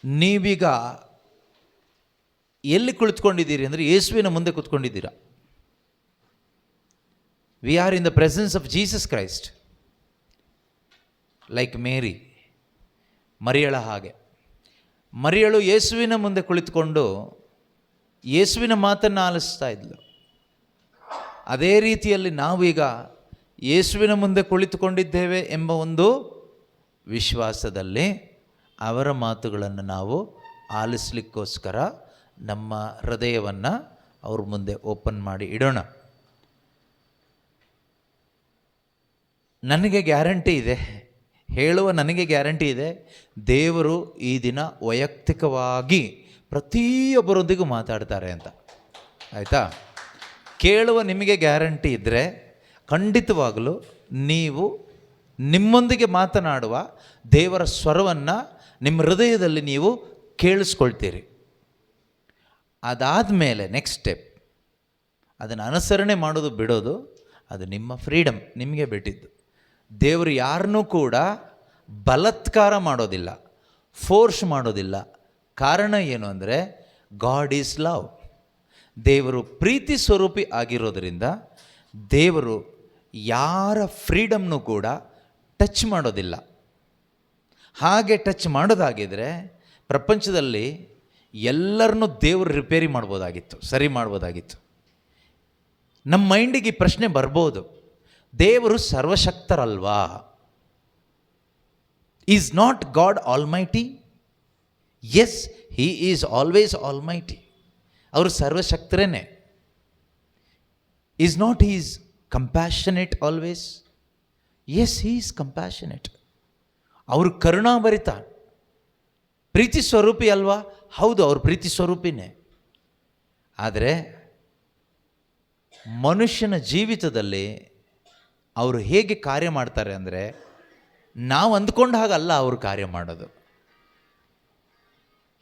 ನೀವೀಗ ಎಲ್ಲಿ ಕುಳಿತುಕೊಂಡಿದ್ದೀರಿ ಅಂದರೆ ಯೇಸುವಿನ ಮುಂದೆ ಕೂತ್ಕೊಂಡಿದ್ದೀರಾ. We are in the presence of Jesus Christ, like Mary, ಮರಿಯಳ ಹಾಗೆ. ಮರಿಯಳು ಯೇಸುವಿನ ಮುಂದೆ ಕುಳಿತುಕೊಂಡು ಯೇಸುವಿನ ಮಾತನ್ನು ಆಲಿಸ್ತಾ ಇದ್ಲು. ಅದೇ ರೀತಿಯಲ್ಲಿ ನಾವೀಗ ಯೇಸುವಿನ ಮುಂದೆ ಕುಳಿತುಕೊಂಡಿದ್ದೇವೆ ಎಂಬ ಒಂದು ವಿಶ್ವಾಸದಲ್ಲಿ ಅವರ ಮಾತುಗಳನ್ನು ನಾವು ಆಲಿಸಲಿಕ್ಕೋಸ್ಕರ ನಮ್ಮ ಹೃದಯವನ್ನು ಅವ್ರ ಮುಂದೆ ಓಪನ್ ಮಾಡಿ ಇಡೋಣ. ನನಗೆ ಗ್ಯಾರಂಟಿ ಇದೆ, ಹೇಳುವ ನನಗೆ ಗ್ಯಾರಂಟಿ ಇದೆ, ದೇವರು ಈ ದಿನ ವೈಯಕ್ತಿಕವಾಗಿ ಪ್ರತಿಯೊಬ್ಬರೊಂದಿಗೂ ಮಾತಾಡ್ತಾರೆ ಅಂತ. ಆಯಿತಾ? ಕೇಳುವ ನಿಮಗೆ ಗ್ಯಾರಂಟಿ ಇದ್ದರೆ ಖಂಡಿತವಾಗಲೂ ನೀವು ನಿಮ್ಮೊಂದಿಗೆ ಮಾತನಾಡುವ ದೇವರ ಸ್ವರವನ್ನು ನಿಮ್ಮ ಹೃದಯದಲ್ಲಿ ನೀವು ಕೇಳಿಸ್ಕೊಳ್ತೀರಿ. ಅದಾದ ಮೇಲೆ ನೆಕ್ಸ್ಟ್ ಸ್ಟೆಪ್, ಅದನ್ನು ಅನುಸರಣೆ ಮಾಡೋದು ಬಿಡೋದು ಅದು ನಿಮ್ಮ ಫ್ರೀಡಮ್, ನಿಮಗೆ ಬಿಟ್ಟಿದ್ದು. ದೇವರು ಯಾರನ್ನೂ ಕೂಡ ಬಲಾತ್ಕಾರ ಮಾಡೋದಿಲ್ಲ, ಫೋರ್ಸ್ ಮಾಡೋದಿಲ್ಲ. ಕಾರಣ ಏನು ಅಂದರೆ ಗಾಡ್ ಈಸ್ ಲವ್. ದೇವರು ಪ್ರೀತಿ ಸ್ವರೂಪಿ ಆಗಿರೋದರಿಂದ ದೇವರು ಯಾರ ಫ್ರೀಡಮ್ನೂ ಕೂಡ ಟಚ್ ಮಾಡೋದಿಲ್ಲ. ಹಾಗೆ ಟಚ್ ಮಾಡೋದಾಗಿದ್ದರೆ ಪ್ರಪಂಚದಲ್ಲಿ ಎಲ್ಲರನ್ನೂ ದೇವರು ರಿಪೇರಿ ಮಾಡ್ಬೋದಾಗಿತ್ತು, ಸರಿ ಮಾಡ್ಬೋದಾಗಿತ್ತು. ನಮ್ಮ ಮೈಂಡಿಗೆ ಈ ಪ್ರಶ್ನೆ ಬರ್ಬೋದು, ದೇವರು ಸರ್ವಶಕ್ತರಲ್ವಾ? Is not god almighty? Yes, he is always almighty. ಅವರು ಸರ್ವಶಕ್ತರೇನೆ. Is not is compassionate always? Yes, he is compassionate. ಅವರು ಕರುಣಾಭರಿತ, ಪ್ರೀತಿ ಸ್ವರೂಪಿ ಅಲ್ವಾ? ಹೌದು, ಅವರು ಪ್ರೀತಿ ಸ್ವರೂಪಿನೇ. ಆದರೆ ಮನುಷ್ಯನ ಜೀವಿತದಲ್ಲಿ ಅವರು ಹೇಗೆ ಕಾರ್ಯ ಮಾಡ್ತಾರೆ ಅಂದರೆ ನಾವು ಅಂದ್ಕೊಂಡ ಹಾಗಲ್ಲ ಅವರು ಕಾರ್ಯ ಮಾಡೋದು.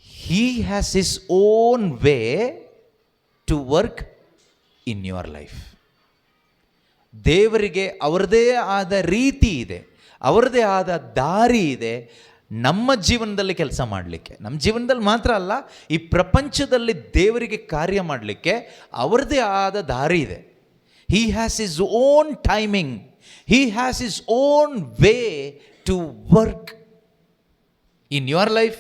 He has his own way to work in your life. ದೇವರಿಗೆ ಅವರದೇ ಆದ ರೀತಿ ಇದೆ, ಅವರದೇ ಆದ ದಾರಿ ಇದೆ ನಮ್ಮ ಜೀವನದಲ್ಲಿ ಕೆಲಸ ಮಾಡಲಿಕ್ಕೆ. ನಮ್ಮ ಜೀವನದಲ್ಲಿ ಮಾತ್ರ ಅಲ್ಲ, ಈ ಪ್ರಪಂಚದಲ್ಲಿ ದೇವರಿಗೆ ಕಾರ್ಯ ಮಾಡಲಿಕ್ಕೆ ಅವರದೇ ಆದ ದಾರಿ ಇದೆ. He has his own timing, he has his own way to work in your life,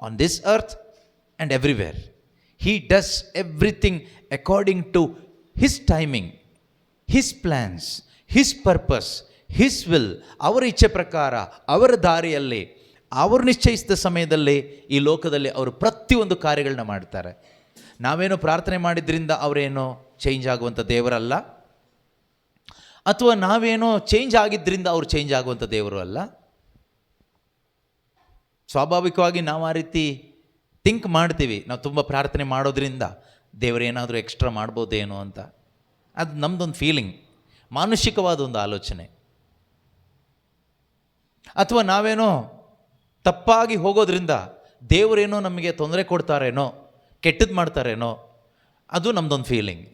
on this earth and everywhere. He does everything according to his timing, his plans, his purpose, his will. ಅವರ ಇಚ್ಛೆ ಪ್ರಕಾರ, ಅವರ ದಾರಿಯಲ್ಲಿ, ಅವರು ನಿಶ್ಚಯಿಸಿದ ಸಮಯದಲ್ಲಿ ಈ ಲೋಕದಲ್ಲಿ ಅವರು ಪ್ರತಿಯೊಂದು ಕಾರ್ಯಗಳನ್ನ ಮಾಡ್ತಾರೆ. ನಾವೇನೋ ಪ್ರಾರ್ಥನೆ ಮಾಡಿದ್ರಿಂದ ಅವರೇನೋ ಚೇಂಜ್ ಆಗುವಂಥ ದೇವರಲ್ಲ, ಅಥವಾ ನಾವೇನೋ ಚೇಂಜ್ ಆಗಿದ್ದರಿಂದ ಅವ್ರು ಚೇಂಜ್ ಆಗುವಂಥ ದೇವರು ಅಲ್ಲ. ಸ್ವಾಭಾವಿಕವಾಗಿ ನಾವು ಆ ರೀತಿ ಥಿಂಕ್ ಮಾಡ್ತೀವಿ, ನಾವು ತುಂಬ ಪ್ರಾರ್ಥನೆ ಮಾಡೋದ್ರಿಂದ ದೇವರೇನಾದರೂ ಎಕ್ಸ್ಟ್ರಾ ಮಾಡ್ಬೋದೇನೋ ಅಂತ. ಅದು ನಮ್ಮದೊಂದು ಫೀಲಿಂಗ್, ಮಾನುಷಿಕವಾದ ಒಂದು ಆಲೋಚನೆ. ಅಥವಾ ನಾವೇನೋ ತಪ್ಪಾಗಿ ಹೋಗೋದ್ರಿಂದ ದೇವರೇನೋ ನಮಗೆ ತೊಂದರೆ ಕೊಡ್ತಾರೇನೋ, ಕೆಟ್ಟದ್ದು ಮಾಡ್ತಾರೇನೋ, ಅದು ನಮ್ಮದೊಂದು ಫೀಲಿಂಗ್.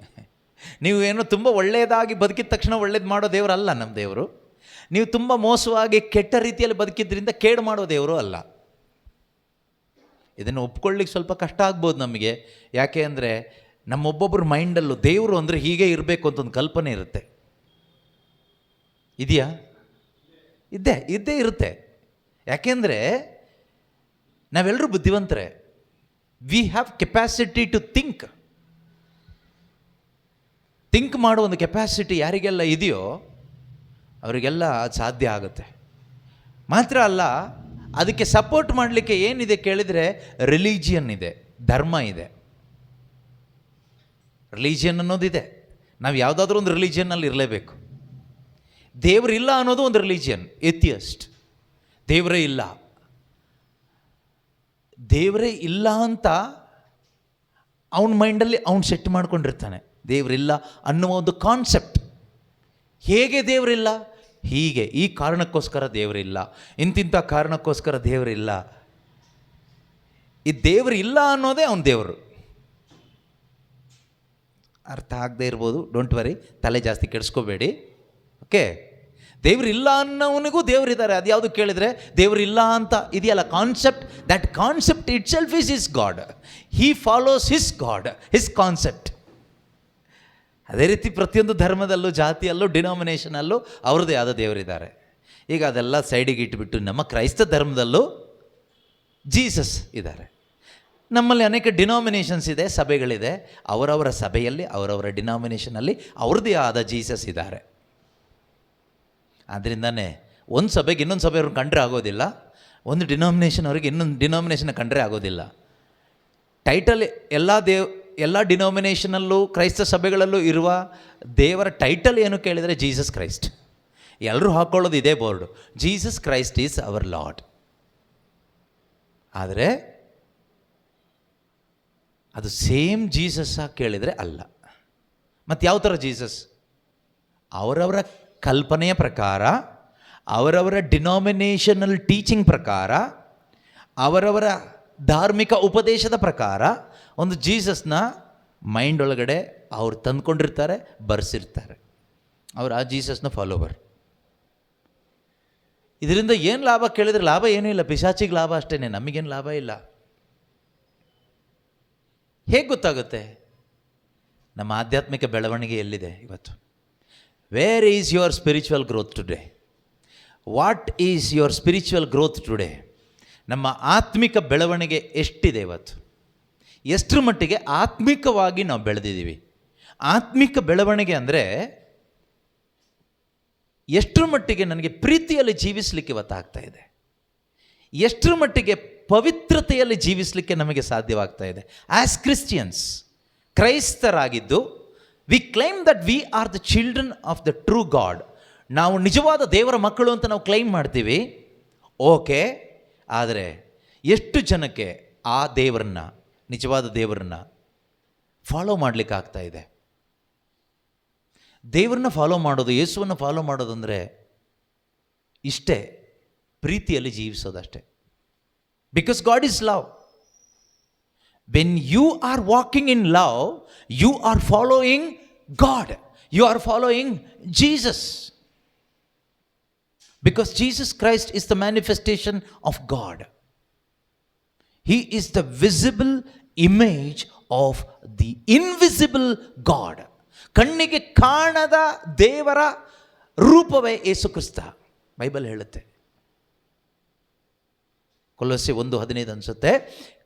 ನೀವು ಏನೋ ತುಂಬ ಒಳ್ಳೆಯದಾಗಿ ಬದುಕಿದ ತಕ್ಷಣ ಒಳ್ಳೇದು ಮಾಡೋ ದೇವರಲ್ಲ ನಮ್ಮ ದೇವರು. ನೀವು ತುಂಬ ಮೋಸವಾಗಿ ಕೆಟ್ಟ ರೀತಿಯಲ್ಲಿ ಬದುಕಿದ್ರಿಂದ ಕೇಡು ಮಾಡೋ ದೇವರು ಅಲ್ಲ. ಇದನ್ನು ಒಪ್ಕೊಳ್ಳಿಕ್ಕೆ ಸ್ವಲ್ಪ ಕಷ್ಟ ಆಗ್ಬೋದು ನಮಗೆ. ಯಾಕೆ ಅಂದರೆ ನಮ್ಮೊಬ್ಬೊಬ್ಬರ ಮೈಂಡಲ್ಲೂ ದೇವರು ಅಂದರೆ ಹೀಗೆ ಇರಬೇಕು ಅಂತ ಒಂದು ಕಲ್ಪನೆ ಇರುತ್ತೆ. ಇದೆಯಾ? ಇದ್ದೇ ಇರುತ್ತೆ. ಯಾಕೆಂದರೆ ನಾವೆಲ್ಲರೂ ಬುದ್ಧಿವಂತರೇ. We have capacity to think ಮಾಡೋ ಒಂದು ಕೆಪ್ಯಾಸಿಟಿ ಯಾರಿಗೆಲ್ಲ ಇದೆಯೋ ಅವರಿಗೆಲ್ಲ ಅದು ಸಾಧ್ಯ ಆಗುತ್ತೆ. ಮಾತ್ರ ಅಲ್ಲ, ಅದಕ್ಕೆ ಸಪೋರ್ಟ್ ಮಾಡಲಿಕ್ಕೆ ಏನಿದೆ ಕೇಳಿದರೆ ರಿಲಿಜಿಯನ್ ಇದೆ, ಧರ್ಮ ಇದೆ. ರಿಲಿಜಿಯನ್ ಅನ್ನೋದಿದೆ. ನಾವು ಯಾವುದಾದ್ರೂ ಒಂದು ರಿಲಿಜಿಯನ್ನಲ್ಲಿ ಇರಲೇಬೇಕು. ದೇವರಿಲ್ಲ ಅನ್ನೋದು ಒಂದು ರಿಲಿಜಿಯನ್, ಎಥಿಯಸ್ಟ್. ದೇವರೇ ಇಲ್ಲ ಅಂತ ಅವನ ಮೈಂಡಲ್ಲಿ ಅವನು ಸೆಟ್ ಮಾಡ್ಕೊಂಡಿರ್ತಾನೆ. ದೇವರಿಲ್ಲ ಅನ್ನುವ ಒಂದು ಕಾನ್ಸೆಪ್ಟ್. ಹೇಗೆ ದೇವರಿಲ್ಲ? ಹೀಗೆ, ಈ ಕಾರಣಕ್ಕೋಸ್ಕರ ದೇವರಿಲ್ಲ, ಇಂತಿಂಥ ಕಾರಣಕ್ಕೋಸ್ಕರ ದೇವರಿಲ್ಲ. ಈ ದೇವರಿಲ್ಲ ಅನ್ನೋದೇ ಅವನ ದೇವರು. ಅರ್ಥ ಆಗದೆ ಇರ್ಬೋದು, ಡೋಂಟ್ ವರಿ, ತಲೆ ಜಾಸ್ತಿ ಕೆಡಿಸ್ಕೋಬೇಡಿ. ಓಕೆ, ದೇವರಿಲ್ಲ ಅನ್ನೋವನಿಗೂ ದೇವರಿದ್ದಾರೆ. ಅದು ಯಾವುದು ಕೇಳಿದರೆ ದೇವರಿಲ್ಲ ಅಂತ ಇದೆಯಲ್ಲ concept, that concept it self is his god. He follows his god, his concept. ಅದೇ ರೀತಿ ಪ್ರತಿಯೊಂದು ಧರ್ಮದಲ್ಲೂ, ಜಾತಿಯಲ್ಲೂ, ಡಿನಾಮಿನೇಷನಲ್ಲೂ ಅವ್ರದ್ದೇ ಆದ ದೇವರಿದ್ದಾರೆ. ಈಗ ಅದೆಲ್ಲ ಸೈಡಿಗೆ ಇಟ್ಬಿಟ್ಟು ನಮ್ಮ ಕ್ರೈಸ್ತ ಧರ್ಮದಲ್ಲೂ ಜೀಸಸ್ ಇದ್ದಾರೆ. ನಮ್ಮಲ್ಲಿ ಅನೇಕ ಡಿನಾಮಿನೇಷನ್ಸ್ ಇದೆ, ಸಭೆಗಳಿದೆ. ಅವರವರ ಸಭೆಯಲ್ಲಿ, ಅವರವರ ಡಿನಾಮಿನೇಷನಲ್ಲಿ ಅವ್ರದ್ದೇ ಆದ ಜೀಸಸ್ ಇದ್ದಾರೆ. ಆದ್ದರಿಂದನೇ ಒಂದು ಸಭೆಗೆ ಇನ್ನೊಂದು ಸಭೆಯವ್ರನ್ನ ಕಂಡ್ರೆ ಆಗೋದಿಲ್ಲ, ಒಂದು ಡಿನಾಮಿನೇಷನ್ ಅವ್ರಿಗೆ ಇನ್ನೊಂದು ಡಿನಾಮಿನೇಷನ್ ಕಂಡ್ರೆ ಆಗೋದಿಲ್ಲ. ಟೈಟಲ್ ಎಲ್ಲ ಡಿನಾಮಿನೇಷನಲ್ಲೂ, ಕ್ರೈಸ್ತ ಸಭೆಗಳಲ್ಲೂ ಇರುವ ದೇವರ ಟೈಟಲ್ ಏನು ಕೇಳಿದರೆ ಜೀಸಸ್ ಕ್ರೈಸ್ಟ್. ಎಲ್ಲರೂ ಹಾಕ್ಕೊಳ್ಳೋದು ಇದೇ board, Jesus Christ is our lord. ಆದರೆ ಅದು ಸೇಮ್ ಜೀಸಸ್ ಕೇಳಿದರೆ ಅಲ್ಲ. ಮತ್ತು ಯಾವ ಥರ ಜೀಸಸ್? ಅವರವರ ಕಲ್ಪನೆಯ ಪ್ರಕಾರ, ಅವರವರ ಡಿನಾಮಿನೇಷನಲ್ ಟೀಚಿಂಗ್ ಪ್ರಕಾರ, ಅವರವರ ಧಾರ್ಮಿಕ ಉಪದೇಶದ ಪ್ರಕಾರ ಒಂದು ಜೀಸಸ್ನ ಮೈಂಡ್ ಒಳಗಡೆ ಅವ್ರು ತಂದ್ಕೊಂಡಿರ್ತಾರೆ, ಬರೆಸಿರ್ತಾರೆ. ಅವ್ರು ಆ ಜೀಸಸ್ನ ಫಾಲೋವರ್. ಇದರಿಂದ ಏನು ಲಾಭ ಕೇಳಿದರೆ ಲಾಭ ಏನೂ ಇಲ್ಲ, ಪಿಶಾಚಿಗೆ ಲಾಭ ಅಷ್ಟೇ, ನಮಗೇನು ಲಾಭ ಇಲ್ಲ. ಹೇಗೆ ಗೊತ್ತಾಗುತ್ತೆ ನಮ್ಮ ಆಧ್ಯಾತ್ಮಿಕ ಬೆಳವಣಿಗೆ ಎಲ್ಲಿದೆ ಇವತ್ತು? Where is your spiritual growth today? What is your spiritual growth today? ನಮ್ಮ ಆತ್ಮಿಕ ಬೆಳವಣಿಗೆ ಎಷ್ಟಿದೆ ಇವತ್ತು? ಎಷ್ಟರ ಮಟ್ಟಿಗೆ ಆತ್ಮಿಕವಾಗಿ ನಾವು ಬೆಳೆದಿದ್ದೀವಿ? ಆತ್ಮಿಕ ಬೆಳವಣಿಗೆ ಅಂದರೆ ಎಷ್ಟರ ಮಟ್ಟಿಗೆ ನನಗೆ ಪ್ರೀತಿಯಲ್ಲಿ ಜೀವಿಸಲಿಕ್ಕೆ ಇವತ್ತಾಗ್ತಾ ಇದೆ, ಎಷ್ಟರ ಮಟ್ಟಿಗೆ ಪವಿತ್ರತೆಯಲ್ಲಿ ಜೀವಿಸಲಿಕ್ಕೆ ನಮಗೆ ಸಾಧ್ಯವಾಗ್ತಾ ಇದೆ. ಆ್ಯಸ್ ಕ್ರಿಶ್ಚಿಯನ್ಸ್, ಕ್ರೈಸ್ತರಾಗಿದ್ದು, we claim that we are the children of the true God. ನಾವು ನಿಜವಾದ ದೇವರ ಮಕ್ಕಳು ಅಂತ ನಾವು ಕ್ಲೈಮ್ ಮಾಡ್ತೀವಿ, ಓಕೆ. ಆದರೆ ಎಷ್ಟು ಜನಕ್ಕೆ ಆ ದೇವರನ್ನ, ನಿಜವಾದ ದೇವರನ್ನ ಫಾಲೋ ಮಾಡಲಿಕ್ಕೆ ಆಗ್ತಾ ಇದೆ? ದೇವರನ್ನ ಫಾಲೋ ಮಾಡೋದು, ಯೇಸುವನ್ನು ಫಾಲೋ ಮಾಡೋದು ಅಂದರೆ ಇಷ್ಟೇ, ಪ್ರೀತಿಯಲ್ಲಿ ಜೀವಿಸೋದಷ್ಟೇ. Because God is love. When you are walking in love, you are following God, you are following Jesus. Because Jesus Christ is the manifestation of God. He is the visible image of the invisible God. ಕಣ್ಣಿಗೆ ಕಾಣದ ದೇವರ ರೂಪವೇ Yesu Krista, Bible ಹೇಳುತ್ತೆ. ಕೊಲೊಸ್ಸೆ 1:15 ಅನಿಸುತ್ತೆ.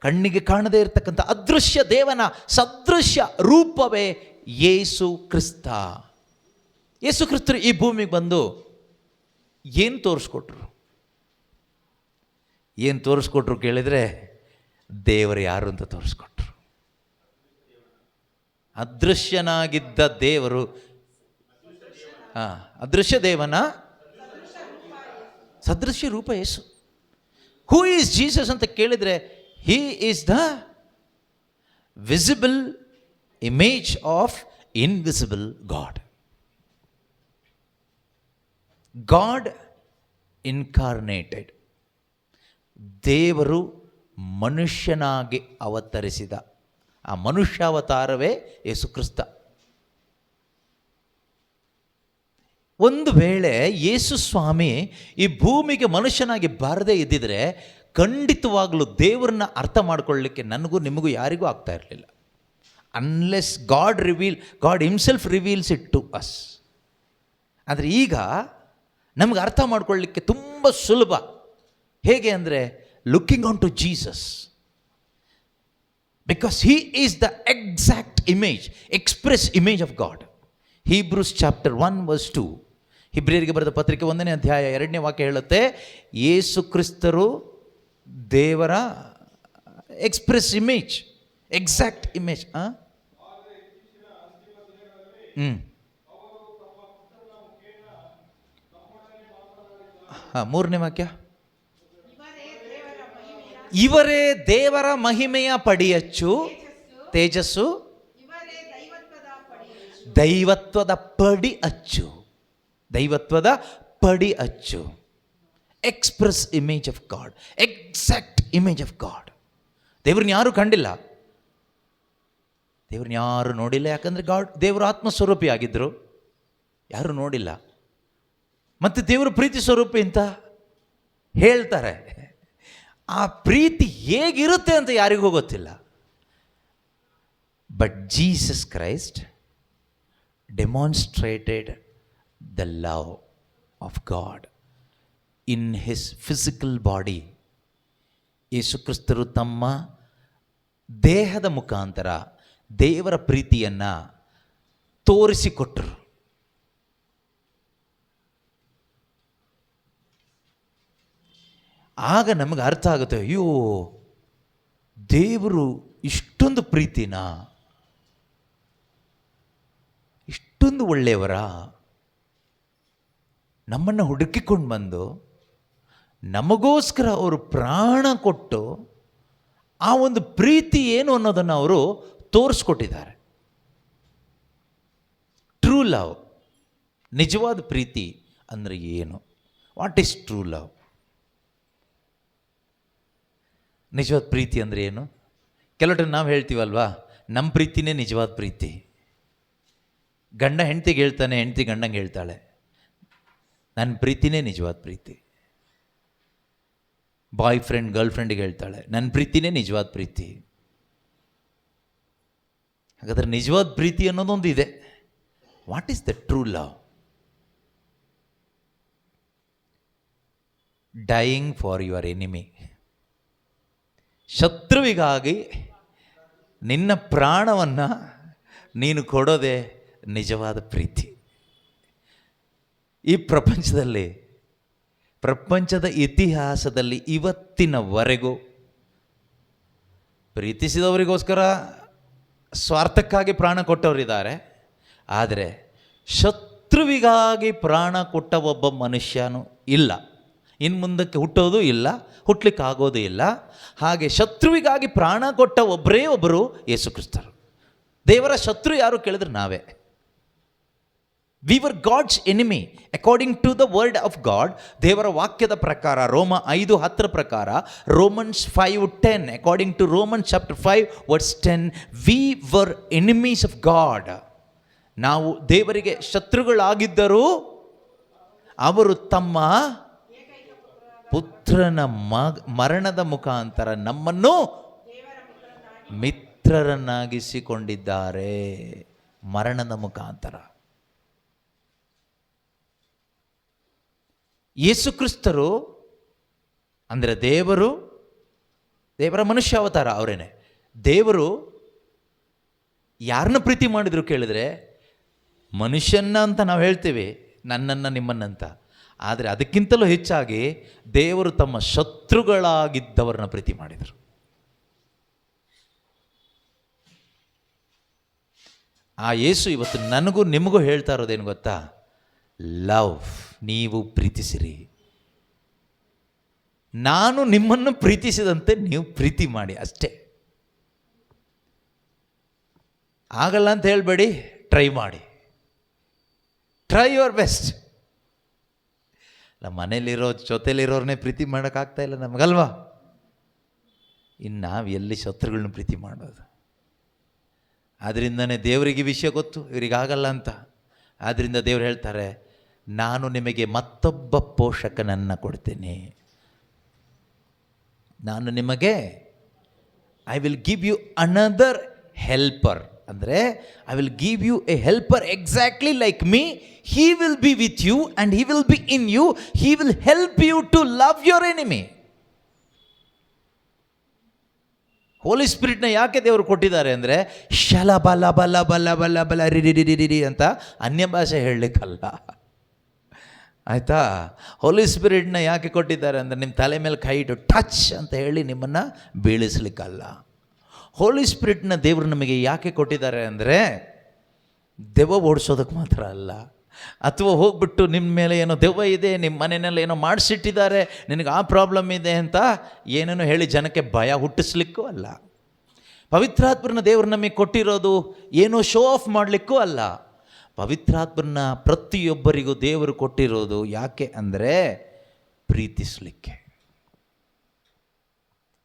ಕಣ್ಣಿಗೆ ಕಾಣದೇ ಇರತಕ್ಕಂಥ ಅದೃಶ್ಯ ದೇವನ ಸದೃಶ್ಯ ರೂಪವೇ ಯೇಸು ಕ್ರಿಸ್ತ. ಯೇಸು ಕ್ರಿಸ್ತರು ಈ ಭೂಮಿಗೆ ಬಂದು ಏನು ತೋರಿಸ್ಕೊಟ್ರು? ಏನು ತೋರಿಸ್ಕೊಟ್ರು ಕೇಳಿದರೆ ದೇವರು ಯಾರು ಅಂತ ತೋರಿಸ್ಕೊಟ್ರು. ಅದೃಶ್ಯನಾಗಿದ್ದ ದೇವರು, ಅದೃಶ್ಯ ದೇವನ ಸದೃಶ್ಯ ರೂಪ ಯೇಸು. ಹೂ ಈಸ್ ಜೀಸಸ್ ಅಂತ ಕೇಳಿದರೆ, he is the visible image of invisible God. God incarnated, ದೇವರು ಮನುಷ್ಯನಾಗಿ ಅವತರಿಸಿದ ಆ ಮನುಷ್ಯಾವತಾರವೇ ಯೇಸು ಕ್ರಿಸ್ತ. ಒಂದು ವೇಳೆ ಯೇಸು ಸ್ವಾಮಿ ಈ ಭೂಮಿಗೆ ಮನುಷ್ಯನಾಗಿ ಬಾರದೇ ಇದ್ದಿದ್ರೆ ಖಂಡಿತವಾಗಲೂ ದೇವರನ್ನ ಅರ್ಥ ಮಾಡ್ಕೊಳ್ಳಲಿಕ್ಕೆ ನನಗೂ ನಿಮಗೂ ಯಾರಿಗೂ ಆಗ್ತಾ ಇರಲಿಲ್ಲ. Unless God himself reveals it to us. ಆದರೆ ಈಗ ನಮಗೆ ಅರ್ಥ ಮಾಡ್ಕೊಳ್ಳಲಿಕ್ಕೆ ತುಂಬ ಸುಲಭ. ಹೇಗೆ ಅಂದರೆ looking on to Jesus, because he is the exact image, express image of God. Hebrews chapter 1:2, ಹಿಬ್ರಿಯರಿಗೆ ಬರೆದ ಪತ್ರಿಕೆ 1ನೇ ಅಧ್ಯಾಯ 2ನೇ ವಾಕ್ಯ ಹೇಳುತ್ತೆ, ಯೇಸು ಕ್ರಿಸ್ತರು ದೇವರ ಎಕ್ಸ್ಪ್ರೆಸ್ ಇಮೇಜ್, ಎಕ್ಸಾಕ್ಟ್ ಇಮೇಜ್. 3ನೇ ವಾಕ್ಯ, ಇವರೇ ದೇವರ ಮಹಿಮೆಯ ಪಡಿಯಚ್ಚು, ತೇಜಸ್ಸು, ದೈವತ್ವದ ಪಡಿ ಅಚ್ಚು, ದೈವತ್ವದ ಪಡಿ ಅಚ್ಚು. Express image of god, exact image of god. ದೇವ್ರನ್ನ ಯಾರು ಕಂಡಿಲ್ಲ, ದೇವ್ರನ್ನ ಯಾರು ನೋಡಿಲ್ಲ. ಯಾಕಂದರೆ ದೇವರು ಆತ್ಮಸ್ವರೂಪಿ ಆಗಿದ್ದರು, ಯಾರು ನೋಡಿಲ್ಲ. ಮತ್ತು ದೇವರು ಪ್ರೀತಿ ಸ್ವರೂಪ ಅಂತ ಹೇಳ್ತಾರೆ. ಆ ಪ್ರೀತಿ ಹೇಗಿರುತ್ತೆ ಅಂತ ಯಾರಿಗೂ ಗೊತ್ತಿಲ್ಲ. But Jesus Christ demonstrated the love of God in his physical body. ಯೇಸುಕ್ರಿಸ್ತರು ತಮ್ಮ ದೇಹದ ಮುಖಾಂತರ ದೇವರ ಪ್ರೀತಿಯನ್ನು ತೋರಿಸಿಕೊಟ್ಟರು. ಆಗ ನಮಗೆ ಅರ್ಥ ಆಗುತ್ತೆ, ಅಯ್ಯೋ ದೇವರು ಇಷ್ಟೊಂದು ಪ್ರೀತಿನ, ಇಷ್ಟೊಂದು ಒಳ್ಳೆಯವರ, ನಮ್ಮನ್ನು ಹುಡುಕಿಕೊಂಡು ಬಂದು ನಮಗೋಸ್ಕರ ಅವರು ಪ್ರಾಣ ಕೊಟ್ಟು ಆ ಒಂದು ಪ್ರೀತಿ ಏನು ಅನ್ನೋದನ್ನು ಅವರು ತೋರಿಸ್ಕೊಟ್ಟಿದ್ದಾರೆ. ಟ್ರೂ ಲವ್, ನಿಜವಾದ ಪ್ರೀತಿ ಅಂದರೆ ಏನು? What is true love? ನಿಜವಾದ ಪ್ರೀತಿ ಅಂದರೆ ಏನು? ಕೆಲವೊಟ್ಟು ನಾವು ಹೇಳ್ತೀವಲ್ವಾ, ನಮ್ಮ ಪ್ರೀತಿನೇ ನಿಜವಾದ ಪ್ರೀತಿ. ಗಂಡ ಹೆಂಡ್ತಿಗೆ ಹೇಳ್ತಾನೆ, ಹೆಂಡ್ತಿ ಗಂಡಂಗೆ ಹೇಳ್ತಾಳೆ, ನನ್ನ ಪ್ರೀತಿನೇ ನಿಜವಾದ ಪ್ರೀತಿ. ಬಾಯ್ ಫ್ರೆಂಡ್ ಗರ್ಲ್ ಫ್ರೆಂಡಿಗೆ ಹೇಳ್ತಾಳೆ, ನನ್ನ ಪ್ರೀತಿನೇ ನಿಜವಾದ ಪ್ರೀತಿ. ಹಾಗಾದರೆ ನಿಜವಾದ ಪ್ರೀತಿ ಅನ್ನೋದೊಂದು ಇದೆ. What is the true love? Dying for your enemy. ಶತ್ರುವಿಗಾಗಿ ನಿನ್ನ ಪ್ರಾಣವನ್ನು ನೀನು ಕೊಡೋದೇ ನಿಜವಾದ ಪ್ರೀತಿ. ಈ ಪ್ರಪಂಚದ ಇತಿಹಾಸದಲ್ಲಿ ಇವತ್ತಿನವರೆಗೂ ಪ್ರೀತಿಸಿದವರಿಗೋಸ್ಕರ ಸ್ವಾರ್ಥಕ್ಕಾಗಿ ಪ್ರಾಣ ಕೊಟ್ಟವರಿದ್ದಾರೆ. ಆದರೆ ಶತ್ರುವಿಗಾಗಿ ಪ್ರಾಣ ಕೊಟ್ಟ ಒಬ್ಬ ಮನುಷ್ಯನೂ ಇಲ್ಲ. ಇನ್ನು ಮುಂದಕ್ಕೆ ಹುಟ್ಟೋದು ಇಲ್ಲ, ಹುಟ್ಟಲಿಕ್ಕಾಗೋದು ಇಲ್ಲ. ಹಾಗೆ ಶತ್ರುವಿಗಾಗಿ ಪ್ರಾಣ ಕೊಟ್ಟ ಒಬ್ಬರೇ ಒಬ್ಬರು ಯೇಸುಕ್ರಿಸ್ತರು. ದೇವರ ಶತ್ರು ಯಾರು ಕೇಳಿದ್ರೆ ನಾವೇ. We were God's enemy according to the word of God. ದೇವರ ವಾಕ್ಯದ ಪ್ರಕಾರ, ರೋಮ 5:10 ಪ್ರಕಾರ, Romans 5:10, according to Romans chapter 5:10, we were enemies of God. ನಾವು ದೇವರಿಗೆ ಶತ್ರುಗಳಾಗಿದ್ದರೂ ಅವರು ತಮ್ಮ ಪುತ್ರನ ಮರಣದ ಮುಖಾಂತರ ನಮ್ಮನ್ನು ಮಿತ್ರರನ್ನಾಗಿಸಿಕೊಂಡಿದ್ದಾರೆ. ಮರಣದ ಮುಖಾಂತರ ಯೇಸುಕ್ರಿಸ್ತರು ಅಂದರೆ ದೇವರ ಮನುಷ್ಯ ಅವತಾರ ಅವರೇನೆ. ದೇವರು ಯಾರನ್ನ ಪ್ರೀತಿ ಮಾಡಿದ್ರು ಕೇಳಿದ್ರೆ, ಮನುಷ್ಯನ್ನ ಅಂತ ನಾವು ಹೇಳ್ತೀವಿ, ನನ್ನನ್ನು ನಿಮ್ಮನ್ನಂತ. ಆದರೆ ಅದಕ್ಕಿಂತಲೂ ಹೆಚ್ಚಾಗಿ ದೇವರು ತಮ್ಮ ಶತ್ರುಗಳಾಗಿದ್ದವರನ್ನ ಪ್ರೀತಿ ಮಾಡಿದರು. ಆ ಯೇಸು ಇವತ್ತು ನನಗೂ ನಿಮಗೂ ಹೇಳ್ತಾ ಇರೋದೇನು ಗೊತ್ತಾ? ಲವ್, ನೀವು ಪ್ರೀತಿಸಿರಿ. ನಾನು ನಿಮ್ಮನ್ನು ಪ್ರೀತಿಸಿದಂತೆ ನೀವು ಪ್ರೀತಿ ಮಾಡಿ ಅಷ್ಟೇ. ಆಗಲ್ಲ ಅಂತ ಹೇಳಬೇಡಿ, ಟ್ರೈ ಮಾಡಿ. Try your best. ನಮ್ಮ ಮನೇಲಿರೋ ಜೊತೆಲಿರೋರನ್ನೇ ಪ್ರೀತಿ ಮಾಡೋಕ್ಕಾಗ್ತಾ ಇಲ್ಲ ನಮಗಲ್ವಾ? ಇನ್ನು ನಾವು ಎಲ್ಲಿ ಶತ್ರುಗಳನ್ನ ಪ್ರೀತಿ ಮಾಡೋದು? ಆದ್ದರಿಂದನೇ ದೇವರಿಗೆ ವಿಷಯ ಗೊತ್ತು, ಇವರಿಗಾಗಲ್ಲ ಅಂತ. ಆದ್ದರಿಂದ ದೇವ್ರು ಹೇಳ್ತಾರೆ, ನಾನು ನಿಮಗೆ ಮತ್ತೊಬ್ಬ ಪೋಷಕನನ್ನು ಕೊಡ್ತೇನೆ. ನಾನು ನಿಮಗೆ I will give you another helper. ಅಂದರೆ I will give you a helper exactly like me. He will be with you and he will be in you. He will help you to love your enemy. Holy ಸ್ಪಿರಿಟ್ನ ಯಾಕೆ ದೇವರು ಕೊಟ್ಟಿದ್ದಾರೆ ಅಂದರೆ, ಶಲ ಬಲ ಬಲ ಬಲ ಬಲ ಬಲ ರಿರಿ ಅಂತ ಅನ್ಯ ಭಾಷೆ ಹೇಳಲಿಕ್ಕಲ್ಲ, ಆಯಿತಾ? ಹೋಲಿ ಸ್ಪಿರಿಟ್ನ ಯಾಕೆ ಕೊಟ್ಟಿದ್ದಾರೆ ಅಂದರೆ, ನಿಮ್ಮ ತಲೆ ಮೇಲೆ ಕೈ ಇಟ್ಟು ಟಚ್ ಅಂತ ಹೇಳಿ ನಿಮ್ಮನ್ನು ಬೀಳಿಸ್ಲಿಕ್ಕಲ್ಲ. ಹೋಲಿ ಸ್ಪಿರಿಟ್ನ ದೇವರು ನಮಗೆ ಯಾಕೆ ಕೊಟ್ಟಿದ್ದಾರೆ ಅಂದರೆ, ದೆವ್ವ ಓಡಿಸೋದಕ್ಕೆ ಮಾತ್ರ ಅಲ್ಲ, ಅಥವಾ ಹೋಗ್ಬಿಟ್ಟು ನಿಮ್ಮ ಮೇಲೆ ಏನೋ ದೆವ್ವ ಇದೆ, ನಿಮ್ಮ ಮನೆಯಲ್ಲಿ ಏನೋ ಮಾಡಿಸಿಟ್ಟಿದ್ದಾರೆ, ನಿನಗೆ ಆ ಪ್ರಾಬ್ಲಮ್ ಇದೆ ಅಂತ ಏನೇನೋ ಹೇಳಿ ಜನಕ್ಕೆ ಭಯ ಹುಟ್ಟಿಸ್ಲಿಕ್ಕೂ ಅಲ್ಲ. ಪವಿತ್ರಾತ್ಮರನ್ನ ದೇವರು ನಮಗೆ ಕೊಟ್ಟಿರೋದು ಏನೋ ಶೋ ಆಫ್ ಮಾಡಲಿಕ್ಕೂ ಅಲ್ಲ. ಪವಿತ್ರಾತ್ಮರನ್ನ ಪ್ರತಿಯೊಬ್ಬರಿಗೂ ದೇವರು ಕೊಟ್ಟಿರೋದು ಯಾಕೆ ಅಂದರೆ ಪ್ರೀತಿಸಲಿಕ್ಕೆ.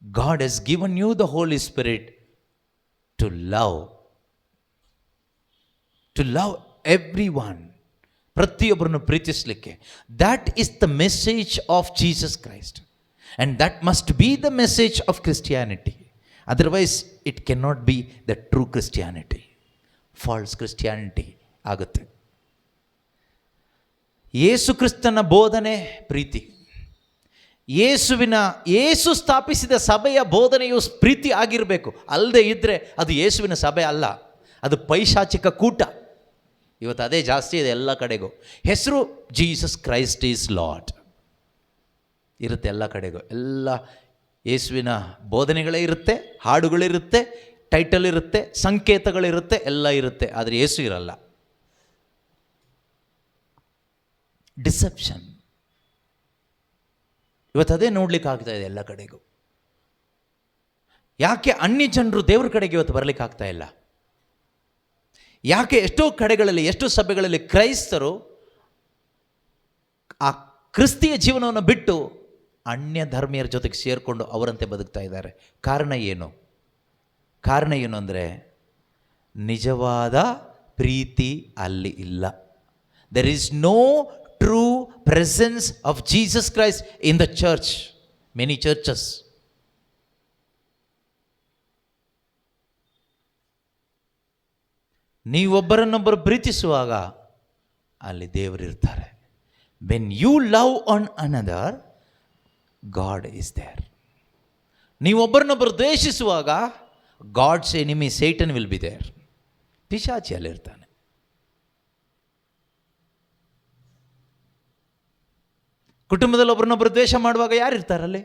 God has given you the Holy Spirit to love everyone, ಪ್ರತಿಯೊಬ್ಬರನ್ನು ಪ್ರೀತಿಸಲಿಕ್ಕೆ. That is the message of Jesus Christ and that must be the message of Christianity. Otherwise it can not be the true Christianity. False Christianity ಆಗುತ್ತೆ. ಯೇಸು ಕ್ರಿಸ್ತನ ಬೋಧನೆ ಪ್ರೀತಿ. ಯೇಸು ಸ್ಥಾಪಿಸಿದ ಸಭೆಯ ಬೋಧನೆಯು ಪ್ರೀತಿ ಆಗಿರಬೇಕು. ಅಲ್ಲದೆ ಇದ್ದರೆ ಅದು ಯೇಸುವಿನ ಸಭೆ ಅಲ್ಲ, ಅದು ಪೈಶಾಚಿಕ ಕೂಟ. ಇವತ್ತು ಅದೇ ಜಾಸ್ತಿ ಇದೆ ಎಲ್ಲ ಕಡೆಗೂ. ಹೆಸರು ಜೀಸಸ್ ಕ್ರೈಸ್ಟ್ ಈಸ್ ಲಾರ್ಡ್ ಇರುತ್ತೆ ಎಲ್ಲ ಕಡೆಗೂ. ಎಲ್ಲ ಯೇಸುವಿನ ಬೋಧನೆಗಳೇ ಇರುತ್ತೆ, ಹಾಡುಗಳಿರುತ್ತೆ, ಟೈಟಲ್ ಇರುತ್ತೆ, ಸಂಕೇತಗಳಿರುತ್ತೆ, ಎಲ್ಲ ಇರುತ್ತೆ. ಆದರೆ ಯೇಸು ಇರಲ್ಲ. ಡಿಸೆಪ್ಷನ್ ಇವತ್ತು ಅದೇ ನೋಡ್ಲಿಕ್ಕೆ ಆಗ್ತಾ ಇದೆ ಎಲ್ಲ ಕಡೆಗೂ. ಯಾಕೆ ಅನ್ಯ ಜನರು ದೇವ್ರ ಕಡೆಗೆ ಇವತ್ತು ಬರಲಿಕ್ಕೆ ಆಗ್ತಾ ಇಲ್ಲ? ಯಾಕೆ ಎಷ್ಟೋ ಕಡೆಗಳಲ್ಲಿ, ಎಷ್ಟೋ ಸಭೆಗಳಲ್ಲಿ ಕ್ರೈಸ್ತರು ಆ ಕ್ರಿಸ್ತಿಯ ಜೀವನವನ್ನು ಬಿಟ್ಟು ಅನ್ಯ ಧರ್ಮೀಯರ ಜೊತೆಗೆ ಸೇರಿಕೊಂಡು ಅವರಂತೆ ಬದುಕ್ತಾ ಇದ್ದಾರೆ? ಕಾರಣ ಏನು? ಕಾರಣ ಏನು ಅಂದರೆ ನಿಜವಾದ ಪ್ರೀತಿ ಅಲ್ಲಿ ಇಲ್ಲ. There is no true presence of Jesus Christ in the church, many churches. ನೀವೊಬ್ಬರನ್ನೊಬ್ಬರು ಪ್ರೀತಿಸುವಾಗ ಅಲ್ಲಿ ದೇವರಿರ್ತಾರೆ. When you love one another, God is there. ನೀವೊಬ್ಬರನ್ನೊಬ್ಬರು ದ್ವೇಷಿಸುವಾಗ God's enemy Satan will be there. ಪಿಶಾಚಿ ಅಲ್ಲಿರ್ತಾನೆ. ಕುಟುಂಬದಲ್ಲಿ ಒಬ್ಬರನ್ನೊಬ್ಬರು ದ್ವೇಷ ಮಾಡುವಾಗ ಯಾರಿರ್ತಾರಲ್ಲಿ?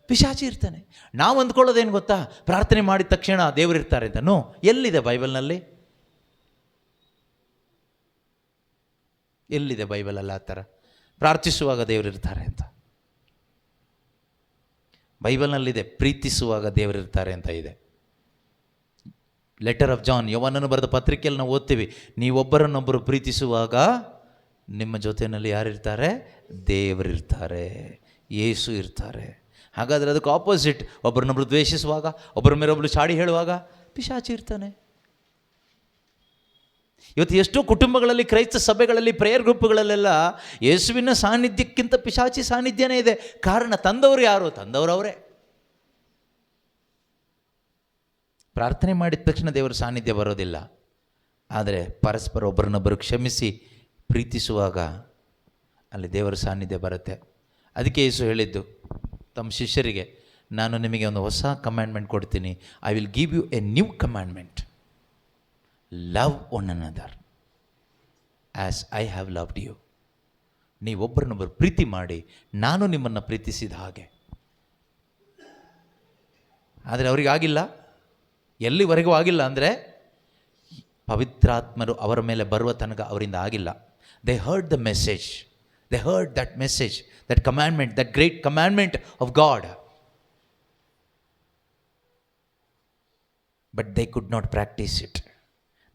ಪಿಶಾಚಿ ಇರ್ತಾನೆ. ನಾವು ಅಂದ್ಕೊಳ್ಳೋದೇನು ಗೊತ್ತಾ? ಪ್ರಾರ್ಥನೆ ಮಾಡಿದ ತಕ್ಷಣ ದೇವರಿರ್ತಾರೆ ಅಂತ. ನೋ, ಎಲ್ಲಿದೆ ಬೈಬಲ್ನಲ್ಲಿ? ಎಲ್ಲಿದೆ ಬೈಬಲಲ್ಲ ಆ ಥರ ಪ್ರಾರ್ಥಿಸುವಾಗ ದೇವರಿರ್ತಾರೆ ಅಂತ? ಬೈಬಲ್ನಲ್ಲಿದೆ ಪ್ರೀತಿಸುವಾಗ ದೇವರಿರ್ತಾರೆ ಅಂತ ಇದೆ. ಲೆಟರ್ ಆಫ್ ಜಾನ್, ಯೋಹಾನನು ಬರೆದ ಪತ್ರಿಕೆಯಲ್ಲಿ ನಾವು ಓದ್ತೀವಿ, ನೀವೊಬ್ಬರನ್ನೊಬ್ಬರು ಪ್ರೀತಿಸುವಾಗ ನಿಮ್ಮ ಜೊತೆಯಲ್ಲಿ ಯಾರಿರ್ತಾರೆ? ದೇವರಿರ್ತಾರೆ, ಯೇಸು ಇರ್ತಾರೆ. ಹಾಗಾದರೆ ಅದಕ್ಕೆ ಆಪೋಸಿಟ್, ಒಬ್ಬರನ್ನೊಬ್ಬರು ದ್ವೇಷಿಸುವಾಗ, ಒಬ್ಬರ ಮೇಲೊಬ್ಬರು ಚಾಡಿ ಹೇಳುವಾಗ ಪಿಶಾಚಿ ಇರ್ತಾನೆ. ಇವತ್ತು ಎಷ್ಟೋ ಕುಟುಂಬಗಳಲ್ಲಿ, ಕ್ರೈಸ್ತ ಸಭೆಗಳಲ್ಲಿ, ಪ್ರೇಯರ್ ಗ್ರೂಪ್ಗಳಲ್ಲೆಲ್ಲ ಯೇಸುವಿನ ಸಾನ್ನಿಧ್ಯಕ್ಕಿಂತ ಪಿಶಾಚಿ ಸಾನ್ನಿಧ್ಯನೇ ಇದೆ. ಕಾರಣ, ತಂದವರು ಯಾರು? ತಂದವರು ಅವರೇ. ಪ್ರಾರ್ಥನೆ ಮಾಡಿದ ತಕ್ಷಣ ದೇವರ ಸಾನ್ನಿಧ್ಯ ಬರೋದಿಲ್ಲ. ಆದರೆ ಪರಸ್ಪರ ಒಬ್ಬರನ್ನೊಬ್ಬರು ಕ್ಷಮಿಸಿ ಪ್ರೀತಿಸುವಾಗ ಅಲ್ಲಿ ದೇವರ ಸಾನ್ನಿಧ್ಯ ಬರುತ್ತೆ. ಅದಕ್ಕೆ ಯೇಸು ಹೇಳಿದ್ದು ತಮ್ಮ ಶಿಷ್ಯರಿಗೆ, ನಾನು ನಿಮಗೆ ಒಂದು ಹೊಸ ಕಮ್ಯಾಂಡ್ಮೆಂಟ್ ಕೊಡ್ತೀನಿ. I will give you a new commandment, love one another as I have loved you. ನೀವೊಬ್ಬರನ್ನೊಬ್ಬರು ಪ್ರೀತಿ ಮಾಡಿ ನಾನು ನಿಮ್ಮನ್ನು ಪ್ರೀತಿಸಿದ ಹಾಗೆ. ಆದರೆ ಅವರಿಗಾಗಿಲ್ಲ. ಎಲ್ಲಿವರೆಗೂ ಆಗಿಲ್ಲ ಅಂದರೆ ಪವಿತ್ರಾತ್ಮರು ಅವರ ಮೇಲೆ ಬರುವ ತನಕ ಅವರಿಂದ ಆಗಿಲ್ಲ. They heard the message, they heard that message, that ಕಮ್ಯಾಂಡ್ಮೆಂಟ್, that great ಕಮ್ಯಾಂಡ್ಮೆಂಟ್ of god, but they could not practice it.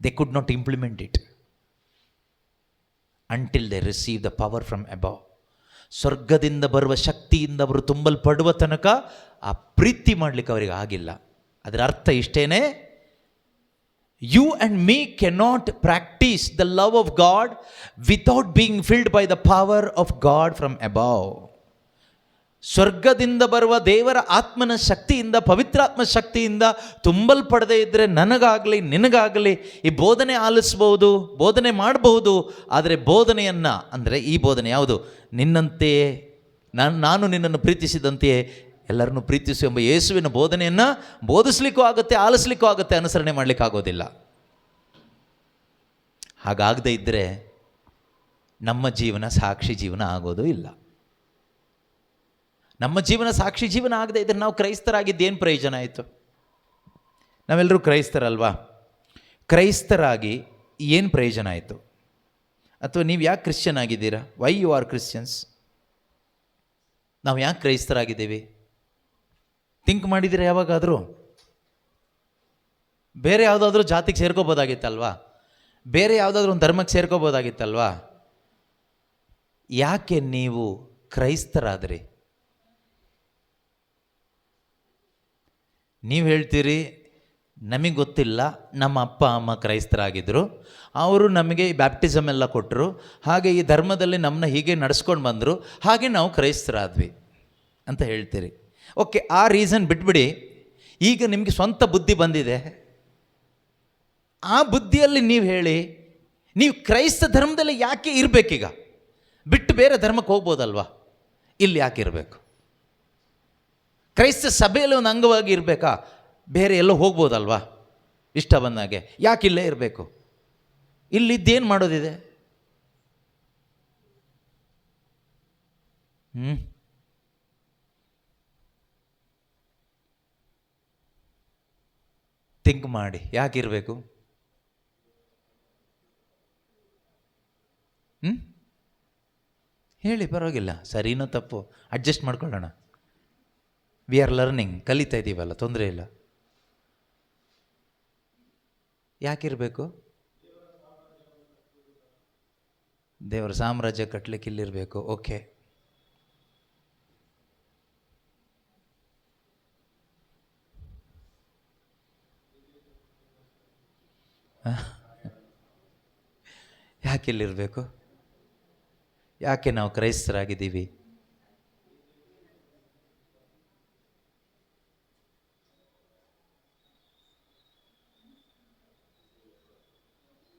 They could not implement it until they received the power from above. ಸ್ವರ್ಗದಿಂದ ಬರುವ ಶಕ್ತಿಯಿಂದ ಅವರು ತುಂಬಲ್ಪಡುವ ತನಕ ಆ ಪ್ರೀತಿ ಮಾಡಲಿಕ್ಕೆ ಅವರಿಗೆ ಆಗಿಲ್ಲ. ಅದರ ಅರ್ಥ ಇಷ್ಟೇನೆ, you and me cannot practice the love of God without being filled by the power of God from above. ಸ್ವರ್ಗದಿಂದ ಬರುವ ದೇವರ ಆತ್ಮನ ಶಕ್ತಿಯಿಂದ, ಪವಿತ್ರಾತ್ಮ ಶಕ್ತಿಯಿಂದ ತುಂಬಲ್ಪಡದೇ ಇದ್ದರೆ ನನಗಾಗಲಿ ನಿನಗಾಗಲಿ ಈ ಬೋಧನೆ ಆಲಿಸ್ಬೋದು, ಬೋಧನೆ ಮಾಡಬಹುದು. ಆದರೆ ಬೋಧನೆಯನ್ನು, ಅಂದರೆ ಈ ಬೋಧನೆ ಯಾವುದು? ನಿನ್ನಂತೆಯೇ ನಾನು ನಿನ್ನನ್ನು ಪ್ರೀತಿಸಿದಂತೆಯೇ ಎಲ್ಲರನ್ನೂ ಪ್ರೀತಿಸು ಎಂಬ ಯೇಸುವಿನ ಬೋಧನೆಯನ್ನು ಬೋಧಿಸ್ಲಿಕ್ಕೂ ಆಗುತ್ತೆ, ಆಲಿಸ್ಲಿಕ್ಕೂ ಆಗುತ್ತೆ, ಅನುಸರಣೆ ಮಾಡಲಿಕ್ಕಾಗೋದಿಲ್ಲ. ಹಾಗಾಗದೇ ಇದ್ದರೆ ನಮ್ಮ ಜೀವನ ಸಾಕ್ಷಿ ಜೀವನ ಆಗೋದು ಇಲ್ಲ. ನಮ್ಮ ಜೀವನ ಸಾಕ್ಷಿ ಜೀವನ ಆಗದೆ ಇದ್ದರೆ ನಾವು ಕ್ರೈಸ್ತರಾಗಿದ್ದೇನು ಪ್ರಯೋಜನ ಆಯಿತು? ನಾವೆಲ್ಲರೂ ಕ್ರೈಸ್ತರಲ್ವಾ? ಕ್ರೈಸ್ತರಾಗಿ ಏನು ಪ್ರಯೋಜನ ಆಯಿತು? ಅಥವಾ ನೀವು ಯಾಕೆ ಕ್ರಿಶ್ಚಿಯನ್ ಆಗಿದ್ದೀರಾ? Why you are Christians? ನಾವು ಯಾಕೆ ಕ್ರೈಸ್ತರಾಗಿದ್ದೀವಿ? ಥಿಂಕ್ ಮಾಡಿದ್ದೀರಾ ಯಾವಾಗಾದರೂ? ಬೇರೆ ಯಾವುದಾದ್ರೂ ಜಾತಿಗೆ ಸೇರ್ಕೋಬೋದಾಗಿತ್ತಲ್ವಾ? ಬೇರೆ ಯಾವುದಾದ್ರೂ ಒಂದು ಧರ್ಮಕ್ಕೆ ಸೇರ್ಕೋಬೋದಾಗಿತ್ತಲ್ವಾ? ಯಾಕೆ ನೀವು ಕ್ರೈಸ್ತರಾದ್ರಿ? ನೀವು ಹೇಳ್ತೀರಿ ನಮಗೆ ಗೊತ್ತಿಲ್ಲ, ನಮ್ಮ ಅಪ್ಪ ಅಮ್ಮ ಕ್ರೈಸ್ತರಾಗಿದ್ದರು, ಅವರು ನಮಗೆ ಬ್ಯಾಪ್ಟಿಸಮ್ ಎಲ್ಲ ಕೊಟ್ಟರು, ಹಾಗೆ ಈ ಧರ್ಮದಲ್ಲಿ ನಮ್ಮನ್ನ ಹೀಗೆ ನಡೆಸ್ಕೊಂಡು ಬಂದರು, ಹಾಗೆ ನಾವು ಕ್ರೈಸ್ತರಾದ್ವಿ ಅಂತ ಹೇಳ್ತೀರಿ. ಓಕೆ, ಆ ರೀಸನ್ ಬಿಟ್ಬಿಡಿ. ಈಗ ನಿಮಗೆ ಸ್ವಂತ ಬುದ್ಧಿ ಬಂದಿದೆ, ಆ ಬುದ್ಧಿಯಲ್ಲಿ ನೀವು ಹೇಳಿ, ನೀವು ಕ್ರೈಸ್ತ ಧರ್ಮದಲ್ಲಿ ಯಾಕೆ ಇರಬೇಕೀಗ? ಬಿಟ್ಟು ಬೇರೆ ಧರ್ಮಕ್ಕೆ ಹೋಗ್ಬೋದಲ್ವಾ? ಇಲ್ಲಿ ಯಾಕೆ ಇರಬೇಕು? ಕ್ರೈಸ್ತ ಸಭೆಯಲ್ಲಿ ಒಂದು ಅಂಗವಾಗಿ ಇರಬೇಕಾ? ಬೇರೆ ಎಲ್ಲೋ ಹೋಗ್ಬೋದಲ್ವಾ ಇಷ್ಟ ಬಂದಾಗೆ? ಯಾಕೆ ಇಲ್ಲೇ ಇರಬೇಕು? ಇಲ್ಲಿದ್ದೇನು ಮಾಡೋದಿದೆ? ಥಿಂಕ್ ಮಾಡಿ, ಯಾಕಿರಬೇಕು? ಹೇಳಿ, ಪರವಾಗಿಲ್ಲ, ಸರಿನೋ ತಪ್ಪು ಅಡ್ಜಸ್ಟ್ ಮಾಡ್ಕೊಳ್ಳೋಣ. ವಿ ಆರ್ ಲರ್ನಿಂಗ್, ಕಲಿತಾ ಇದ್ದೀವಲ್ಲ, ತೊಂದರೆ ಇಲ್ಲ. ಯಾಕಿರಬೇಕು? ದೇವರ ಸಾಮ್ರಾಜ್ಯ ಕಟ್ಟಲಿಕ್ಕೆ ಇಲ್ಲಿರಬೇಕು. ಓಕೆ, ಯಾಕೆ ಇಲ್ಲಿರಬೇಕು? ಯಾಕೆ ನಾವು ಕ್ರೈಸ್ತರಾಗಿದ್ದೀವಿ?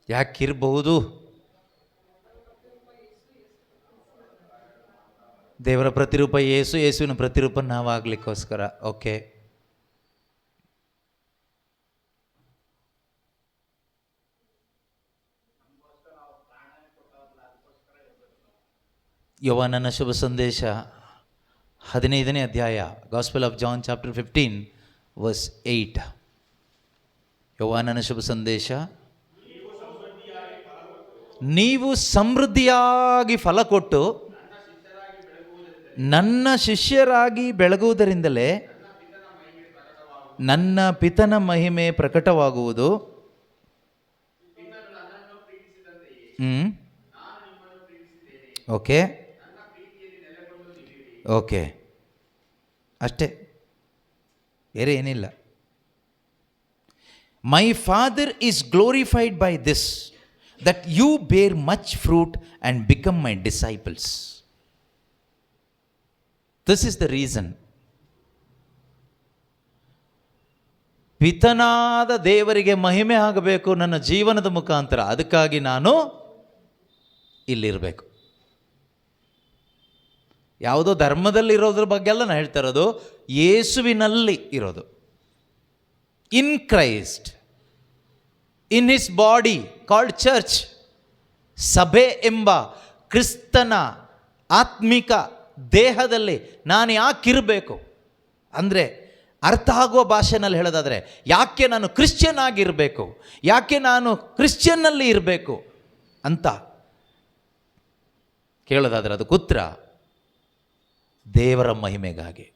ಯಾಕಿರಬಹುದು? ದೇವರ ಪ್ರತಿರೂಪ ಯೇಸು, ಯೇಸುವಿನ ಪ್ರತಿರೂಪ ನಾವಾಗಲಿಕ್ಕೋಸ್ಕರ. ಓಕೆ, ಯೋಹಾನನ ಶುಭ ಸಂದೇಶ 15ನೇ ಅಧ್ಯಾಯ, Gospel of John chapter 15 verse 8. ಯೋಹಾನನ ಶುಭ ಸಂದೇಶ, ನೀವು ಸಮೃದ್ಧಿಯಾಗಿ ಫಲ ಕೊಟ್ಟು ನನ್ನ ಶಿಷ್ಯರಾಗಿ ಬೆಳಗುವುದರಿಂದಲೇ ನನ್ನ ಪಿತನ ಮಹಿಮೆ ಪ್ರಕಟವಾಗುವುದು. ಓಕೆ ಓಕೆ, ಅಷ್ಟೇ, ಬೇರೆ ಏನಿಲ್ಲ. My father is glorified by this, that you bear much fruit and become my disciples. This is the reason. ಪಿತನಾದ ದೇವರಿಗೆ ಮಹಿಮೆ ಆಗಬೇಕು ನನ್ನ ಜೀವನದ ಮುಖಾಂತರ, ಅದಕ್ಕಾಗಿ ನಾನು ಇಲ್ಲಿರಬೇಕು. ಯಾವುದೋ ಧರ್ಮದಲ್ಲಿ ಇರೋದ್ರ ಬಗ್ಗೆ ಎಲ್ಲ ನಾನು ಹೇಳ್ತಾ ಇರೋದು, ಯೇಸುವಿನಲ್ಲಿ ಇರೋದು. ಇನ್ Christ, in his body called church. ಸಭೆ ಎಂಬ ಕ್ರಿಸ್ತನ ಆತ್ಮಿಕ ದೇಹದಲ್ಲಿ ನಾನು ಯಾಕಿರಬೇಕು ಅಂದರೆ, ಅರ್ಥ ಆಗುವ ಭಾಷೆನಲ್ಲಿ ಹೇಳೋದಾದರೆ, ಯಾಕೆ ನಾನು ಕ್ರಿಶ್ಚಿಯನ್ ಆಗಿರಬೇಕು, ಯಾಕೆ ನಾನು ಕ್ರಿಶ್ಚಿಯನ್ನಲ್ಲಿ ಇರಬೇಕು ಅಂತ ಕೇಳೋದಾದರೆ ಅದಕ್ಕೆ ಉತ್ತರ ದೇವರ ಮಹಿಮೆಗಾಗಿ.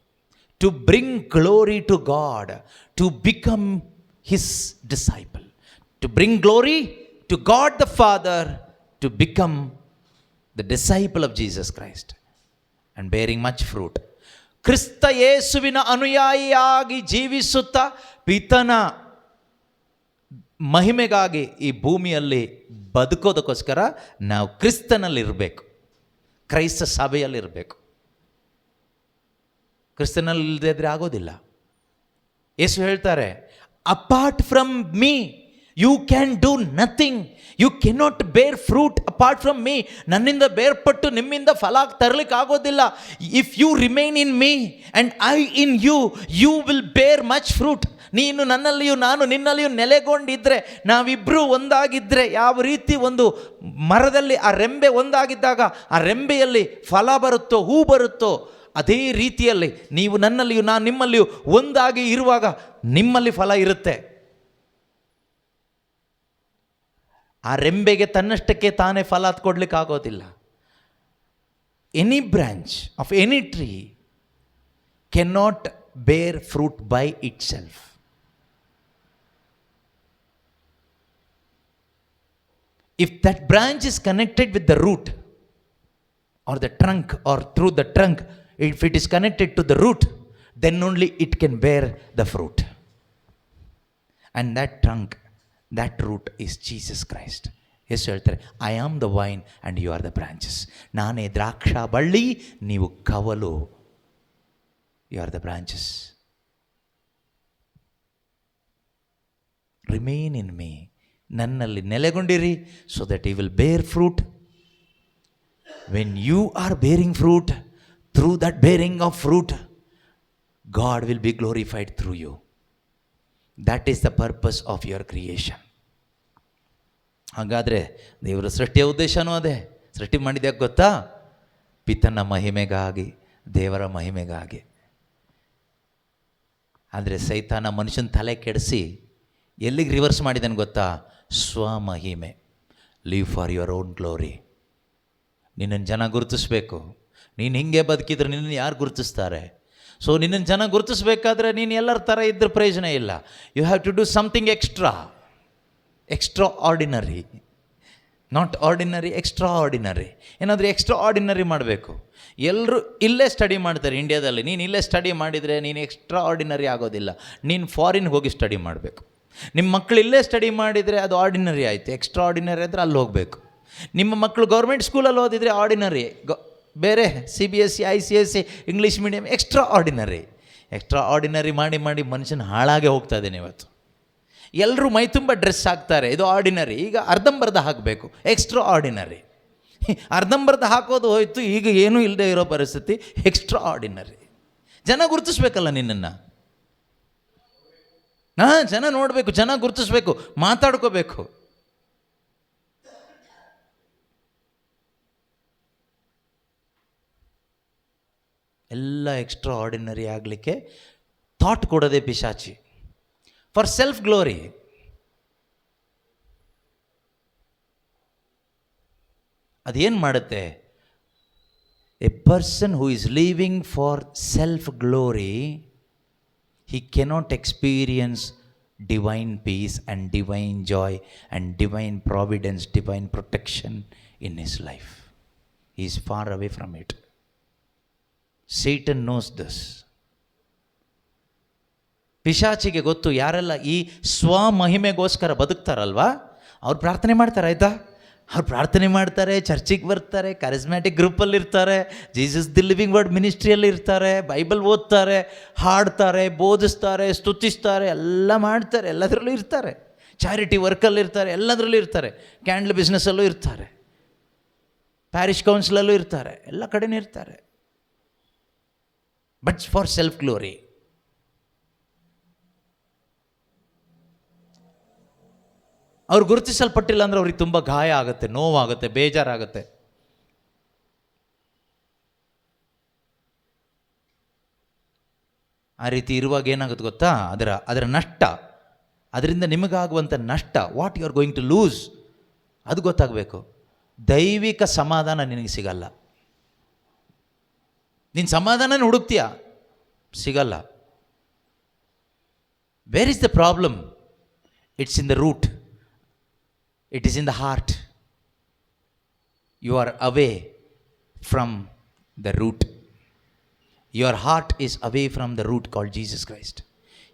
To bring glory to God, to become his disciple. To bring glory to God the Father, to become the disciple of Jesus Christ and bearing much fruit. ಕ್ರಿಸ್ತ ಯೇಸುವಿನ ಅನುಯಾಯಿಯಾಗಿ ಜೀವಿಸುತ್ತಾ ಪಿತನ ಮಹಿಮೆಗಾಗಿ ಈ ಭೂಮಿಯಲ್ಲಿ ಬದುಕೋದಕ್ಕೋಸ್ಕರ ನಾವು ಕ್ರಿಸ್ತನಲ್ಲಿರಬೇಕು, ಕ್ರೈಸ್ತ ಸಭೆಯಲ್ಲಿರಬೇಕು. ಕ್ರಿಸ್ತನಲ್ಲಿ ಇಲ್ಲದೇ ಇದ್ರೆ ಆಗೋದಿಲ್ಲ. ಯೇಸು ಹೇಳ್ತಾರೆ, apart from me you can do nothing. You cannot bear fruit apart from me. ನನ್ನಿಂದ ಬೇರ್ಪಟ್ಟು ನಿಮ್ಮಿಂದ ಫಲ ತರಲಿಕ್ಕೆ ಆಗೋದಿಲ್ಲ. If you remain in me and I in you, you will bear much fruit. ನೀನು ನನ್ನಲ್ಲಿಯೂ ನಾನು ನಿನ್ನಲ್ಲಿಯೂ ನೆಲೆಗೊಂಡಿದ್ದರೆ, ನಾವಿಬ್ಬರೂ ಒಂದಾಗಿದ್ದರೆ, ಯಾವ ರೀತಿ ಒಂದು ಮರದಲ್ಲಿ ಆ ರೆಂಬೆ ಒಂದಾಗಿದ್ದಾಗ ಆ ರೆಂಬೆಯಲ್ಲಿ ಫಲ ಬರುತ್ತೋ, ಹೂ ಬರುತ್ತೋ, ಅದೇ ರೀತಿಯಲ್ಲಿ ನೀವು ನನ್ನಲ್ಲಿಯೂ ನಾನು ನಿಮ್ಮಲ್ಲಿಯೂ ಒಂದಾಗಿ ಇರುವಾಗ ನಿಮ್ಮಲ್ಲಿ ಫಲ ಇರುತ್ತೆ. ಆ ರೆಂಬೆಗೆ ತನ್ನಷ್ಟಕ್ಕೆ ತಾನೇ ಫಲ ಕೊಡ್ಲಿಕ್ಕೆ ಆಗೋದಿಲ್ಲ. Any branch of any tree can not bear fruit by itself. If that branch is connected with the root or the trunk or through the trunk, if it is connected to the root, then only it can bear the fruit. And that trunk, that root is Jesus Christ. ಎಷ್ಟು ಹೇಳ್ತಾರೆ, I am the vine and you are the branches. ನಾನೇ ದ್ರಾಕ್ಷಾ ಬಳ್ಳಿ, ನೀವು ಕವಲು. You are the branches. Remain in me, ನನ್ನಲ್ಲಿ ನೆಲೆಗೊಂಡಿರಿ, so that you will bear fruit. When you are bearing fruit, through that bearing of fruit, God will be glorified through you. That is the purpose of your creation. ಹಾಗಾದರೆ ದೇವರ ಸೃಷ್ಟಿಯ ಉದ್ದೇಶನೂ ಅದೇ. ಸೃಷ್ಟಿ ಮಾಡಿದ್ಯಾಕೆ ಗೊತ್ತಾ? ಪಿತನ ಮಹಿಮೆಗಾಗಿ, ದೇವರ ಮಹಿಮೆಗಾಗಿ. ಆದರೆ ಸೈತಾನ ಮನುಷ್ಯನ ತಲೆ ಕೆಡಿಸಿ ಎಲ್ಲಿಗೆ ರಿವರ್ಸ್ ಮಾಡಿದ್ದಾನೆ ಗೊತ್ತಾ? ಸ್ವಮಹಿಮೆ. Live for your own glory. ನಿನ್ನನ್ನು ಜನ ಗುರುತಿಸ್ಬೇಕು. ನೀನು ಹಿಂಗೆ ಬದುಕಿದ್ರೆ ನಿನ್ನನ್ನು ಯಾರು ಗುರುತಿಸ್ತಾರೆ? ಸೊ ನಿನ್ನನ್ನು ಜನ ಗುರುತಿಸ್ಬೇಕಾದ್ರೆ ನೀನು ಎಲ್ಲರ ಥರ ಇದ್ದರೆ ಪ್ರಯೋಜನ ಇಲ್ಲ. You have to do something extraordinary. Not ordinary, extraordinary. ಏನಾದರೂ ಎಕ್ಸ್ಟ್ರಾ ಆರ್ಡಿನರಿ ಮಾಡಬೇಕು. ಎಲ್ಲರೂ ಇಲ್ಲೇ ಸ್ಟಡಿ ಮಾಡ್ತಾರೆ ಇಂಡಿಯಾದಲ್ಲಿ. ನೀನು ಇಲ್ಲೇ ಸ್ಟಡಿ ಮಾಡಿದರೆ ನೀನು ಎಕ್ಸ್ಟ್ರಾ ಆರ್ಡಿನರಿ ಆಗೋದಿಲ್ಲ. ನೀನು ಫಾರಿನ್ಗೆ ಹೋಗಿ ಸ್ಟಡಿ ಮಾಡಬೇಕು. ನಿಮ್ಮ ಮಕ್ಕಳು ಇಲ್ಲೇ ಸ್ಟಡಿ ಮಾಡಿದರೆ ಅದು ಆರ್ಡಿನರಿ ಆಯಿತು. ಎಕ್ಸ್ಟ್ರಾ ಆರ್ಡಿನರಿ ಅಂದರೆ ಅಲ್ಲಿ ಹೋಗಬೇಕು. ನಿಮ್ಮ ಮಕ್ಕಳು ಗೌರ್ಮೆಂಟ್ ಸ್ಕೂಲಲ್ಲಿ ಓದಿದರೆ ಆರ್ಡಿನರಿ. ಬೇರೆ CBSE, ICSE, English medium, extra ordinary ಮಾಡಿ ಮನುಷ್ಯನ ಹಾಳಾಗೆ ಹೋಗ್ತಾ ಇದ್ದೇನೆ ಇವತ್ತು. ಎಲ್ಲರೂ ಮೈ ತುಂಬ ಡ್ರೆಸ್ ಹಾಕ್ತಾರೆ, ಇದು ಆರ್ಡಿನರಿ. ಈಗ ಅರ್ಧಂಬರ್ಧ ಹಾಕಬೇಕು, ಎಕ್ಸ್ಟ್ರಾ ಆರ್ಡಿನರಿ. ಅರ್ಧಂಬರ್ಧ ಹಾಕೋದು ಹೋಯ್ತು, ಈಗ ಏನೂ ಇಲ್ಲದೆ ಇರೋ ಪರಿಸ್ಥಿತಿ, ಎಕ್ಸ್ಟ್ರಾ ಆರ್ಡಿನರಿ. ಜನ ಗುರುತಿಸ್ಬೇಕಲ್ಲ ನಿನ್ನನ್ನು. ಜನ ನೋಡಬೇಕು, ಜನ ಗುರುತಿಸ್ಬೇಕು, ಮಾತಾಡ್ಕೋಬೇಕು. ಎಲ್ಲ ಎಕ್ಸ್ಟ್ರಾ ಆರ್ಡಿನರಿ ಆಗಲಿಕ್ಕೆ ಥಾಟ್ ಕೊಡೋದೇ ಪಿಶಾಚಿ. For self glory. ಅದೇನು ಮಾಡುತ್ತೆ? A person who is living for self glory, he cannot experience divine peace and divine joy and divine providence, divine protection in his life. He is far away from it. Satan knows this. ಪಿಶಾಚಿಗೆ ಗೊತ್ತು. ಯಾರೆಲ್ಲ ಈ ಸ್ವಮಹಿಮೆಗೋಸ್ಕರ ಬದುಕ್ತಾರಲ್ವಾ, ಅವ್ರು ಪ್ರಾರ್ಥನೆ ಮಾಡ್ತಾರೆ. ಆಯಿತಾ? ಅವ್ರು ಪ್ರಾರ್ಥನೆ ಮಾಡ್ತಾರೆ, ಚರ್ಚಿಗೆ ಬರ್ತಾರೆ, ಕರಿಸ್ಮ್ಯಾಟಿಕ್ ಗ್ರೂಪಲ್ಲಿರ್ತಾರೆ, ಜೀಸಸ್ ದಿ ಲಿವಿಂಗ್ ವರ್ಡ್ ಮಿನಿಸ್ಟ್ರಿಯಲ್ಲಿ ಇರ್ತಾರೆ, ಬೈಬಲ್ ಓದ್ತಾರೆ, ಹಾಡ್ತಾರೆ, ಬೋಧಿಸ್ತಾರೆ, ಸ್ತುತಿಸ್ತಾರೆ, ಎಲ್ಲ ಮಾಡ್ತಾರೆ, ಎಲ್ಲದರಲ್ಲೂ ಇರ್ತಾರೆ. ಚಾರಿಟಿ ವರ್ಕಲ್ಲಿ ಇರ್ತಾರೆ, ಎಲ್ಲದರಲ್ಲೂ ಇರ್ತಾರೆ. ಕ್ಯಾಂಡಲ್ ಬಿಸ್ನೆಸ್ಸಲ್ಲೂ ಇರ್ತಾರೆ, ಪ್ಯಾರಿಷ್ ಕೌನ್ಸಿಲಲ್ಲೂ ಇರ್ತಾರೆ, ಎಲ್ಲ ಕಡೆನೂ ಇರ್ತಾರೆ. But for self glory. ಅವ್ರು ಗುರುತಿಸಲ್ಪಟ್ಟಿಲ್ಲ ಅಂದರೆ ಅವ್ರಿಗೆ ತುಂಬ ಗಾಯ ಆಗುತ್ತೆ, ನೋವಾಗುತ್ತೆ, ಬೇಜಾರಾಗುತ್ತೆ. ಆ ರೀತಿ ಇರುವಾಗ ಏನಾಗುತ್ತೆ ಗೊತ್ತಾ? ಅದರ ನಷ್ಟ, ಅದರಿಂದ ನಿಮಗಾಗುವಂಥ ನಷ್ಟ, what you are going to lose, ಅದು ಗೊತ್ತಾಗಬೇಕು. ದೈವಿಕ ಸಮಾಧಾನ ನಿನಗೆ ಸಿಗಲ್ಲ. ನೀನು ಸಮಾಧಾನ ಹುಡುಕ್ತೀಯ, ಸಿಗಲ್ಲ. Where is the problem? It's in the root. It is in the heart. You are away from the root. Your heart is away from the root called Jesus Christ.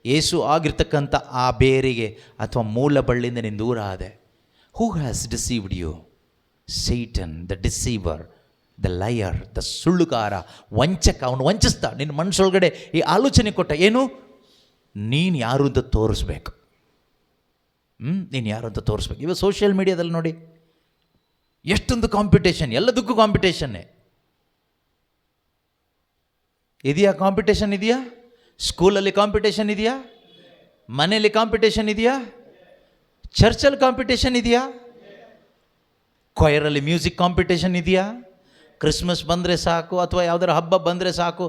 ಯೇಸು ಆಗಿರ್ತಕ್ಕಂಥ ಆ ಬೇರಿಗೆ ಅಥವಾ ಮೂಲ ಬಳ್ಳಿಯಿಂದ ನೀನು ದೂರ ಆದೆ. Who has deceived you? Satan, the deceiver, the liar, the ಸುಳ್ಳುಗಾರ, ವಂಚಕ. ಅವನು ವಂಚಿಸ್ತಾ ನಿನ್ನ ಮನಸ್ಸೊಳಗಡೆ ಈ ಆಲೋಚನೆ ಕೊಟ್ಟ, ಏನು? ನೀನು ಯಾರು ಅಂತ ತೋರಿಸ್ಬೇಕು. ನೀನು ಯಾರು ಅಂತ ತೋರಿಸ್ಬೇಕು. ಇವಾಗ ಸೋಷಿಯಲ್ ಮೀಡಿಯಾದಲ್ಲಿ ನೋಡಿ ಎಷ್ಟೊಂದು ಕಾಂಪಿಟೇಷನ್, ಎಲ್ಲದಕ್ಕೂ ಕಾಂಪಿಟೇಷನ್ನೇ ಇದೆಯಾ? ಕಾಂಪಿಟೇಷನ್ ಇದೆಯಾ? ಸ್ಕೂಲಲ್ಲಿ ಕಾಂಪಿಟೇಷನ್ ಇದೆಯಾ? ಮನೆಯಲ್ಲಿ ಕಾಂಪಿಟೇಷನ್ ಇದೆಯಾ? ಚರ್ಚಲ್ಲಿ ಕಾಂಪಿಟೇಷನ್ ಇದೆಯಾ? ಕೊಯರಲ್ಲಿ ಮ್ಯೂಸಿಕ್ ಕಾಂಪಿಟೇಷನ್ ಇದೆಯಾ? ಕ್ರಿಸ್ಮಸ್ ಬಂದರೆ ಸಾಕು, ಅಥವಾ ಯಾವುದಾದ್ರು ಹಬ್ಬ ಬಂದರೆ ಸಾಕು,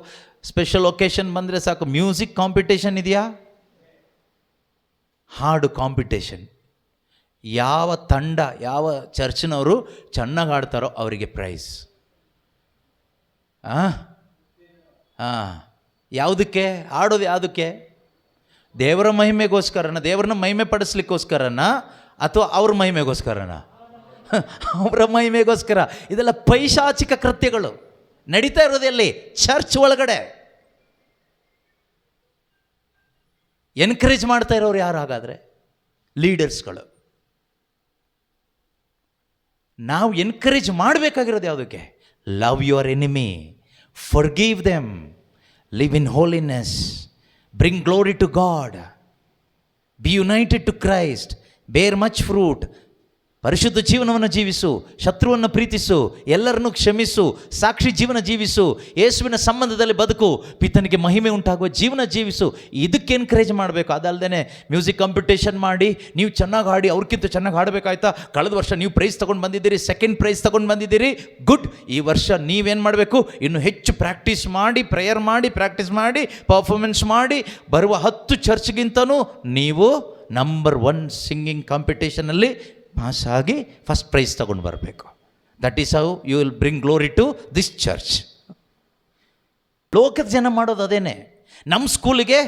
ಸ್ಪೆಷಲ್ ಒಕೇಶನ್ ಬಂದರೆ ಸಾಕು, ಮ್ಯೂಸಿಕ್ ಕಾಂಪಿಟೇಷನ್ ಇದೆಯಾ? ಹಾಡು ಕಾಂಪಿಟೇಷನ್. ಯಾವ ತಂಡ, ಯಾವ ಚರ್ಚ್ನವರು ಚೆನ್ನಾಗಿ ಹಾಡ್ತಾರೋ ಅವರಿಗೆ ಪ್ರೈಸ್. ಯಾವುದಕ್ಕೆ ಹಾಡೋದು? ಯಾವುದಕ್ಕೆ? ದೇವರ ಮಹಿಮೆಗೋಸ್ಕರನ, ದೇವರನ್ನ ಮಹಿಮೆ ಪಡಿಸ್ಲಿಕ್ಕೋಸ್ಕರನ, ಅಥವಾ ಅವ್ರ ಮಹಿಮೆಗೋಸ್ಕರನ? ಅವರ ಮಹಿಮೆಗೋಸ್ಕರ. ಇದೆಲ್ಲ ಪೈಶಾಚಿಕ ಕೃತ್ಯಗಳು ನಡೀತಾ ಇರೋದೆಲ್ಲಿ? ಚರ್ಚ್ ಒಳಗಡೆ. ಎನ್ಕರೇಜ್ ಮಾಡ್ತಾ ಇರೋರು ಯಾರು ಹಾಗಾದರೆ? ಲೀಡರ್ಸ್ಗಳು. ನಾವು ಎನ್ಕರೇಜ್ ಮಾಡಬೇಕಾಗಿರೋದು ಯಾವುದಕ್ಕೆ? Love your enemy, forgive them, live in holiness, bring glory to God, be united to Christ, bear much fruit. ಪರಿಶುದ್ಧ ಜೀವನವನ್ನು ಜೀವಿಸು, ಶತ್ರುವನ್ನು ಪ್ರೀತಿಸು, ಎಲ್ಲರನ್ನೂ ಕ್ಷಮಿಸು, ಸಾಕ್ಷಿ ಜೀವನ ಜೀವಿಸು, ಯೇಸುವಿನ ಸಂಬಂಧದಲ್ಲಿ ಬದುಕು, ಪಿತನಿಗೆ ಮಹಿಮೆ ಉಂಟಾಗುವ ಜೀವನ ಜೀವಿಸು. ಇದಕ್ಕೆ ಎನ್ಕರೇಜ್ ಮಾಡಬೇಕು. ಅದಲ್ಲದೆ ಮ್ಯೂಸಿಕ್ ಕಾಂಪಿಟೇಷನ್ ಮಾಡಿ ನೀವು ಚೆನ್ನಾಗಿ ಹಾಡಿ ಅವ್ರಿಗಿಂತ ಚೆನ್ನಾಗಿ ಹಾಡಬೇಕಾಯ್ತಾ? ಕಳೆದ ವರ್ಷ ನೀವು ಪ್ರೈಸ್ ತೊಗೊಂಡು ಬಂದಿದ್ದೀರಿ, ಸೆಕೆಂಡ್ ಪ್ರೈಸ್ ತೊಗೊಂಡು ಬಂದಿದ್ದೀರಿ, ಗುಡ್. ಈ ವರ್ಷ ನೀವೇನು ಮಾಡಬೇಕು? ಇನ್ನು ಹೆಚ್ಚು ಪ್ರಾಕ್ಟೀಸ್ ಮಾಡಿ, ಪ್ರೇಯರ್ ಮಾಡಿ, ಪ್ರಾಕ್ಟೀಸ್ ಮಾಡಿ, ಪರ್ಫಾರ್ಮೆನ್ಸ್ ಮಾಡಿ, ಬರುವ 10 ಚರ್ಚ್ಗಿಂತನೂ ನೀವು ನಂಬರ್ 1 ಸಿಂಗಿಂಗ್ ಕಾಂಪಿಟೇಷನಲ್ಲಿ ಪಾಸ್ ಆಗಿ ಫಸ್ಟ್ ಪ್ರೈಸ್ ತಗೊಂಡು ಬರಬೇಕು. That is how you will bring glory to this church. ಲೋಕದ ಜನ ಮಾಡೋದು ಅದೇನೆ. ನಮ್ಮ ಸ್ಕೂಲಿಗೆ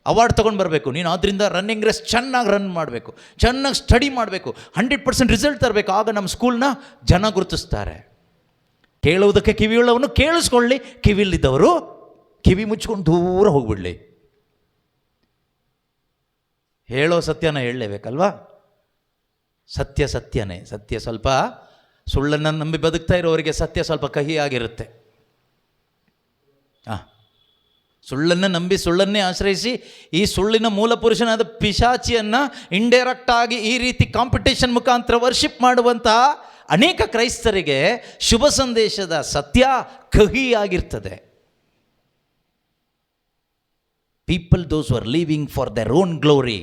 ಅವಾರ್ಡ್ ತೊಗೊಂಡು ಬರಬೇಕು, ನೀನು ಆದ್ದರಿಂದ ರನ್ನಿಂಗ್ ರೇಸ್ ಚೆನ್ನಾಗಿ ರನ್ ಮಾಡಬೇಕು, ಚೆನ್ನಾಗಿ ಸ್ಟಡಿ ಮಾಡಬೇಕು, 100% ರಿಸಲ್ಟ್ ತರಬೇಕು, ಆಗ ನಮ್ಮ ಸ್ಕೂಲ್ನ ಜನ ಗುರುತಿಸ್ತಾರೆ. ಕೇಳುವುದಕ್ಕೆ ಕಿವಿಯುಳ್ಳವನು ಕೇಳಿಸ್ಕೊಳ್ಳಿ, ಕಿವಿಲಿದ್ದವರು ಕಿವಿ ಮುಚ್ಕೊಂಡು ದೂರ ಹೋಗ್ಬಿಡಲಿ. ಹೇಳೋ ಸತ್ಯನ ಹೇಳಲೇಬೇಕಲ್ವಾ? ಸತ್ಯ ಸತ್ಯನೇ. ಸತ್ಯ ಸ್ವಲ್ಪ, ಸುಳ್ಳನ್ನು ನಂಬಿ ಬದುಕ್ತಾ ಇರೋವರಿಗೆ ಸತ್ಯ ಸ್ವಲ್ಪ ಕಹಿಯಾಗಿರುತ್ತೆ. ಸುಳ್ಳನ್ನು ನಂಬಿ, ಸುಳ್ಳನ್ನೇ ಆಶ್ರಯಿಸಿ, ಈ ಸುಳ್ಳಿನ ಮೂಲ ಪುರುಷನಾದ ಪಿಶಾಚಿಯನ್ನು ಇಂಡೈರೆಕ್ಟ್ ಆಗಿ ಈ ರೀತಿ ಕಾಂಪಿಟೇಷನ್ ಮುಖಾಂತರ ವರ್ಷಿಪ್ ಮಾಡುವಂತಹ ಅನೇಕ ಕ್ರೈಸ್ತರಿಗೆ ಶುಭ ಸಂದೇಶದ ಸತ್ಯ ಕಹಿಯಾಗಿರ್ತದೆ. People those are living for their own glory.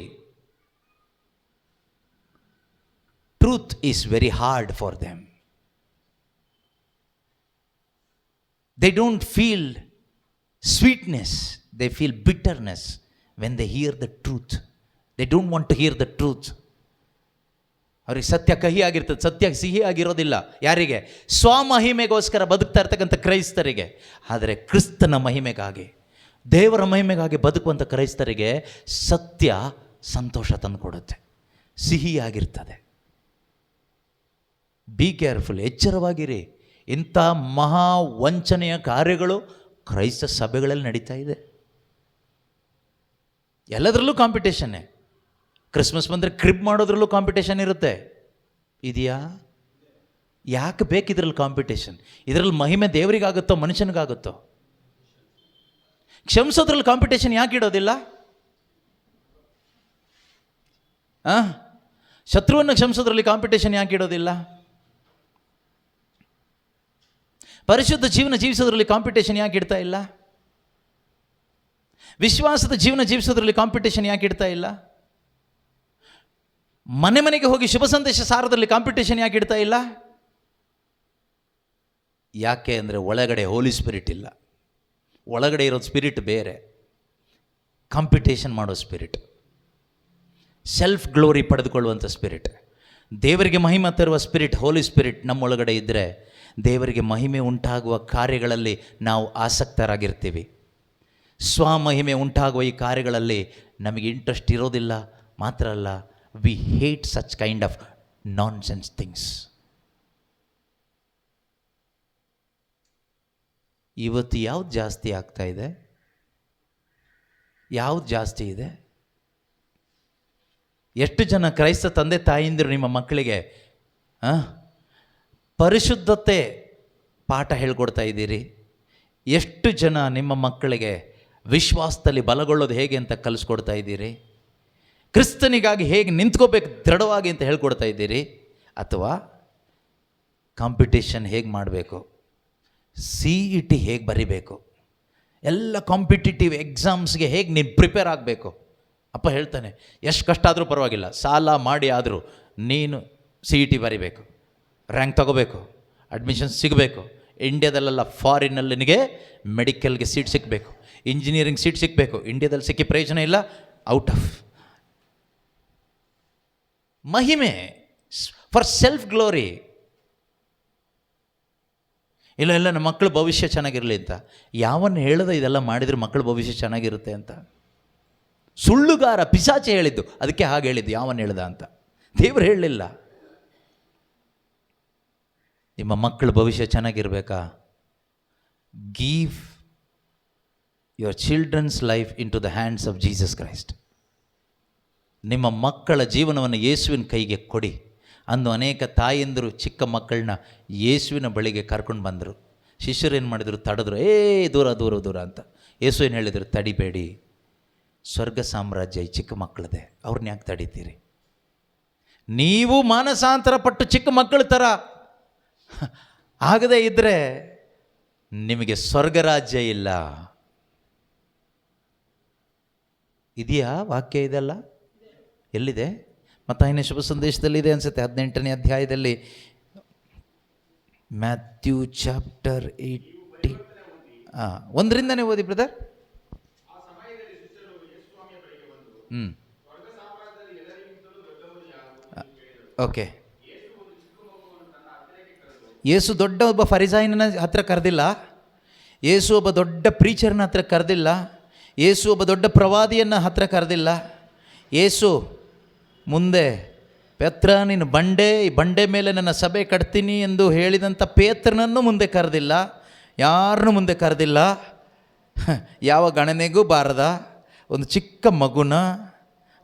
Truth is very hard for them. They don't feel sweetness, they feel bitterness when they hear the truth. They don't want to hear the truth. ಅವ್ರಿಗೆ ಸತ್ಯ ಕಹಿ ಆಗಿರ್ತದೆ, ಸತ್ಯ ಸಿಹಿ ಆಗಿರೋದಿಲ್ಲ. ಯಾರಿಗೆ? ಸ್ವಮಹಿಮೆಗೋಸ್ಕರ ಬದುಕ್ತಾ ಇರ್ತಕ್ಕಂಥ ಕ್ರೈಸ್ತರಿಗೆ. ಆದರೆ ಕ್ರಿಸ್ತನ ಮಹಿಮೆಗಾಗಿ, ದೇವರ ಮಹಿಮೆಗಾಗಿ ಬದುಕುವಂಥ ಕ್ರೈಸ್ತರಿಗೆ ಸತ್ಯ ಸಂತೋಷ ತಂದುಕೊಡುತ್ತೆ, ಸಿಹಿಯಾಗಿರ್ತದೆ. ಬಿ ಕೇರ್ಫುಲ್, ಎಚ್ಚರವಾಗಿರಿ. ಇಂಥ ಮಹಾ ವಂಚನೆಯ ಕಾರ್ಯಗಳು ಕ್ರೈಸ್ತ ಸಭೆಗಳಲ್ಲಿ ನಡೀತಾ ಇದೆ. ಎಲ್ಲದರಲ್ಲೂ ಕಾಂಪಿಟೇಷನ್ನೇ. ಕ್ರಿಸ್ಮಸ್ ಬಂದರೆ ಕ್ರಿಬ್ ಮಾಡೋದ್ರಲ್ಲೂ ಕಾಂಪಿಟೇಷನ್ ಇರುತ್ತೆ. ಇದೆಯಾ? ಯಾಕೆ ಬೇಕು ಇದರಲ್ಲಿ ಕಾಂಪಿಟೇಷನ್? ಇದರಲ್ಲಿ ಮಹಿಮೆ ದೇವರಿಗಾಗುತ್ತೋ ಮನುಷ್ಯನಿಗಾಗುತ್ತೋ? ಕ್ಷಮಿಸೋದ್ರಲ್ಲಿ ಕಾಂಪಿಟೇಷನ್ ಯಾಕೆ ಇಡೋದಿಲ್ಲ? ಶತ್ರುವನ್ನು ಕ್ಷಮಿಸೋದ್ರಲ್ಲಿ ಕಾಂಪಿಟೇಷನ್ ಯಾಕೆ ಇಡೋದಿಲ್ಲ? ಪರಿಶುದ್ಧ ಜೀವನ ಜೀವಿಸೋದ್ರಲ್ಲಿ ಕಾಂಪಿಟೇಷನ್ ಯಾಕೆ ಇಡ್ತಾ ಇಲ್ಲ? ವಿಶ್ವಾಸದ ಜೀವನ ಜೀವಿಸೋದ್ರಲ್ಲಿ ಕಾಂಪಿಟೇಷನ್ ಯಾಕೆ ಇಡ್ತಾ ಇಲ್ಲ? ಮನೆ ಮನೆಗೆ ಹೋಗಿ ಶುಭ ಸಂದೇಶ ಸಾರೋದ್ರಲ್ಲಿ ಕಾಂಪಿಟೇಷನ್ ಯಾಕೆ ಇಡ್ತಾ ಇಲ್ಲ? ಯಾಕೆ ಅಂದರೆ ಒಳಗಡೆ ಹೋಲಿ ಸ್ಪಿರಿಟ್ ಇಲ್ಲ. ಒಳಗಡೆ ಇರೋ ಸ್ಪಿರಿಟ್ ಬೇರೆ, ಕಾಂಪಿಟೇಷನ್ ಮಾಡೋ ಸ್ಪಿರಿಟ್, ಸೆಲ್ಫ್ ಗ್ಲೋರಿ ಪಡೆದುಕೊಳ್ಳುವಂಥ ಸ್ಪಿರಿಟ್, ದೇವರಿಗೆ ಮಹಿಮೆ ತರುವ ಸ್ಪಿರಿಟ್, ಹೋಲಿ ಸ್ಪಿರಿಟ್ ನಮ್ಮೊಳಗಡೆ ಇದ್ದರೆ ದೇವರಿಗೆ ಮಹಿಮೆ ಉಂಟಾಗುವ ಕಾರ್ಯಗಳಲ್ಲಿ ನಾವು ಆಸಕ್ತರಾಗಿರ್ತೀವಿ. ಸ್ವಮಹಿಮೆ ಉಂಟಾಗುವ ಈ ಕಾರ್ಯಗಳಲ್ಲಿ ನಮಗೆ ಇಂಟ್ರೆಸ್ಟ್ ಇರೋದಿಲ್ಲ. ಮಾತ್ರ ಅಲ್ಲ, we hate such kind of nonsense things. ಇವತ್ತು ಯಾವ್ದು ಜಾಸ್ತಿ ಆಗ್ತಾ ಇದೆ? ಯಾವ್ದು ಜಾಸ್ತಿ ಇದೆ? ಎಷ್ಟು ಜನ ಕ್ರೈಸ್ತ ತಂದೆ ತಾಯಿಂದರು ನಿಮ್ಮ ಮಕ್ಕಳಿಗೆ ಪರಿಶುದ್ಧತೆ ಪಾಠ ಹೇಳ್ಕೊಡ್ತಾ ಇದ್ದೀರಿ? ಎಷ್ಟು ಜನ ನಿಮ್ಮ ಮಕ್ಕಳಿಗೆ ವಿಶ್ವಾಸದಲ್ಲಿ ಬಲಗೊಳ್ಳೋದು ಹೇಗೆ ಅಂತ ಕಲಿಸ್ಕೊಡ್ತಾ ಇದ್ದೀರಿ? ಕ್ರಿಸ್ತನಿಗಾಗಿ ಹೇಗೆ ನಿಂತ್ಕೋಬೇಕು ದೃಢವಾಗಿ ಅಂತ ಹೇಳ್ಕೊಡ್ತಾ ಇದ್ದೀರಿ? ಅಥವಾ ಕಾಂಪಿಟೇಷನ್ ಹೇಗೆ ಮಾಡಬೇಕು, CET ಹೇಗೆ ಬರಿಬೇಕು, ಎಲ್ಲ ಕಾಂಪಿಟೇಟಿವ್ ಎಕ್ಸಾಮ್ಸ್ಗೆ ಹೇಗೆ ನೀನು ಪ್ರಿಪೇರ್ ಆಗಬೇಕು? ಅಪ್ಪ ಹೇಳ್ತಾನೆ, ಎಷ್ಟು ಕಷ್ಟ ಆದರೂ ಪರವಾಗಿಲ್ಲ, ಸಾಲ ಮಾಡಿ ಆದರೂ ನೀನು CET ಬರಿಬೇಕು, ರ್ಯಾಂಕ್ ತಗೋಬೇಕು, ಅಡ್ಮಿಷನ್ ಸಿಗಬೇಕು. ಇಂಡಿಯಾದಲ್ಲೆಲ್ಲ ಫಾರಿನಲ್ಲಿ ನಿನಗೆ ಮೆಡಿಕಲ್ಗೆ ಸೀಟ್ ಸಿಗಬೇಕು, ಇಂಜಿನಿಯರಿಂಗ್ ಸೀಟ್ ಸಿಗಬೇಕು. ಇಂಡಿಯಾದಲ್ಲಿ ಸಿಕ್ಕಿ ಪ್ರಯೋಜನ ಇಲ್ಲ, ಔಟ್ ಆಫ್. ಮಹಿಮೆ ಫಾರ್ ಸೆಲ್ಫ್ ಗ್ಲೋರಿ. ಇಲ್ಲ ನಮ್ಮ ಮಕ್ಕಳ ಭವಿಷ್ಯ ಚೆನ್ನಾಗಿರಲಿ ಅಂತ. ಯಾವನ್ನ ಹೇಳ್ದ ಇದೆಲ್ಲ ಮಾಡಿದರೆ ಮಕ್ಕಳ ಭವಿಷ್ಯ ಚೆನ್ನಾಗಿರುತ್ತೆ ಅಂತ? ಸುಳ್ಳುಗಾರ ಪಿಶಾಚಿ ಹೇಳಿದ್ದು, ಅದಕ್ಕೆ ಹಾಗೆ ಹೇಳಿದ್ದು. ಯಾವನ್ನ ಹೇಳ್ದ ಅಂತ ದೇವರು ಹೇಳಲಿಲ್ಲ. ನಿಮ್ಮ ಮಕ್ಕಳ ಭವಿಷ್ಯ ಚೆನ್ನಾಗಿರ್ಬೇಕಾ? Give your childrens life into the hands of Jesus Christ. ನಿಮ್ಮ ಮಕ್ಕಳ ಜೀವನವನ್ನು ಯೇಸುವಿನ ಕೈಗೆ ಕೊಡಿ ಅಂದು ಅನೇಕ ತಾಯಂದಿರು ಚಿಕ್ಕ ಮಕ್ಕಳನ್ನ ಯೇಸುವಿನ ಬಳಿಗೆ ಕರ್ಕೊಂಡು ಬಂದರು. ಶಿಷ್ಯರು ಏನು ಮಾಡಿದರು? ತಡೆದ್ರು. ದೂರ ದೂರ ದೂರ ಅಂತ. ಯೇಸು ಏನು ಹೇಳಿದರು? ತಡಿಬೇಡಿ, ಸ್ವರ್ಗ ಸಾಮ್ರಾಜ್ಯ ಈ ಚಿಕ್ಕ ಮಕ್ಕಳದೇ, ಅವ್ರನ್ನ ಯಾಕೆ ತಡಿತೀರಿ? ನೀವು ಮಾನಸಾಂತರ ಪಟ್ಟು ಚಿಕ್ಕ ಮಕ್ಕಳ ಥರ ಆಗದೇ ಇದ್ದರೆ ನಿಮಗೆ ಸ್ವರ್ಗ ರಾಜ್ಯ ಇಲ್ಲ. ಇದೆಯಾ ವಾಕ್ಯ? ಇದೆಲ್ಲ ಎಲ್ಲಿದೆ? ಮತ್ತಾಯನ ಶುಭ ಸಂದೇಶದಲ್ಲಿ ಇದೆ ಅನಿಸುತ್ತೆ, 18ನೇ ಅಧ್ಯಾಯದಲ್ಲಿ, ಮ್ಯಾಥ್ಯೂ ಚಾಪ್ಟರ್ 18. 1ರಿಂದನೇ ಓದಿ ಬ್ರದರ್. ಓಕೆ. ಯೇಸು ದೊಡ್ಡ ಒಬ್ಬ ಫರಿಸಾಯನ ಹತ್ರ ಕರೆದಿಲ್ಲ, ಯೇಸು ಒಬ್ಬ ದೊಡ್ಡ ಪ್ರೀಚರ್ನ ಹತ್ರ ಕರೆದಿಲ್ಲ, ಯೇಸು ಒಬ್ಬ ದೊಡ್ಡ ಪ್ರವಾದಿಯನ್ನು ಹತ್ರ ಕರೆದಿಲ್ಲ. ಯೇಸು ಮುಂದೆ ಪೇತ್ರ ನೀನು ಬಂಡೆ, ಈ ಬಂಡೆ ಮೇಲೆ ನನ್ನ ಸಭೆ ಕಟ್ತೀನಿ ಎಂದು ಹೇಳಿದಂಥ ಪೇತ್ರನನ್ನು ಮುಂದೆ ಕರೆದಿಲ್ಲ, ಯಾರನ್ನೂ ಮುಂದೆ ಕರೆದಿಲ್ಲ. ಯಾವ ಗಣನೆಗೂ ಬಾರದ ಒಂದು ಚಿಕ್ಕ ಮಗುನ,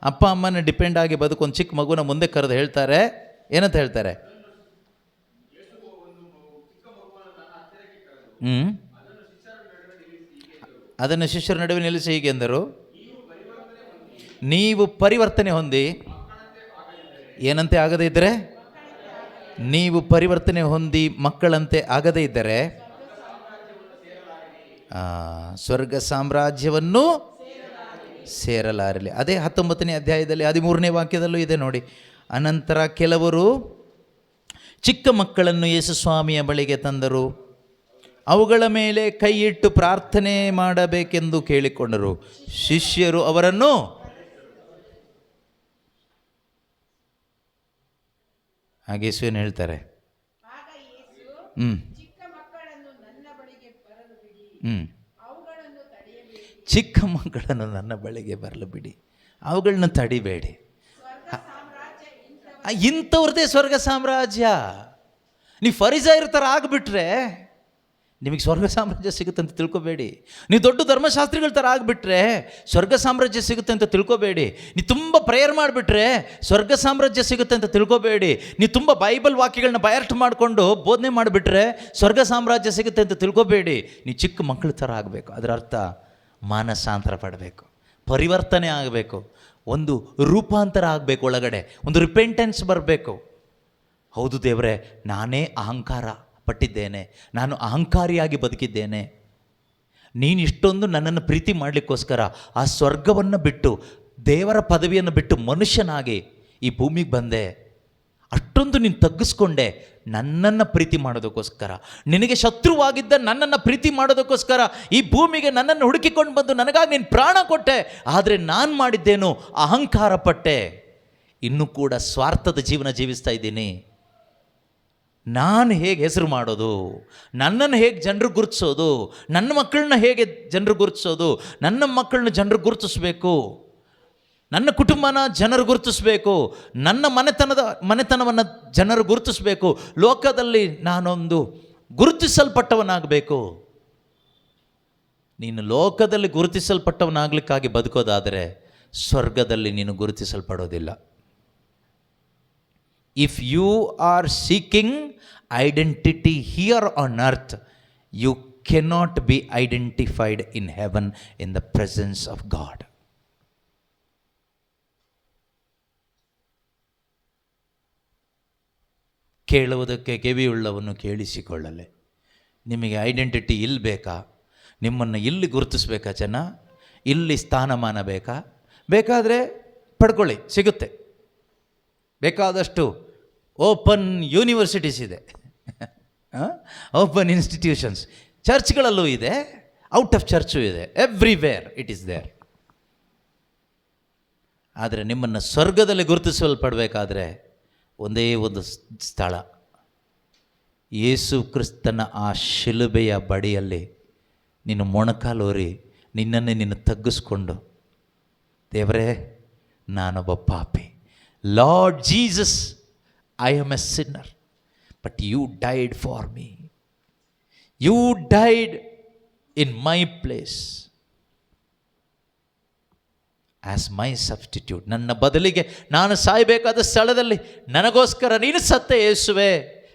ಅಪ್ಪ ಅಮ್ಮನ ಡಿಪೆಂಡ್ ಆಗಿ ಬದುಕು ಒಂದು ಚಿಕ್ಕ ಮಗುನ ಮುಂದೆ ಕರೆದು ಹೇಳ್ತಾರೆ, ಏನಂತ ಹೇಳ್ತಾರೆ? ಅದನ್ನು ಶಿಷ್ಯರ ನಡುವೆ ನಿಲ್ಲಿಸಿ ಹೀಗೆ ಎಂದರು, ನೀವು ಪರಿವರ್ತನೆ ಹೊಂದಿ ಏನಂತೆ ಆಗದೇ ಇದ್ದರೆ, ನೀವು ಪರಿವರ್ತನೆ ಹೊಂದಿ ಮಕ್ಕಳಂತೆ ಆಗದೇ ಇದ್ದರೆ ಸ್ವರ್ಗ ಸಾಮ್ರಾಜ್ಯವನ್ನು ಸೇರಲಾರಲಿ. ಅದೇ 19ನೇ ಅಧ್ಯಾಯದಲ್ಲಿ 13ನೇ ವಾಕ್ಯದಲ್ಲೂ ಇದೆ ನೋಡಿ. ಅನಂತರ ಕೆಲವರು ಚಿಕ್ಕ ಮಕ್ಕಳನ್ನು ಯೇಸು ಸ್ವಾಮಿಯ ಬಳಿಗೆ ತಂದರು, ಅವುಗಳ ಮೇಲೆ ಕೈ ಇಟ್ಟು ಪ್ರಾರ್ಥನೆ ಮಾಡಬೇಕೆಂದು ಕೇಳಿಕೊಂಡರು. ಶಿಷ್ಯರು ಅವರನ್ನು ಹಾಗೆ ಯೇಸು ಏನು ಹೇಳ್ತಾರೆ? ಚಿಕ್ಕ ಮಕ್ಕಳನ್ನು ನನ್ನ ಬಳಿಗೆ ಬರಲು ಬಿಡಿ, ಅವುಗಳನ್ನ ತಡಿಬೇಡಿ. ಇಂಥವ್ರದೇ ಸ್ವರ್ಗ ಸಾಮ್ರಾಜ್ಯ. ನೀವು ಫರಿಸಾಯರ ಥರ ಆಗಿಬಿಟ್ರೆ ನಿಮಗೆ ಸ್ವರ್ಗ ಸಾಮ್ರಾಜ್ಯ ಸಿಗುತ್ತೆ ಅಂತ ತಿಳ್ಕೊಬೇಡಿ. ನೀವು ದೊಡ್ಡ ಧರ್ಮಶಾಸ್ತ್ರಿಗಳ ಥರ ಆಗಿಬಿಟ್ರೆ ಸ್ವರ್ಗ ಸಾಮ್ರಾಜ್ಯ ಸಿಗುತ್ತೆ ಅಂತ ತಿಳ್ಕೊಬೇಡಿ. ನೀವು ತುಂಬ ಪ್ರೇಯರ್ ಮಾಡಿಬಿಟ್ರೆ ಸ್ವರ್ಗ ಸಾಮ್ರಾಜ್ಯ ಸಿಗುತ್ತೆ ಅಂತ ತಿಳ್ಕೊಬೇಡಿ. ನೀವು ತುಂಬ ಬೈಬಲ್ ವಾಕ್ಯಗಳನ್ನ ಬಯರ್ಟ್ ಮಾಡಿಕೊಂಡು ಬೋಧನೆ ಮಾಡಿಬಿಟ್ರೆ ಸ್ವರ್ಗ ಸಾಮ್ರಾಜ್ಯ ಸಿಗುತ್ತೆ ಅಂತ ತಿಳ್ಕೊಬೇಡಿ. ನೀವು ಚಿಕ್ಕ ಮಕ್ಕಳ ಥರ ಆಗಬೇಕು. ಅದರ ಅರ್ಥ ಮಾನಸಾಂತರ ಪಡಬೇಕು, ಪರಿವರ್ತನೆ ಆಗಬೇಕು, ಒಂದು ರೂಪಾಂತರ ಆಗಬೇಕು, ಒಳಗಡೆ ಒಂದು ರಿಪೆಂಟೆನ್ಸ್ ಬರಬೇಕು. ಹೌದು ದೇವರೇ, ನಾನೇ ಅಹಂಕಾರ ಪಟ್ಟಿದ್ದೇನೆ, ನಾನು ಅಹಂಕಾರಿಯಾಗಿ ಬದುಕಿದ್ದೇನೆ, ನೀನು ಇಷ್ಟೊಂದು ನನ್ನನ್ನು ಪ್ರೀತಿ ಮಾಡಲಿಕ್ಕೋಸ್ಕರ ಆ ಸ್ವರ್ಗವನ್ನು ಬಿಟ್ಟು, ದೇವರ ಪದವಿಯನ್ನು ಬಿಟ್ಟು ಮನುಷ್ಯನಾಗಿ ಈ ಭೂಮಿಗೆ ಬಂದೆ, ಅಷ್ಟೊಂದು ನೀನು ತಗ್ಗಿಸ್ಕೊಂಡೆ ನನ್ನನ್ನು ಪ್ರೀತಿ ಮಾಡೋದಕ್ಕೋಸ್ಕರ, ನಿನಗೆ ಶತ್ರುವಾಗಿದ್ದ ನನ್ನನ್ನು ಪ್ರೀತಿ ಮಾಡೋದಕ್ಕೋಸ್ಕರ ಈ ಭೂಮಿಗೆ ನನ್ನನ್ನು ಹುಡುಕಿಕೊಂಡು ಬಂದು ನನಗಾಗಿ ನೀನು ಪ್ರಾಣ ಕೊಟ್ಟೆ. ಆದರೆ ನಾನು ಮಾಡಿದ್ದೇನು? ಅಹಂಕಾರ ಪಟ್ಟೆ. ಇನ್ನೂ ಕೂಡ ಸ್ವಾರ್ಥದ ಜೀವನ ಜೀವಿಸ್ತಾ ಇದ್ದೀನಿ. ನಾನು ಹೇಗೆ ಹೆಸರು ಮಾಡೋದು, ನನ್ನನ್ನು ಹೇಗೆ ಜನರು ಗುರುತಿಸೋದು, ನನ್ನ ಮಕ್ಕಳನ್ನ ಹೇಗೆ ಜನರು ಗುರುತಿಸೋದು, ನನ್ನ ಮಕ್ಕಳನ್ನ ಜನರು ಗುರುತಿಸ್ಬೇಕು, ನನ್ನ ಕುಟುಂಬನ ಜನರು ಗುರುತಿಸ್ಬೇಕು, ನನ್ನ ಮನೆತನವನ್ನು ಜನರು ಗುರುತಿಸ್ಬೇಕು, ಲೋಕದಲ್ಲಿ ನಾನೊಂದು ಗುರುತಿಸಲ್ಪಟ್ಟವನಾಗಬೇಕು. ನೀನು ಲೋಕದಲ್ಲಿ ಗುರುತಿಸಲ್ಪಟ್ಟವನಾಗಲಿಕ್ಕಾಗಿ ಬದುಕೋದಾದರೆ ಸ್ವರ್ಗದಲ್ಲಿ ನೀನು ಗುರುತಿಸಲ್ಪಡೋದಿಲ್ಲ. If you are seeking identity here on earth, you cannot be identified in heaven in the presence of God. ಕೇಳುವುದಕ್ಕೆ ಕಿವಿಯುಳ್ಳವನು ಕೇಳಿಸಿಕೊಳ್ಳಲೆ. ನಿಮಗೆ ಐಡೆಂಟಿಟಿ ಇಲ್ಲಿ ಬೇಕಾ? ನಿಮ್ಮನ್ನು ಇಲ್ಲಿ ಗುರುತಿಸ್ಬೇಕಾ ಜನ? ಇಲ್ಲಿ ಸ್ಥಾನಮಾನ ಬೇಕಾ? ಬೇಕಾದರೆ ಪಡ್ಕೊಳ್ಳಿ, ಸಿಗುತ್ತೆ. ಬೇಕಾದಷ್ಟು ಓಪನ್ ಯೂನಿವರ್ಸಿಟೀಸ್ ಇದೆ, ಓಪನ್ ಇನ್ಸ್ಟಿಟ್ಯೂಷನ್ಸ್, ಚರ್ಚ್ಗಳಲ್ಲೂ ಇದೆ, ಔಟ್ ಆಫ್ ಚರ್ಚು ಇದೆ, ಎವ್ರಿವೇರ್ ಇಟ್ ಈಸ್ ದೇರ್. ಆದರೆ ನಿಮ್ಮನ್ನು ಸ್ವರ್ಗದಲ್ಲಿ ಗುರುತಿಸಲ್ಪಡಬೇಕಾದ್ರೆ ಒಂದೇ ಒಂದು ಸ್ಥಳ, ಯೇಸು ಕ್ರಿಸ್ತನ ಆ ಶಿಲುಬೆಯ ಬಡಿಯಲ್ಲಿ ನೀನು ಮೊಣಕಾಲೂರಿ ನಿನ್ನನ್ನೇ ನೀನು ತಗ್ಗಿಸ್ಕೊಂಡು, ದೇವರೇ ನಾನೊಬ್ಬ ಪಾಪಿ, Lord Jesus, I am a sinner, but you died for me. You died in my place. As my substitute. ನನ್ನ ಬದಲಿಗೆ ನಾನು ಸಾಯಬೇಕಾದ ಸ್ಥಳದಲ್ಲಿ ನನಗೋಸ್ಕರ ನೀನು ಸತ್ತೆ ಯೇಸುವೆ.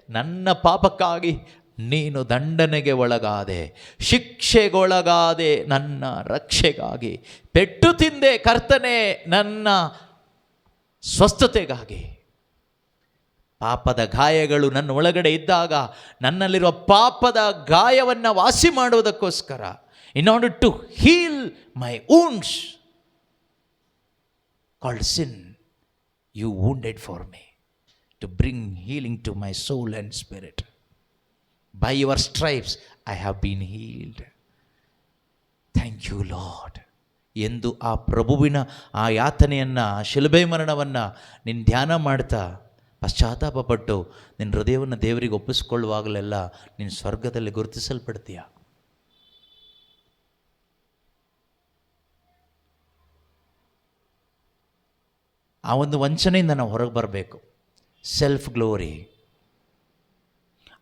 ನನ್ನ ಪಾಪಕ್ಕಾಗಿ ನೀನು ದಂಡನೆಗೆ ಒಳಗಾದೆ, ಶಿಕ್ಷೆಗೊಳಗಾದೆ ನನ್ನ ರಕ್ಷೆಗಾಗಿ. ಪೆಟ್ಟು ತಿಂದೆ ಕರ್ತನೇ ನನ್ನ ಸ್ವಸ್ಥತೆಗಾಗಿ. ಪಾಪದ ಗಾಯಗಳು ನನ್ನ ಒಳಗಡೆ ಇದ್ದಾಗ ನನ್ನಲ್ಲಿರುವ ಪಾಪದ ಗಾಯವನ್ನು ವಾಸಿ ಮಾಡುವುದಕ್ಕೋಸ್ಕರ, in order to heal my wounds called sin, you wounded for me to bring healing to my soul and spirit. By your stripes I have been healed. Thank you Lord. ಎಂದು ಆ ಪ್ರಭುವಿನ ಆ ಯಾತನೆಯನ್ನು, ಶಿಲುಬೆ ಮರಣವನ್ನು ನೀನು ಧ್ಯಾನ ಮಾಡ್ತಾ ಪಶ್ಚಾತ್ತಾಪಪಟ್ಟು ನಿನ್ನ ಹೃದಯವನ್ನು ದೇವರಿಗೆ ಒಪ್ಪಿಸ್ಕೊಳ್ಳುವಾಗಲೆಲ್ಲ ನೀನು ಸ್ವರ್ಗದಲ್ಲಿ ಗುರುತಿಸಲ್ಪಡ್ತೀಯ. ಆ ಒಂದು ವಂಚನೆಯಿಂದ ನಾವು ಹೊರಗೆ ಬರಬೇಕು. ಸೆಲ್ಫ್ ಗ್ಲೋರಿ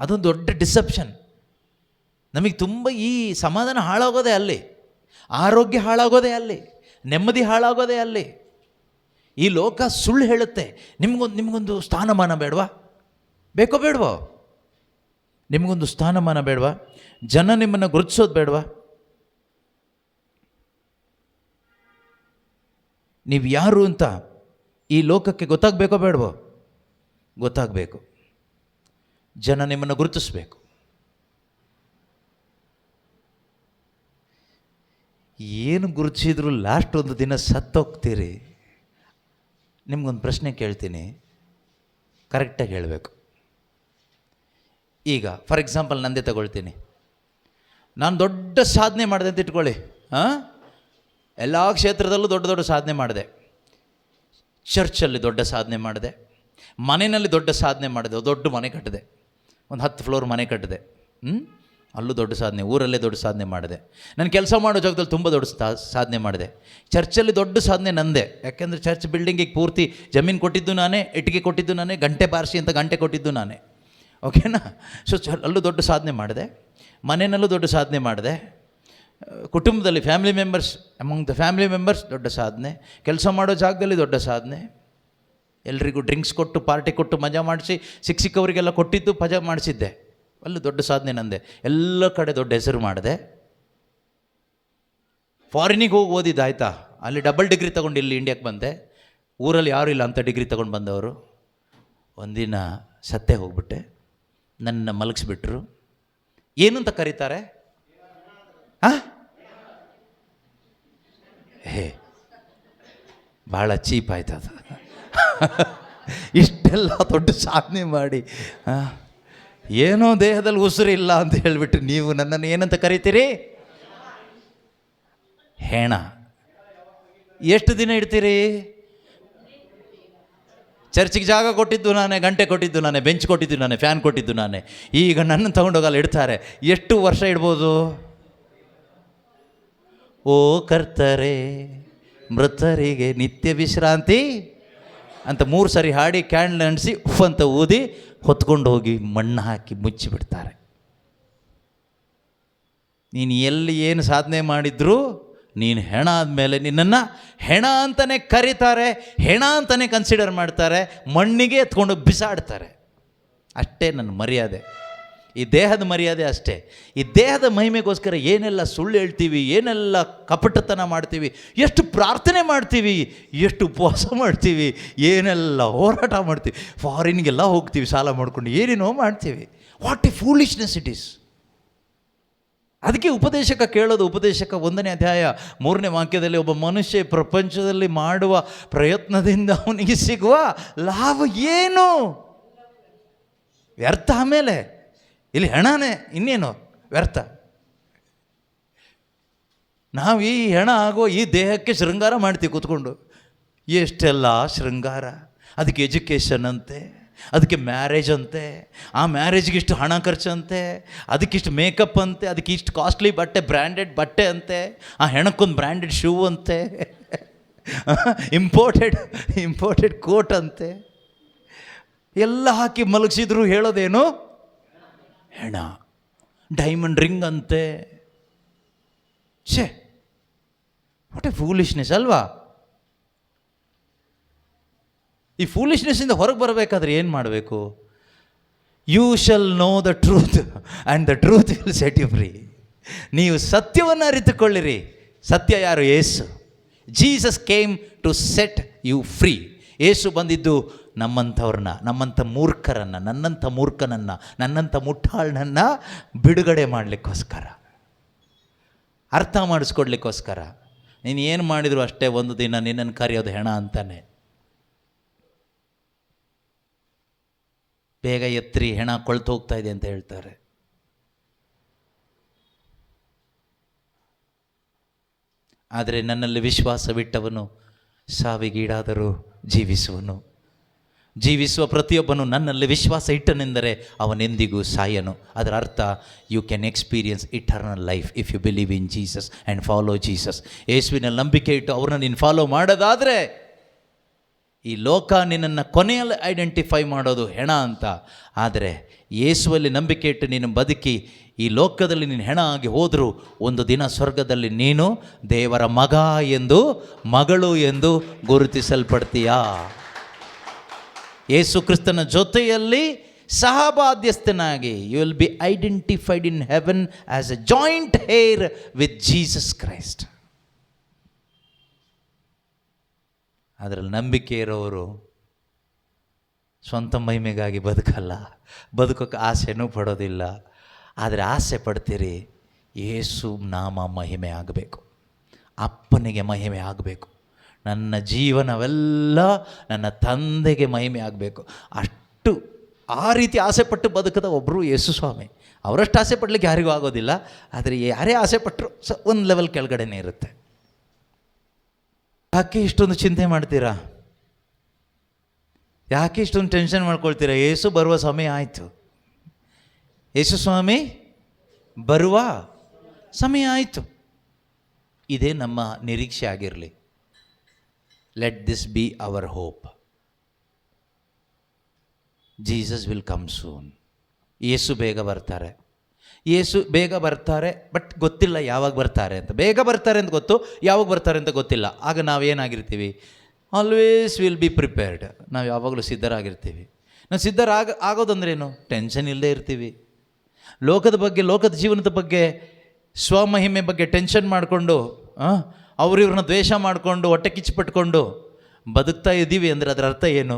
ಅದೊಂದು ದೊಡ್ಡ ಡಿಸೆಪ್ಷನ್. ನಮಗೆ ತುಂಬ ಈ ಸಮಾಧಾನ ಹಾಳಾಗೋದೇ ಅಲ್ಲಿ, ಆರೋಗ್ಯ ಹಾಳಾಗೋದೇ ಅಲ್ಲಿ, ನೆಮ್ಮದಿ ಹಾಳಾಗೋದೇ ಅಲ್ಲಿ. ಈ ಲೋಕ ಸುಳ್ಳು ಹೇಳುತ್ತೆ. ನಿಮಗೊಂದು ಸ್ಥಾನಮಾನ ಬೇಡವಾ? ಬೇಕೋ ಬೇಡವೋ? ನಿಮಗೊಂದು ಸ್ಥಾನಮಾನ ಬೇಡವಾ? ಜನ ನಿಮ್ಮನ್ನು ಗುರುತಿಸೋದು ಬೇಡವಾ? ನೀವು ಯಾರು ಅಂತ ಈ ಲೋಕಕ್ಕೆ ಗೊತ್ತಾಗಬೇಕೋ ಬೇಡವೋ? ಗೊತ್ತಾಗಬೇಕು. ಜನ ನಿಮ್ಮನ್ನು ಗುರುತಿಸ್ಬೇಕು. ಏನು ಗುರುತಿಸಿದ್ರು ಲಾಸ್ಟ್ ಒಂದು ದಿನ ಸತ್ತೋಗ್ತೀರಿ. ನಿಮ್ಗೊಂದು ಪ್ರಶ್ನೆ ಕೇಳ್ತೀನಿ, ಕರೆಕ್ಟಾಗಿ ಹೇಳಬೇಕು. ಈಗ ಫಾರ್ ಎಕ್ಸಾಂಪಲ್ ನಂದೇ ತಗೊಳ್ತೀನಿ. ನಾನು ದೊಡ್ಡ ಸಾಧನೆ ಮಾಡಿದೆ ಅಂತ ಇಟ್ಕೊಳ್ಳಿ. ಎಲ್ಲ ಕ್ಷೇತ್ರದಲ್ಲೂ ದೊಡ್ಡ ದೊಡ್ಡ ಸಾಧನೆ ಮಾಡಿದೆ. ಚರ್ಚಲ್ಲಿ ದೊಡ್ಡ ಸಾಧನೆ ಮಾಡಿದೆ, ಮನೆಯಲ್ಲಿ ದೊಡ್ಡ ಸಾಧನೆ ಮಾಡಿದೆ. ದೊಡ್ಡ ಮನೆ ಕಟ್ಟಿದೆ, ಒಂದು 10 ಫ್ಲೋರ್ ಮನೆ ಕಟ್ಟಿದೆ. ಅಲ್ಲೂ ದೊಡ್ಡ ಸಾಧನೆ, ಊರಲ್ಲೇ ದೊಡ್ಡ ಸಾಧನೆ ಮಾಡಿದೆ. ನಾನು ಕೆಲಸ ಮಾಡೋ ಜಾಗದಲ್ಲಿ ತುಂಬ ದೊಡ್ಡ ಸಾಧನೆ ಮಾಡಿದೆ. ಚರ್ಚಲ್ಲಿ ದೊಡ್ಡ ಸಾಧನೆ ನಂದೆ. ಯಾಕೆಂದರೆ ಚರ್ಚ್ ಬಿಲ್ಡಿಂಗಿಗೆ ಪೂರ್ತಿ ಜಮೀನು ಕೊಟ್ಟಿದ್ದು ನಾನೇ, ಇಟ್ಟಿಗೆ ಕೊಟ್ಟಿದ್ದು ನಾನೇ, ಗಂಟೆ ಬಾರಿಸಿ ಅಂತ ಗಂಟೆ ಕೊಟ್ಟಿದ್ದು ನಾನೇ. ಓಕೆನಾ? ಸೊ ಅಲ್ಲೂ ದೊಡ್ಡ ಸಾಧನೆ ಮಾಡಿದೆ, ಮನೆಯಲ್ಲೂ ದೊಡ್ಡ ಸಾಧನೆ ಮಾಡಿದೆ. ಕುಟುಂಬದಲ್ಲಿ ಅಮಂಗ್ ದ ಫ್ಯಾಮಿಲಿ ಮೆಂಬರ್ಸ್ ದೊಡ್ಡ ಸಾಧನೆ. ಕೆಲಸ ಮಾಡೋ ಜಾಗದಲ್ಲಿ ದೊಡ್ಡ ಸಾಧನೆ. ಎಲ್ರಿಗೂ ಡ್ರಿಂಕ್ಸ್ ಕೊಟ್ಟು, ಪಾರ್ಟಿ ಕೊಟ್ಟು, ಮಜಾ ಮಾಡಿಸಿ, ಸಿಕ್ಕವರಿಗೆಲ್ಲ ಕೊಟ್ಟಿದ್ದು ಪಜಾ ಮಾಡಿಸಿದ್ದೆ. ಅಲ್ಲೂ ದೊಡ್ಡ ಸಾಧನೆ ನಂದೆ. ಎಲ್ಲ ಕಡೆ ದೊಡ್ಡ ಹೆಸರು ಮಾಡಿದೆ. ಫಾರಿನಿಗೆ ಹೋಗಿ ಓದಿದ್ದಾಯ್ತಾ, ಅಲ್ಲಿ ಡಬಲ್ ಡಿಗ್ರಿ ತೊಗೊಂಡು ಇಲ್ಲಿ ಇಂಡಿಯಾಕ್ಕೆ ಬಂದೆ. ಊರಲ್ಲಿ ಯಾರೂ ಇಲ್ಲ ಅಂಥ ಡಿಗ್ರಿ ತೊಗೊಂಡು ಬಂದವರು. ಒಂದಿನ ಸತ್ತೇ ಹೋಗ್ಬಿಟ್ಟೆ. ನನ್ನ ಮಲಗಿಸ್ಬಿಟ್ರು. ಏನು ಅಂತ ಕರೀತಾರೆ? ಭಾಳ ಚೀಪ್ ಆಯ್ತು ಅದು. ಇಷ್ಟೆಲ್ಲ ದೊಡ್ಡ ಸಾಧನೆ ಮಾಡಿ ಏನೋ ದೇಹದಲ್ಲಿ ಉಸಿರಿಲ್ಲ ಅಂತ ಹೇಳಿಬಿಟ್ಟು ನೀವು ನನ್ನನ್ನು ಏನಂತ ಕರಿತೀರಿ? ಹೆಣ. ಎಷ್ಟು ದಿನ ಇಡ್ತೀರಿ? ಚರ್ಚಿಗೆ ಜಾಗ ಕೊಟ್ಟಿದ್ದು ನಾನೇ, ಗಂಟೆ ಕೊಟ್ಟಿದ್ದು ನಾನೇ, ಬೆಂಚ್ ಕೊಟ್ಟಿದ್ದು ನಾನೇ, ಫ್ಯಾನ್ ಕೊಟ್ಟಿದ್ದು ನಾನೇ. ಈಗ ನನ್ನ ತಗೊಂಡೋಗಲ್ಲ ಇಡ್ತಾರೆ. ಎಷ್ಟು ವರ್ಷ ಇಡ್ಬೋದು? ಓ ಕರ್ತರೆ, ಮೃತರಿಗೆ ನಿತ್ಯ ವಿಶ್ರಾಂತಿ ಅಂತ 3 ಸರಿ ಹಾಡಿ ಕ್ಯಾಂಡಲ್ ಅಂಟಿಸಿ ಉಫ್ ಅಂತ ಊದಿ ಹೊತ್ಕೊಂಡು ಹೋಗಿ ಮಣ್ಣು ಹಾಕಿ ಮುಚ್ಚಿಬಿಡ್ತಾರೆ. ನೀನು ಎಲ್ಲಿ ಏನು ಸಾಧನೆ ಮಾಡಿದ್ರು ನೀನು ಹೆಣ ಆದಮೇಲೆ ನಿನ್ನನ್ನು ಹೆಣ ಅಂತಲೇ ಕರೀತಾರೆ, ಹೆಣ ಅಂತಲೇ ಕನ್ಸಿಡರ್ ಮಾಡ್ತಾರೆ, ಮಣ್ಣಿಗೆ ಎತ್ಕೊಂಡು ಬಿಸಾಡ್ತಾರೆ. ಅಷ್ಟೇ ನನ್ನ ಮರ್ಯಾದೆ. ಈ ದೇಹದ ಮರ್ಯಾದೆ ಅಷ್ಟೇ. ಈ ದೇಹದ ಮಹಿಮೆಗೋಸ್ಕರ ಏನೆಲ್ಲ ಸುಳ್ಳು ಹೇಳ್ತೀವಿ, ಏನೆಲ್ಲ ಕಪಟತನ ಮಾಡ್ತೀವಿ, ಎಷ್ಟು ಪ್ರಾರ್ಥನೆ ಮಾಡ್ತೀವಿ, ಎಷ್ಟು ಉಪವಾಸ ಮಾಡ್ತೀವಿ, ಏನೆಲ್ಲ ಹೋರಾಟ ಮಾಡ್ತೀವಿ, ಫಾರಿನ್ಗೆಲ್ಲ ಹೋಗ್ತೀವಿ ಸಾಲ ಮಾಡ್ಕೊಂಡು, ಏನೇನೋ ಮಾಡ್ತೀವಿ. What A foolishness it is. ಅದಕ್ಕೆ ಉಪದೇಶಕ ಕೇಳೋದು. ಉಪದೇಶಕ 1ನೇ ಅಧ್ಯಾಯ 3ನೇ ವಾಕ್ಯದಲ್ಲಿ, ಒಬ್ಬ ಮನುಷ್ಯ ಪ್ರಪಂಚದಲ್ಲಿ ಮಾಡುವ ಪ್ರಯತ್ನದಿಂದ ಅವನಿಗೆ ಸಿಗುವ ಲಾಭ ಏನು? ವ್ಯರ್ಥ. ಆಮೇಲೆ ಇಲ್ಲಿ ಹೆಣನೇ, ಇನ್ನೇನು ವ್ಯರ್ಥ. ನಾವು ಈ ಹೆಣ ಆಗೋ ಈ ದೇಹಕ್ಕೆ ಶೃಂಗಾರ ಮಾಡ್ತೀವಿ ಕೂತ್ಕೊಂಡು. ಎಷ್ಟೆಲ್ಲ ಶೃಂಗಾರ. ಅದಕ್ಕೆ ಎಜುಕೇಷನ್ ಅಂತೆ, ಅದಕ್ಕೆ ಮ್ಯಾರೇಜ್ ಅಂತೆ, ಆ ಮ್ಯಾರೇಜ್ಗೆ ಇಷ್ಟು ಹಣ ಖರ್ಚಂತೆ, ಅದಕ್ಕಿಷ್ಟು ಮೇಕಪ್ ಅಂತೆ, ಅದಕ್ಕೆ ಇಷ್ಟು ಕಾಸ್ಟ್ಲಿ ಬಟ್ಟೆ, ಬ್ರ್ಯಾಂಡೆಡ್ ಬಟ್ಟೆ ಅಂತೆ, ಆ ಹೆಣಕ್ಕೊಂದು ಬ್ರ್ಯಾಂಡೆಡ್ ಶೂ ಅಂತೆ, ಇಂಪೋರ್ಟೆಡ್ ಕೋಟ್ ಅಂತೆ. ಎಲ್ಲ ಹಾಕಿ ಮಲಗಿಸಿದ್ರು ಹೇಳೋದೇನು? ಹೆಣ. ಡೈಮಂಡ್ ರಿಂಗ್ ಅಂತೆ. ಛೇ, ವಾಟ್ ಎ ಫೂಲಿಶ್ನೆಸ್ ಅಲ್ವಾ? ಈ ಫೂಲಿಶ್ನೆಸ್ಸಿಂದ ಹೊರಗೆ ಬರಬೇಕಾದ್ರೆ ಏನು ಮಾಡಬೇಕು? You shall know the truth and the truth will set you free. ನೀವು ಸತ್ಯವನ್ನು ಅರಿತುಕೊಳ್ಳಿರಿ. ಸತ್ಯ ಯಾರು? ಯೇಸು. Jesus came to set you free. ಯೇಸು ಬಂದಿದ್ದು ನಮ್ಮಂಥವ್ರನ್ನ, ನಮ್ಮಂಥ ಮೂರ್ಖರನ್ನು, ನನ್ನಂಥ ಮೂರ್ಖನನ್ನು, ನನ್ನಂಥ ಮುಟ್ಟಾಳನನ್ನು ಬಿಡುಗಡೆ ಮಾಡಲಿಕ್ಕೋಸ್ಕರ, ಅರ್ಥ ಮಾಡಿಸ್ಕೊಡ್ಲಿಕ್ಕೋಸ್ಕರ. ನೀನು ಏನು ಮಾಡಿದ್ರು ಅಷ್ಟೇ, ಒಂದು ದಿನ ನಿನ್ನನ್ನು ಕರೆಯೋದು ಹೆಣ ಅಂತಾನೆ. ಬೇಗ ಎತ್ರಿ, ಹೆಣ ಕೊಳ್ತು ಹೋಗ್ತಾ ಇದೆ ಅಂತ ಹೇಳ್ತಾರೆ. ಆದರೆ ನನ್ನಲ್ಲಿ ವಿಶ್ವಾಸವಿಟ್ಟವನು ಸಾವಿಗೀಡಾದರೂ ಜೀವಿಸುವನು. ಜೀವಿಸುವ ಪ್ರತಿಯೊಬ್ಬನು ನನ್ನಲ್ಲಿ ವಿಶ್ವಾಸ ಇಟ್ಟನೆಂದರೆ ಅವನೆಂದಿಗೂ ಸಾಯನು. ಅದರ ಅರ್ಥ you can experience eternal life if you believe in Jesus and follow Jesus. ಯೇಸುವಿನಲ್ಲಿ ನಂಬಿಕೆ ಇಟ್ಟು ಅವ್ರನ್ನ ನೀನು ಫಾಲೋ ಮಾಡೋದಾದರೆ ಈ ಲೋಕ ನಿನ್ನನ್ನು ಕೊನೆಯಲ್ಲಿ ಐಡೆಂಟಿಫೈ ಮಾಡೋದು ಹೆಣ ಅಂತ. ಆದರೆ ಯೇಸುವಲ್ಲಿ ನಂಬಿಕೆ ಇಟ್ಟು ನೀನು ಬದುಕಿ ಈ ಲೋಕದಲ್ಲಿ ನೀನು ಹೆಣ ಆಗಿ ಹೋದರೂ ಒಂದು ದಿನ ಸ್ವರ್ಗದಲ್ಲಿ ನೀನು ದೇವರ ಮಗ ಎಂದು, ಮಗಳು ಎಂದು ಗುರುತಿಸಲ್ಪಡ್ತೀಯಾ. ಯೇಸು ಕ್ರಿಸ್ತನ ಜೊತೆಯಲ್ಲಿ ಸಹಬಾಧ್ಯಸ್ಥನಾಗಿ you will be identified in heaven as a joint heir with Jesus Christ. ಅದರಲ್ಲಿ ನಂಬಿಕೆ ಇರೋರು ಸ್ವಂತ ಮಹಿಮೆಗಾಗಿ ಬದುಕಲ್ಲ, ಬದುಕೋಕ್ಕೆ ಆಸೆನೂ ಪಡೋದಿಲ್ಲ. ಆದರೆ ಆಸೆ ಪಡ್ತೀರಿ ಯೇಸು ನಾಮ ಮಹಿಮೆ ಆಗಬೇಕು, ಅಪ್ಪನಿಗೆ ಮಹಿಮೆ ಆಗಬೇಕು, ನನ್ನ ಜೀವನವೆಲ್ಲ ನನ್ನ ತಂದೆಗೆ ಮಹಿಮೆ ಆಗಬೇಕು. ಅಷ್ಟು ಆ ರೀತಿ ಆಸೆಪಟ್ಟು ಬದುಕದ ಒಬ್ಬರು ಯೇಸು ಸ್ವಾಮಿ. ಅವರಷ್ಟು ಆಸೆ ಪಡಲಿಕ್ಕೆ ಯಾರಿಗೂ ಆಗೋದಿಲ್ಲ. ಆದರೆ ಯಾರೇ ಆಸೆ ಪಟ್ಟರು ಒಂದು ಲೆವೆಲ್ ಕೆಳಗಡೆನೇ ಇರುತ್ತೆ. ಯಾಕೆ ಇಷ್ಟೊಂದು ಚಿಂತೆ ಮಾಡ್ತೀರಾ? ಯಾಕೆ ಇಷ್ಟೊಂದು ಟೆನ್ಷನ್ ಮಾಡ್ಕೊಳ್ತೀರಾ? ಯೇಸು ಬರುವ ಸಮಯ ಆಯಿತು. ಯೇಸು ಸ್ವಾಮಿ ಬರುವ ಸಮಯ ಆಯಿತು. ಇದೇ ನಮ್ಮ ನಿರೀಕ್ಷೆ ಆಗಿರಲಿ. Let this be our hope. Jesus will come soon. ಯೇಸು ಬೇಗ ಬರ್ತಾರೆ, ಯೇಸು ಬೇಗ ಬರ್ತಾರೆ. ಬಟ್ ಗೊತ್ತಿಲ್ಲ ಯಾವಾಗ ಬರ್ತಾರೆ ಅಂತ. ಬೇಗ ಬರ್ತಾರೆ ಅಂತ ಗೊತ್ತು, ಯಾವಾಗ ಬರ್ತಾರೆ ಅಂತ ಗೊತ್ತಿಲ್ಲ. ಆಗ ನಾವೇನಾಗಿರ್ತೀವಿ? Always will be prepared. ನಾವು ಯಾವಾಗಲೂ ಸಿದ್ಧರಾಗಿರ್ತೀವಿ. ನಾವು ಆಗೋದಂದ್ರೇನು? ಟೆನ್ಷನ್ ಇಲ್ಲದೆ ಇರ್ತೀವಿ. ಲೋಕದ ಬಗ್ಗೆ, ಲೋಕದ ಜೀವನದ ಬಗ್ಗೆ, ಸ್ವಮಹಿಮೆ ಬಗ್ಗೆ ಟೆನ್ಷನ್ ಮಾಡಿಕೊಂಡು, ಅವ್ರಿವ್ರನ್ನ ದ್ವೇಷ ಮಾಡಿಕೊಂಡು, ಹೊಟ್ಟೆ ಕಿಚ್ಚುಪಟ್ಕೊಂಡು ಬದುಕ್ತಾ ಇದ್ದೀವಿ ಅಂದರೆ ಅದರ ಅರ್ಥ ಏನು?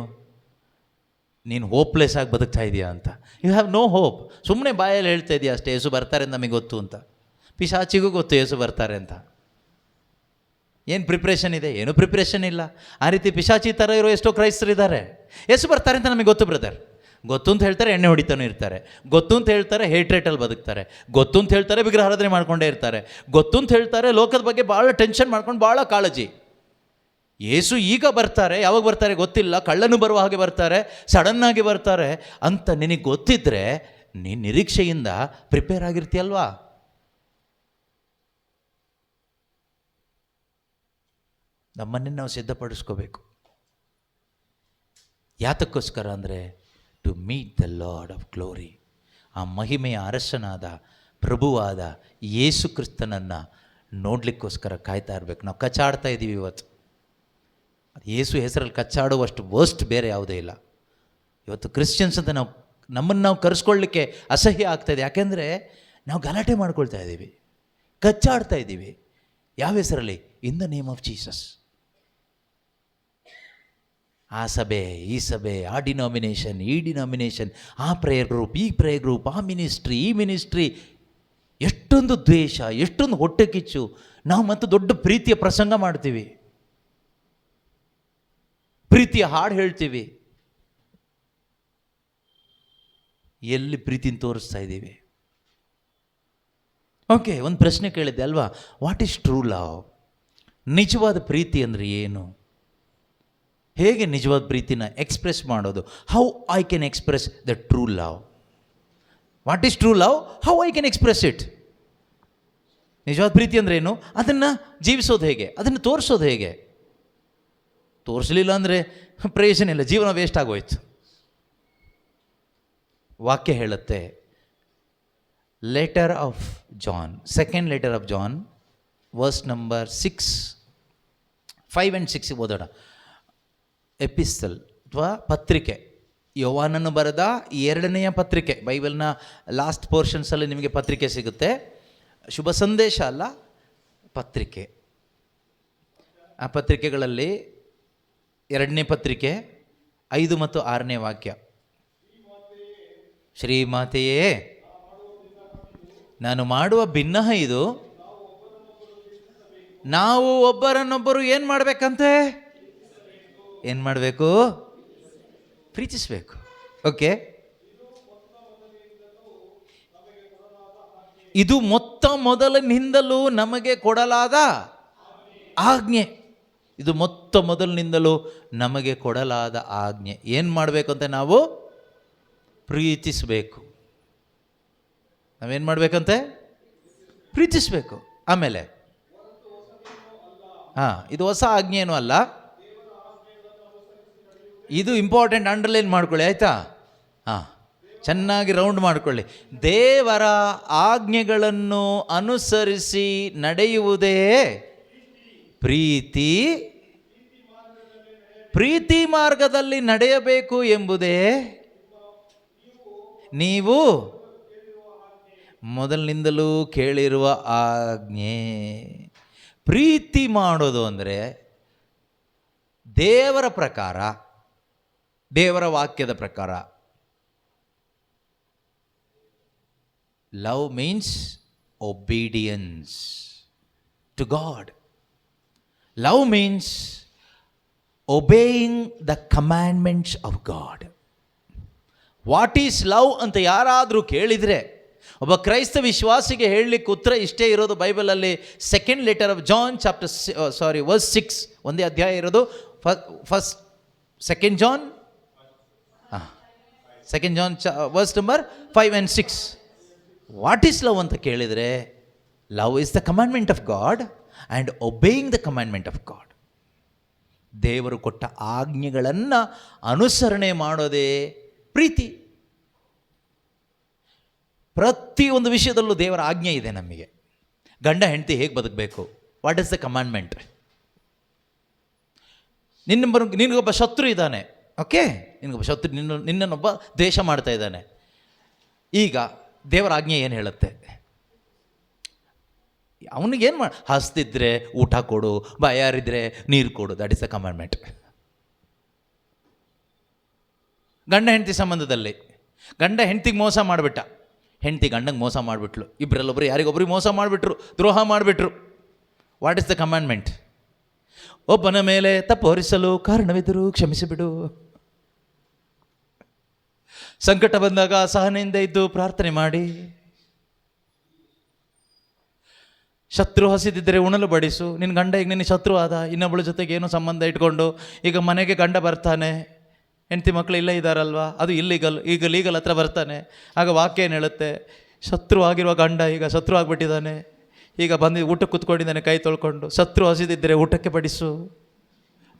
ನೀನು ಹೋಪ್ಲೆಸ್ ಆಗಿ ಬದುಕ್ತಾ ಇದೆಯಾ ಅಂತ. You have no hope. ಸುಮ್ಮನೆ ಬಾಯಲ್ಲಿ ಹೇಳ್ತಾ ಇದೆಯಾ ಅಷ್ಟೇ, ಯೇಸು ಬರ್ತಾರೆ ಅಂತ ನಮಗೆ ಗೊತ್ತು ಅಂತ. ಪಿಶಾಚಿಗೂ ಗೊತ್ತು ಯೇಸು ಬರ್ತಾರೆ ಅಂತ. ಏನು ಪ್ರಿಪ್ರೇಷನ್ ಇದೆ? ಏನೂ ಪ್ರಿಪ್ರೇಷನ್ ಇಲ್ಲ. ಆ ರೀತಿ ಪಿಶಾಚಿ ಥರ ಇರೋ ಎಷ್ಟೋ ಕ್ರೈಸ್ತರಿದ್ದಾರೆ. ಯೇಸು ಬರ್ತಾರೆ ಅಂತ ನಮಗೆ ಗೊತ್ತು ಬ್ರದರ್. ಗೊತ್ತು ಅಂತ ಹೇಳ್ತಾರೆ, ಎಣ್ಣೆ ಹೊಡಿತಾನೆ ಇರ್ತಾರೆ. ಗೊತ್ತು ಅಂತ ಹೇಳ್ತಾರೆ, ಹೇಟ್ರೇಟಲ್ಲಿ ಬದುಕ್ತಾರೆ. ಗೊತ್ತು ಅಂತ ಹೇಳ್ತಾರೆ, ವಿಗ್ರಹಾರಾಧನೆ ಮಾಡ್ಕೊಂಡೇ ಇರ್ತಾರೆ. ಗೊತ್ತು ಅಂತ ಹೇಳ್ತಾರೆ, ಲೋಕದ ಬಗ್ಗೆ ಭಾಳ ಟೆನ್ಷನ್ ಮಾಡ್ಕೊಂಡು ಭಾಳ ಕಾಳಜಿ. ಯೇಸು ಈಗ ಬರ್ತಾರೆ, ಯಾವಾಗ ಬರ್ತಾರೆ ಗೊತ್ತಿಲ್ಲ, ಕಳ್ಳನು ಬರುವ ಹಾಗೆ ಬರ್ತಾರೆ, ಸಡನ್ನಾಗಿ ಬರ್ತಾರೆ ಅಂತ ನಿನಗೆ ಗೊತ್ತಿದ್ದರೆ ನೀನು ನಿರೀಕ್ಷೆಯಿಂದ ಪ್ರಿಪೇರ್ ಆಗಿರ್ತೀಯಲ್ವಾ? ನಮ್ಮನ್ನೇ ನಾವು ಸಿದ್ಧಪಡಿಸ್ಕೋಬೇಕು. ಯಾತಕ್ಕೋಸ್ಕರ ಅಂದರೆ to meet the Lord of glory. ಆ ಮಹಿಮೆಯ ಅರಸನಾದ, ಪ್ರಭುವಾದ ಯೇಸು ಕ್ರಿಸ್ತನನ್ನು ನೋಡಲಿಕ್ಕೋಸ್ಕರ ಕಾಯ್ತಾ ಇರಬೇಕು. ನಾವು ಕಚ್ಚಾಡ್ತಾ ಇದ್ದೀವಿ ಇವತ್ತು. ಯೇಸು ಹೆಸರಲ್ಲಿ ಕಚ್ಚಾಡುವಷ್ಟು ವರ್ಸ್ಟ್ ಬೇರೆ ಯಾವುದೇ ಇಲ್ಲ. ಇವತ್ತು ಕ್ರಿಶ್ಚಿಯನ್ಸ್ ಅಂತ ನಮ್ಮನ್ನು ನಾವು ಕರೆಸ್ಕೊಳ್ಳಿಕ್ಕೆ ಅಸಹ್ಯ ಆಗ್ತಾಯಿದೆ. ಯಾಕೆಂದರೆ ನಾವು ಗಲಾಟೆ ಮಾಡ್ಕೊಳ್ತಾ ಇದ್ದೀವಿ, ಕಚ್ಚಾಡ್ತಾ ಇದ್ದೀವಿ. ಯಾವ ಹೆಸರಲ್ಲಿ? In the name of Jesus. ಆ ಸಭೆ, ಈ ಸಭೆ, ಆ ಡಿನಾಮಿನೇಷನ್, ಈ ಡಿನಾಮಿನೇಷನ್, ಆ ಪ್ರೇಯರ್ ಗ್ರೂಪ್, ಈ ಪ್ರೇಯರ್ ಗ್ರೂಪ್, ಆ ಮಿನಿಸ್ಟ್ರಿ, ಈ ಮಿನಿಸ್ಟ್ರಿ. ಎಷ್ಟೊಂದು ದ್ವೇಷ, ಎಷ್ಟೊಂದು ಹೊಟ್ಟೆ ಕಿಚ್ಚು. ನಾವು ಮತ್ತು ದೊಡ್ಡ ಪ್ರೀತಿಯ ಪ್ರಸಂಗ ಮಾಡ್ತೀವಿ, ಪ್ರೀತಿಯ ಹಾಡು ಹೇಳ್ತೀವಿ. ಎಲ್ಲಿ ಪ್ರೀತಿನ ತೋರಿಸ್ತಾ ಇದ್ದೀವಿ? ಓಕೆ, ಒಂದು ಪ್ರಶ್ನೆ ಕೇಳಿದ್ದೆ ಅಲ್ವಾ? What is true love? ನಿಜವಾದ ಪ್ರೀತಿ ಅಂದರೆ ಏನು? ಹೇಗೆ ನಿಜವಾದ ಪ್ರೀತಿನ ಎಕ್ಸ್ಪ್ರೆಸ್ ಮಾಡೋದು? How I can express the true love? What is true love? How I can express it? ನಿಜವಾದ ಪ್ರೀತಿ ಅಂದರೆ ಏನು? ಅದನ್ನು ಜೀವಿಸೋದು ಹೇಗೆ? ಅದನ್ನು ತೋರಿಸೋದು ಹೇಗೆ? ತೋರಿಸಲಿಲ್ಲ ಅಂದರೆ ಪ್ರಯೋಜನ ಇಲ್ಲ, ಜೀವನ ವೇಸ್ಟ್ ಆಗೋಯ್ತು. ವಾಕ್ಯ ಹೇಳುತ್ತೆ, letter of John, second letter of John, verse number 6, 5 and 6 ಓದೋಣ. ಎಪಿಸ್ತಲ್, ಅಥವಾ ಪತ್ರಿಕೆ, ಯೋವಾನನು ಬರೆದ 2ನೆಯ ಪತ್ರಿಕೆ. ಬೈಬಲ್ನ ಲಾಸ್ಟ್ ಪೋರ್ಷನ್ಸಲ್ಲಿ ನಿಮಗೆ ಪತ್ರಿಕೆ ಸಿಗುತ್ತೆ. ಶುಭ ಸಂದೇಶ ಅಲ್ಲ, ಪತ್ರಿಕೆ. ಆ ಪತ್ರಿಕೆಗಳಲ್ಲಿ 2ನೇ ಪತ್ರಿಕೆ 5 ಮತ್ತು 6ನೇ ವಾಕ್ಯ. ಶ್ರೀಮಾತೆಯೇ, ನಾನು ಮಾಡುವ ಭಿನ್ನಹ ಇದು, ನಾವು ಒಬ್ಬರನ್ನೊಬ್ಬರು ಏನು ಮಾಡಬೇಕಂತೆ? ಏನು ಮಾಡಬೇಕು? ಪ್ರೀತಿಸಬೇಕು. ಓಕೆ, ಇದು ಮೊದಲಿನಿಂದಲೂ ನಮಗೆ ಕೊಡಲಾದ ಆಜ್ಞೆ. ಇದು ಮೊದಲಿನಿಂದಲೂ ನಮಗೆ ಕೊಡಲಾದ ಆಜ್ಞೆ. ಏನು ಮಾಡಬೇಕು ಅಂತ? ನಾವು ಪ್ರೀತಿಸಬೇಕು. ನಾವೇನು ಮಾಡಬೇಕಂತೆ? ಪ್ರೀತಿಸಬೇಕು. ಆಮೇಲೆ ಇದು ಹೊಸ ಆಜ್ಞೆನೂ ಅಲ್ಲ. ಇದು ಇಂಪಾರ್ಟೆಂಟ್, ಅಂಡರ್ಲೈನ್ ಮಾಡ್ಕೊಳ್ಳಿ ಆಯಿತಾ? ಚೆನ್ನಾಗಿ ರೌಂಡ್ ಮಾಡ್ಕೊಳ್ಳಿ. ದೇವರ ಆಜ್ಞೆಗಳನ್ನು ಅನುಸರಿಸಿ ನಡೆಯುವುದೇ ಪ್ರೀತಿ. ಪ್ರೀತಿ ಮಾರ್ಗದಲ್ಲಿ ನಡೆಯಬೇಕು ಎಂಬುದೇ ನೀವು ಮೊದಲಿನಿಂದಲೂ ಕೇಳಿರುವ ಆಜ್ಞೆ. ಪ್ರೀತಿ ಮಾಡೋದು ಅಂದರೆ ದೇವರ ಪ್ರಕಾರ, ದೇವರ ವಾಕ್ಯದ ಪ್ರಕಾರ. Love means obedience to God. Love means obeying the commandments of God. What is love ಅಂತ ಯಾರಾದರೂ ಕೇಳಿದರೆ ಒಬ್ಬ ಕ್ರೈಸ್ತ ವಿಶ್ವಾಸಿಗೆ ಹೇಳಲಿಕ್ಕೆ ಉತ್ತರ ಇಷ್ಟೇ ಇರೋದು. ಬೈಬಲಲ್ಲಿ 2nd letter of John verse 6 ಒಂದೇ ಅಧ್ಯಾಯ ಇರೋದು. Second John verse number 5 and 6. What is love ಅಂತ ಕೇಳಿದರೆ, love is the commandment of god and obeying the commandment of god. ದೇವರು ಕೊಟ್ಟ ಆಜ್ಞೆಗಳನ್ನು ಅನುಸರಣೆ ಮಾಡೋದೇ ಪ್ರೀತಿ. ಪ್ರತಿಯೊಂದು ವಿಷಯದಲ್ಲೂ ದೇವರ ಆಜ್ಞೆ ಇದೆ ನಮಗೆ. ಗಂಡ ಹೆಂಡತಿ ಹೇಗೆ ಬದುಕಬೇಕು, ವಾಟ್ ಇಸ್ ದ ಕಮಾಂಡ್ಮೆಂಟ್. ನಿನಗೊಬ್ಬ ಶತ್ರು ಇದ್ದಾನೆ, ಓಕೆ, ನಿನಗೊಬ್ಬ ಶತ್ರು ನಿನ್ನನ್ನೊಬ್ಬ ದ್ವೇಷ ಮಾಡ್ತಾ ಇದ್ದಾನೆ. ಈಗ ದೇವರ ಆಜ್ಞೆ ಏನು ಹೇಳುತ್ತೆ? ಅವನಿಗೇನು ಹಸ್ತಿದ್ರೆ ಊಟ ಕೊಡು, ಬಾಯಾರಿದ್ರೆ ನೀರು ಕೊಡು. That is the commandment. ಗಂಡ ಹೆಂಡತಿ ಸಂಬಂಧದಲ್ಲಿ ಗಂಡ ಹೆಂಡತಿಗೆ ಮೋಸ ಮಾಡಿಬಿಟ್ಟ, ಹೆಂಡತಿ ಗಂಡಂಗೆ ಮೋಸ ಮಾಡಿಬಿಟ್ಲು, ಇಬ್ಬರಲ್ಲೊಬ್ಬರು ಯಾರಿಗೊಬ್ಬರಿಗೆ ಮೋಸ ಮಾಡಿಬಿಟ್ರು, ದ್ರೋಹ ಮಾಡಿಬಿಟ್ರು. What is the commandment? ಒಬ್ಬನ ಮೇಲೆ ತಪ್ಪು ಹೊರಿಸಲು ಕಾರಣವಿದ್ದರೂ ಕ್ಷಮಿಸಿಬಿಡು. ಸಂಕಟ ಬಂದಾಗ ಸಹನೆಯಿಂದ ಇದ್ದು ಪ್ರಾರ್ಥನೆ ಮಾಡಿ. ಶತ್ರು ಹಸಿದಿದ್ದರೆ ಉಣಲು ಬಡಿಸು. ನಿನ್ನ ಗಂಡ ಈಗ ನಿನ್ನ ಶತ್ರು ಆದ, ಇನ್ನೊಬ್ಬಳ ಜೊತೆಗೆ ಏನೋ ಸಂಬಂಧ ಇಟ್ಕೊಂಡು ಈಗ ಮನೆಗೆ ಗಂಡ ಬರ್ತಾನೆ, ಹೆಂಡತಿ ಮಕ್ಕಳು ಇಲ್ಲೇ ಇದ್ದಾರಲ್ವ, ಅದು ಇಲ್ಲಿಗಲ್, ಈಗ ಲೀಗಲ್ ಹತ್ರ ಬರ್ತಾನೆ. ಆಗ ವಾಕ್ಯ ಏನು ಹೇಳುತ್ತೆ? ಶತ್ರು ಆಗಿರುವ ಗಂಡ ಈಗ ಶತ್ರು ಆಗಿಬಿಟ್ಟಿದ್ದಾನೆ, ಈಗ ಬಂದು ಊಟಕ್ಕೆ ಕೂತ್ಕೊಂಡಿದ್ದಾನೆ ಕೈ ತೊಳ್ಕೊಂಡು. ಶತ್ರು ಹಸಿದಿದ್ದರೆ ಊಟಕ್ಕೆ ಬಡಿಸು.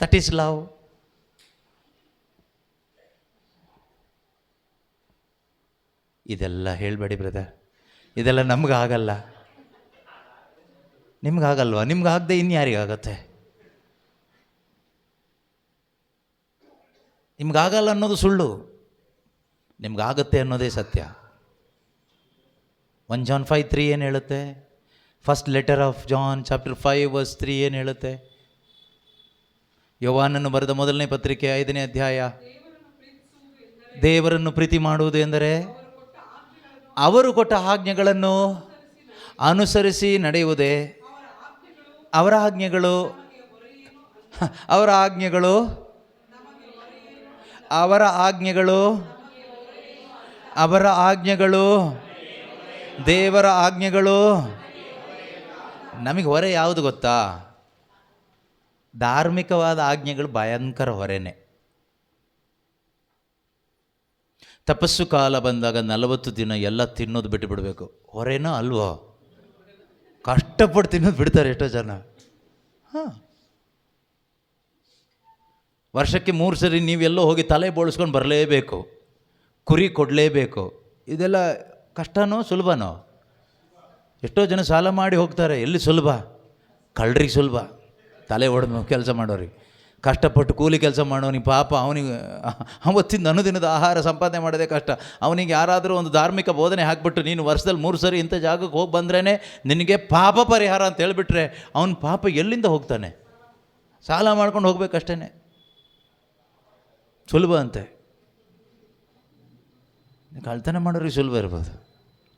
That is love. ಇದೆಲ್ಲ ಹೇಳಬೇಡಿ ಬ್ರದರ್, ಇದೆಲ್ಲ ನಮ್ಗಾಗಲ್ಲ. ನಿಮ್ಗಾಗಲ್ವಾ? ನಿಮ್ಗಾಗದೆ ಇನ್ಯಾರಿಗಾಗತ್ತೆ? ನಿಮ್ಗಾಗಲ್ಲ ಅನ್ನೋದು ಸುಳ್ಳು, ನಿಮ್ಗಾಗತ್ತೆ ಅನ್ನೋದೇ ಸತ್ಯ. 1 John 5:3 ಏನು ಹೇಳುತ್ತೆ? First letter of John chapter 5 verse 3 ಏನು ಹೇಳುತ್ತೆ? ಯೋವಾನನು ಬರೆದ ಮೊದಲನೇ ಪತ್ರಿಕೆ 5ನೇ ಅಧ್ಯಾಯ. ದೇವರನ್ನು ಪ್ರೀತಿ ಮಾಡುವುದು ಎಂದರೆ ಅವರು ಕೊಟ್ಟ ಆಜ್ಞೆಗಳನ್ನು ಅನುಸರಿಸಿ ನಡೆಯುವುದೇ. ಅವರ ಆಜ್ಞೆಗಳು ಅವರ ಆಜ್ಞೆಗಳು ಅವರ ಆಜ್ಞೆಗಳು ಅವರ ಆಜ್ಞೆಗಳು ದೇವರ ಆಜ್ಞೆಗಳು ನಮಗೆ ಹೊರೆ ಯಾವುದು ಗೊತ್ತಾ? ಧಾರ್ಮಿಕವಾದ ಆಜ್ಞೆಗಳು ಭಯಂಕರ ಹೊರೆನೆ. ತಪಸ್ಸು ಕಾಲ ಬಂದಾಗ 40 ದಿನ ಎಲ್ಲ ತಿನ್ನೋದು ಬಿಟ್ಟು ಬಿಡಬೇಕು. ಹೊರೆನೋ ಅಲ್ವೋ? ಕಷ್ಟಪಟ್ಟು ತಿನ್ನೋದು ಬಿಡ್ತಾರೆ ಎಷ್ಟೋ ಜನ. ವರ್ಷಕ್ಕೆ 3 ಸರಿ ನೀವೆಲ್ಲೋ ಹೋಗಿ ತಲೆ ಬೋಳಿಸ್ಕೊಂಡು ಬರಲೇಬೇಕು, ಕುರಿ ಕೊಡಲೇಬೇಕು. ಇದೆಲ್ಲ ಕಷ್ಟನೋ ಸುಲಭನೋ? ಎಷ್ಟೋ ಜನ ಸಾಲ ಮಾಡಿ ಹೋಗ್ತಾರೆ. ಎಲ್ಲಿ ಸುಲಭ? ಕಳ್ಳರಿಗೆ ಸುಲಭ, ತಲೆ ಹೊಡೆದು ಕೆಲಸ ಮಾಡೋರಿಗೆ. ಕಷ್ಟಪಟ್ಟು ಕೂಲಿ ಕೆಲಸ ಮಾಡೋನಿಗೆ ಪಾಪ, ಅವನಿಗೆ ಅವತ್ತಿಂದ ಅನುದಿನದ ಆಹಾರ ಸಂಪಾದನೆ ಮಾಡೋದೇ ಕಷ್ಟ. ಅವನಿಗೆ ಯಾರಾದರೂ ಒಂದು ಧಾರ್ಮಿಕ ಬೋಧನೆ ಹಾಕ್ಬಿಟ್ಟು ನೀನು ವರ್ಷದಲ್ಲಿ 3 ಸರಿ ಇಂಥ ಜಾಗಕ್ಕೆ ಹೋಗಿ ಬಂದ್ರೇ ನಿನಗೆ ಪಾಪ ಪರಿಹಾರ ಅಂತ ಹೇಳಿಬಿಟ್ರೆ ಅವನ ಪಾಪ ಎಲ್ಲಿಂದ ಹೋಗ್ತಾನೆ? ಸಾಲ ಮಾಡ್ಕೊಂಡು ಹೋಗ್ಬೇಕಷ್ಟೇ. ಸುಲಭ ಅಂತೆ. ಕಳ್ತನ ಮಾಡೋರಿಗೆ ಸುಲಭ ಇರ್ಬೋದು.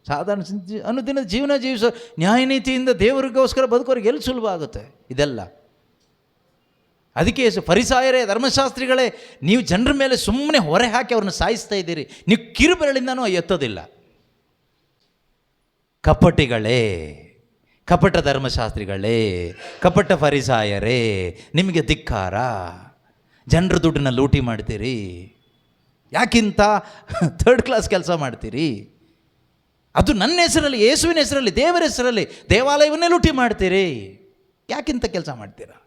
ಸಾಧಾರಣ ಅನುದಿನದ ಜೀವನ ಜೀವಿಸೋ ನ್ಯಾಯನೀತಿಯಿಂದ ದೇವರಿಗೋಸ್ಕರ ಬದುಕೋರಿಗೆ ಎಲ್ಲಿ ಸುಲಭ ಆಗುತ್ತೆ ಇದೆಲ್ಲ? ಅದಕ್ಕೆ ಫರಿಸಾಯರೇ, ಧರ್ಮಶಾಸ್ತ್ರಿಗಳೇ, ನೀವು ಜನರ ಮೇಲೆ ಸುಮ್ಮನೆ ಹೊರೆ ಹಾಕಿ ಅವ್ರನ್ನ ಸಾಯಿಸ್ತಾ ಇದ್ದೀರಿ. ನೀವು ಕಿರುಬೆರಳಿಂದನೂ ಎತ್ತೋದಿಲ್ಲ. ಕಪಟಿಗಳೇ, ಕಪಟ ಧರ್ಮಶಾಸ್ತ್ರಿಗಳೇ, ಕಪಟ ಫರಿಸಾಯರೇ, ನಿಮಗೆ ಧಿಕ್ಕಾರ. ಜನರ ದುಡ್ಡನ್ನ ಲೂಟಿ ಮಾಡ್ತೀರಿ. ಯಾಕಿಂತ 3rd ಕ್ಲಾಸ್ ಕೆಲಸ ಮಾಡ್ತೀರಿ? ಅದು ನನ್ನ ಹೆಸರಲ್ಲಿ, ಯೇಸುವಿನ ಹೆಸರಲ್ಲಿ, ದೇವರ ಹೆಸರಲ್ಲಿ ದೇವಾಲಯವನ್ನೇ ಲೂಟಿ ಮಾಡ್ತೀರಿ. ಯಾಕಿಂತ ಕೆಲಸ ಮಾಡ್ತೀರಾ?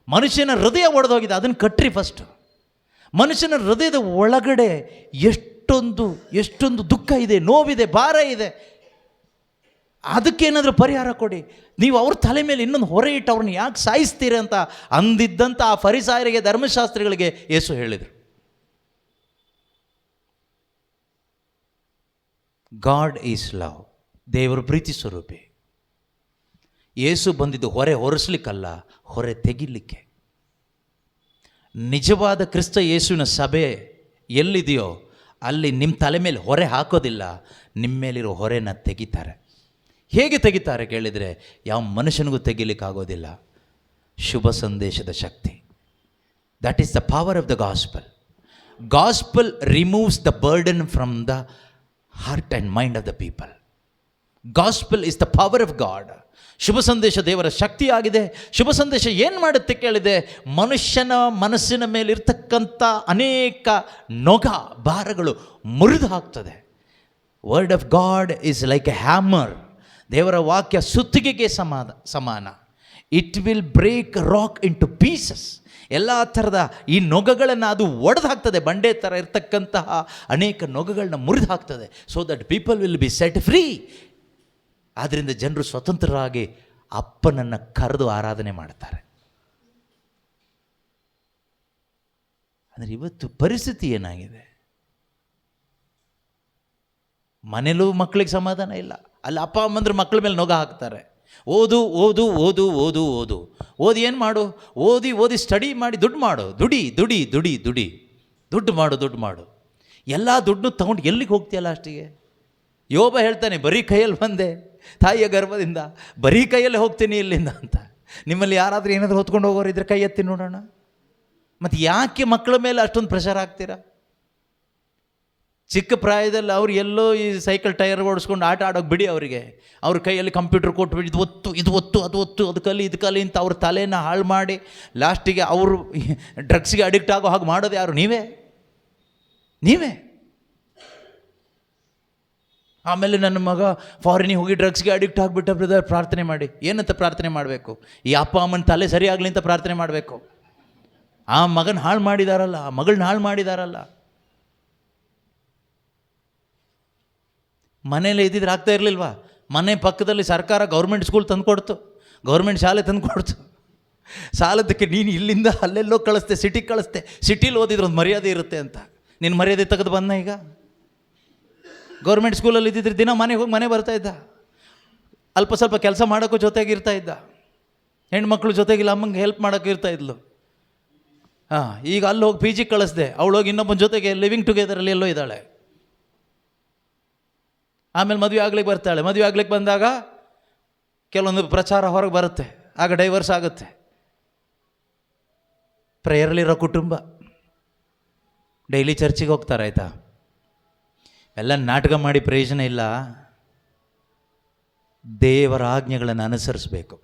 ಮನುಷ್ಯನ ಹೃದಯ ಒಡೆದೋಗಿದೆ, ಅದನ್ನು ಕಟ್ಟ್ರಿ ಫಸ್ಟು. ಮನುಷ್ಯನ ಹೃದಯದ ಒಳಗಡೆ ಎಷ್ಟೊಂದು ದುಃಖ ಇದೆ, ನೋವಿದೆ, ಭಾರ ಇದೆ. ಅದಕ್ಕೇನಾದರೂ ಪರಿಹಾರ ಕೊಡಿ. ನೀವು ಅವ್ರ ತಲೆ ಮೇಲೆ ಇನ್ನೊಂದು ಹೊರೆ ಇಟ್ಟು ಅವ್ರನ್ನ ಯಾಕೆ ಸಾಯಿಸ್ತೀರ ಅಂತ ಅಂದಿದ್ದಂಥ ಆ ಫರಿಸಾಯರಿಗೆ, ಧರ್ಮಶಾಸ್ತ್ರಿಗಳಿಗೆ ಯೇಸು ಹೇಳಿದರು. God is love. ದೇವರು ಪ್ರೀತಿ ಸ್ವರೂಪಿ. ಯೇಸು ಬಂದಿದ್ದು ಹೊರೆ ಹೊರಿಸ್ಲಿಕ್ಕಲ್ಲ, ಹೊರೆ ತೆಗಿಲಿಕ್ಕೆ. ನಿಜವಾದ ಕ್ರಿಸ್ತ ಯೇಸುವಿನ ಸಭೆ ಎಲ್ಲಿದೆಯೋ ಅಲ್ಲಿ ನಿಮ್ಮ ತಲೆ ಮೇಲೆ ಹೊರೆ ಹಾಕೋದಿಲ್ಲ, ನಿಮ್ಮ ಮೇಲಿರೋ ಹೊರೆನ ತೆಗಿತಾರೆ. ಹೇಗೆ ತೆಗಿತಾರೆ ಕೇಳಿದರೆ, ಯಾವ ಮನುಷ್ಯನಿಗೂ ತೆಗಿಲಿಕ್ಕಾಗೋದಿಲ್ಲ. ಶುಭ ಸಂದೇಶದ ಶಕ್ತಿ. That is the power of the gospel. Gospel removes the burden from the heart and mind of the people. Gospel is the power of God. ಶುಭ ಸಂದೇಶ ದೇವರ ಶಕ್ತಿಯಾಗಿದೆ. ಶುಭ ಸಂದೇಶ ಏನು ಮಾಡುತ್ತೆ ಕೇಳಿದೆ? ಮನುಷ್ಯನ ಮನಸ್ಸಿನ ಮೇಲಿರ್ತಕ್ಕಂಥ ಅನೇಕ ನೊಗ ಭಾರಗಳು ಮುರಿದು ಹಾಕ್ತದೆ. Word of God is like a hammer. ದೇವರ ವಾಕ್ಯ ಸುತ್ತಿಗೆಗೆ ಸಮಾನ. It will break rock into pieces. ಎಲ್ಲ ಥರದ ಈ ನೊಗಗಳನ್ನು ಅದು ಒಡೆದು ಹಾಕ್ತದೆ. ಬಂಡೆ ಥರ ಇರ್ತಕ್ಕಂತಹ ಅನೇಕ ನೊಗಗಳನ್ನ ಮುರಿದು ಹಾಕ್ತದೆ. So that people will be set free. ಆದ್ದರಿಂದ ಜನರು ಸ್ವತಂತ್ರರಾಗಿ ಅಪ್ಪನನ್ನು ಕರೆದು ಆರಾಧನೆ ಮಾಡ್ತಾರೆ. ಅಂದರೆ ಇವತ್ತು ಪರಿಸ್ಥಿತಿ ಏನಾಗಿದೆ? ಮನೇಲೂ ಮಕ್ಕಳಿಗೆ ಸಮಾಧಾನ ಇಲ್ಲ. ಅಲ್ಲಿ ಅಪ್ಪ ಅಮ್ಮಂದ್ರೆ ಮಕ್ಕಳ ಮೇಲೆ ನೊಗ ಹಾಕ್ತಾರೆ. ಓದು ಓದು ಓದು ಓದು ಓದು ಓದಿ ಏನು ಮಾಡು? ಓದಿ ಸ್ಟಡಿ ಮಾಡಿ ದುಡ್ಡು ಮಾಡು. ದುಡಿ ದುಡ್ಡು ಮಾಡು. ಎಲ್ಲ ದುಡ್ಡು ತಗೊಂಡು ಎಲ್ಲಿಗೆ ಹೋಗ್ತೀಯಲ್ಲ ಅಷ್ಟಿಗೆ? ಯೋಬ ಹೇಳ್ತಾನೆ, ಬರೀ ಕೈಯಲ್ಲಿ ಬಂದೆ ತಾಯಿಯ ಗರ್ಭದಿಂದ, ಬರೀ ಕೈಯಲ್ಲಿ ಹೋಗ್ತೀನಿ ಇಲ್ಲಿಂದ ಅಂತ. ನಿಮ್ಮಲ್ಲಿ ಯಾರಾದರೂ ಏನಾದರೂ ಹೊತ್ಕೊಂಡು ಹೋಗೋರು ಇದ್ರೆ ಕೈ ಎತ್ತಿ ನೋಡೋಣ. ಮತ್ತು ಯಾಕೆ ಮಕ್ಕಳ ಮೇಲೆ ಅಷ್ಟೊಂದು ಪ್ರೆಷರ್ ಆಗ್ತೀರಾ? ಚಿಕ್ಕ ಪ್ರಾಯದಲ್ಲಿ ಅವ್ರು ಎಲ್ಲೋ ಈ ಸೈಕಲ್ ಟೈರ್ ಓಡಿಸ್ಕೊಂಡು ಆಟ ಆಡೋಕೆ ಬಿಡಿ. ಅವರಿಗೆ ಅವ್ರ ಕೈಯಲ್ಲಿ ಕಂಪ್ಯೂಟರ್ ಕೊಟ್ಬಿಟ್ಟು ಇದು ಒತ್ತು ಅದು ಕಲಿ ಅಂತ ಅವ್ರ ತಲೆನ ಹಾಳು ಮಾಡಿ ಲಾಸ್ಟಿಗೆ ಅವರು ಡ್ರಗ್ಸ್ಗೆ ಅಡಿಕ್ಟ್ ಆಗೋ ಹಾಗೆ ಮಾಡೋದು ಯಾರು? ನೀವೇ. ಆಮೇಲೆ ನನ್ನ ಮಗ ಫಾರಿನಿಗೆ ಹೋಗಿ ಡ್ರಗ್ಸ್ಗೆ ಅಡಿಕ್ಟ್ ಆಗಿಬಿಟ್ಟ ಬ್ರದರ್, ಪ್ರಾರ್ಥನೆ ಮಾಡಿ. ಏನಂತ ಪ್ರಾರ್ಥನೆ ಮಾಡಬೇಕು? ಈ ಅಪ್ಪ ಅಮ್ಮನ ತಲೆ ಸರಿಯಾಗಲಿ ಅಂತ ಪ್ರಾರ್ಥನೆ ಮಾಡಬೇಕು. ಆ ಮಗನ ಹಾಳು ಮಾಡಿದಾರಲ್ಲ, ಆ ಮಗಳನ್ನ ಹಾಳು ಮಾಡಿದಾರಲ್ಲ. ಮನೇಲಿ ಇದ್ದಿದ್ರೆ ಆಗ್ತಾ ಇರಲಿಲ್ವಾ? ಮನೆ ಪಕ್ಕದಲ್ಲಿ ಸರ್ಕಾರ ಗೌರ್ಮೆಂಟ್ ಸ್ಕೂಲ್ ತಂದುಕೊಡ್ತು, ಗೌರ್ಮೆಂಟ್ ಶಾಲೆ ತಂದುಕೊಡ್ತು. ಸಾಲದಕ್ಕೆ ನೀನು ಇಲ್ಲಿಂದ ಅಲ್ಲೆಲ್ಲೋ ಕಳಿಸ್ತೆ, ಸಿಟಿಗೆ ಕಳಿಸ್ತೆ. ಸಿಟಿಲಿ ಓದಿದ್ರೆ ಒಂದು ಮರ್ಯಾದೆ ಇರುತ್ತೆ ಅಂತ ನಿನ್ನ ಮರ್ಯಾದೆ ತೆಗೆದು ಬಂದ. ಈಗ ಗೌರ್ಮೆಂಟ್ ಸ್ಕೂಲಲ್ಲಿ ಇದ್ದಿದ್ರೆ ದಿನ ಮನೆಗೆ ಹೋಗಿ ಮನೆ ಬರ್ತಾಯಿದ್ದ. ಅಲ್ಪ ಸ್ವಲ್ಪ ಕೆಲಸ ಮಾಡೋಕ್ಕೂ ಜೊತೆಗಿರ್ತಾ ಇದ್ದ. ಹೆಣ್ಮಕ್ಳು ಜೊತೆಗಿಲ್ಲ, ಅಮ್ಮಂಗೆ ಹೆಲ್ಪ್ ಮಾಡೋಕ್ಕೆ ಇರ್ತಾ ಇದ್ಲು. ಈಗ ಅಲ್ಲಿ ಹೋಗಿ PG ಕಳಿಸ್ದೆ, ಅವಳೋಗಿ ಇನ್ನೊಬ್ಬನ ಜೊತೆಗೆ ಲಿವಿಂಗ್ ಟುಗೆದರಲ್ಲಿ ಎಲ್ಲೋ ಇದ್ದಾಳೆ. ಆಮೇಲೆ ಮದುವೆ ಆಗ್ಲಿಕ್ಕೆ ಬರ್ತಾಳೆ. ಮದುವೆ ಆಗ್ಲಿಕ್ಕೆ ಬಂದಾಗ ಕೆಲವೊಂದು ಪ್ರಚಾರ ಹೊರಗೆ ಬರುತ್ತೆ, ಆಗ ಡೈವರ್ಸ್ ಆಗುತ್ತೆ. ಪ್ರೇಯರ್ಲಿರೋ ಕುಟುಂಬ ಡೈಲಿ ಚರ್ಚಿಗೆ ಹೋಗ್ತಾರೆ, ಆಯಿತಾ? ಎಲ್ಲ ನಾಟಕ ಮಾಡಿ ಪ್ರಯೋಜನ ಇಲ್ಲ. ದೇವರ ಆಜ್ಞೆಗಳನ್ನು ಅನುಸರಿಸಬೇಕು.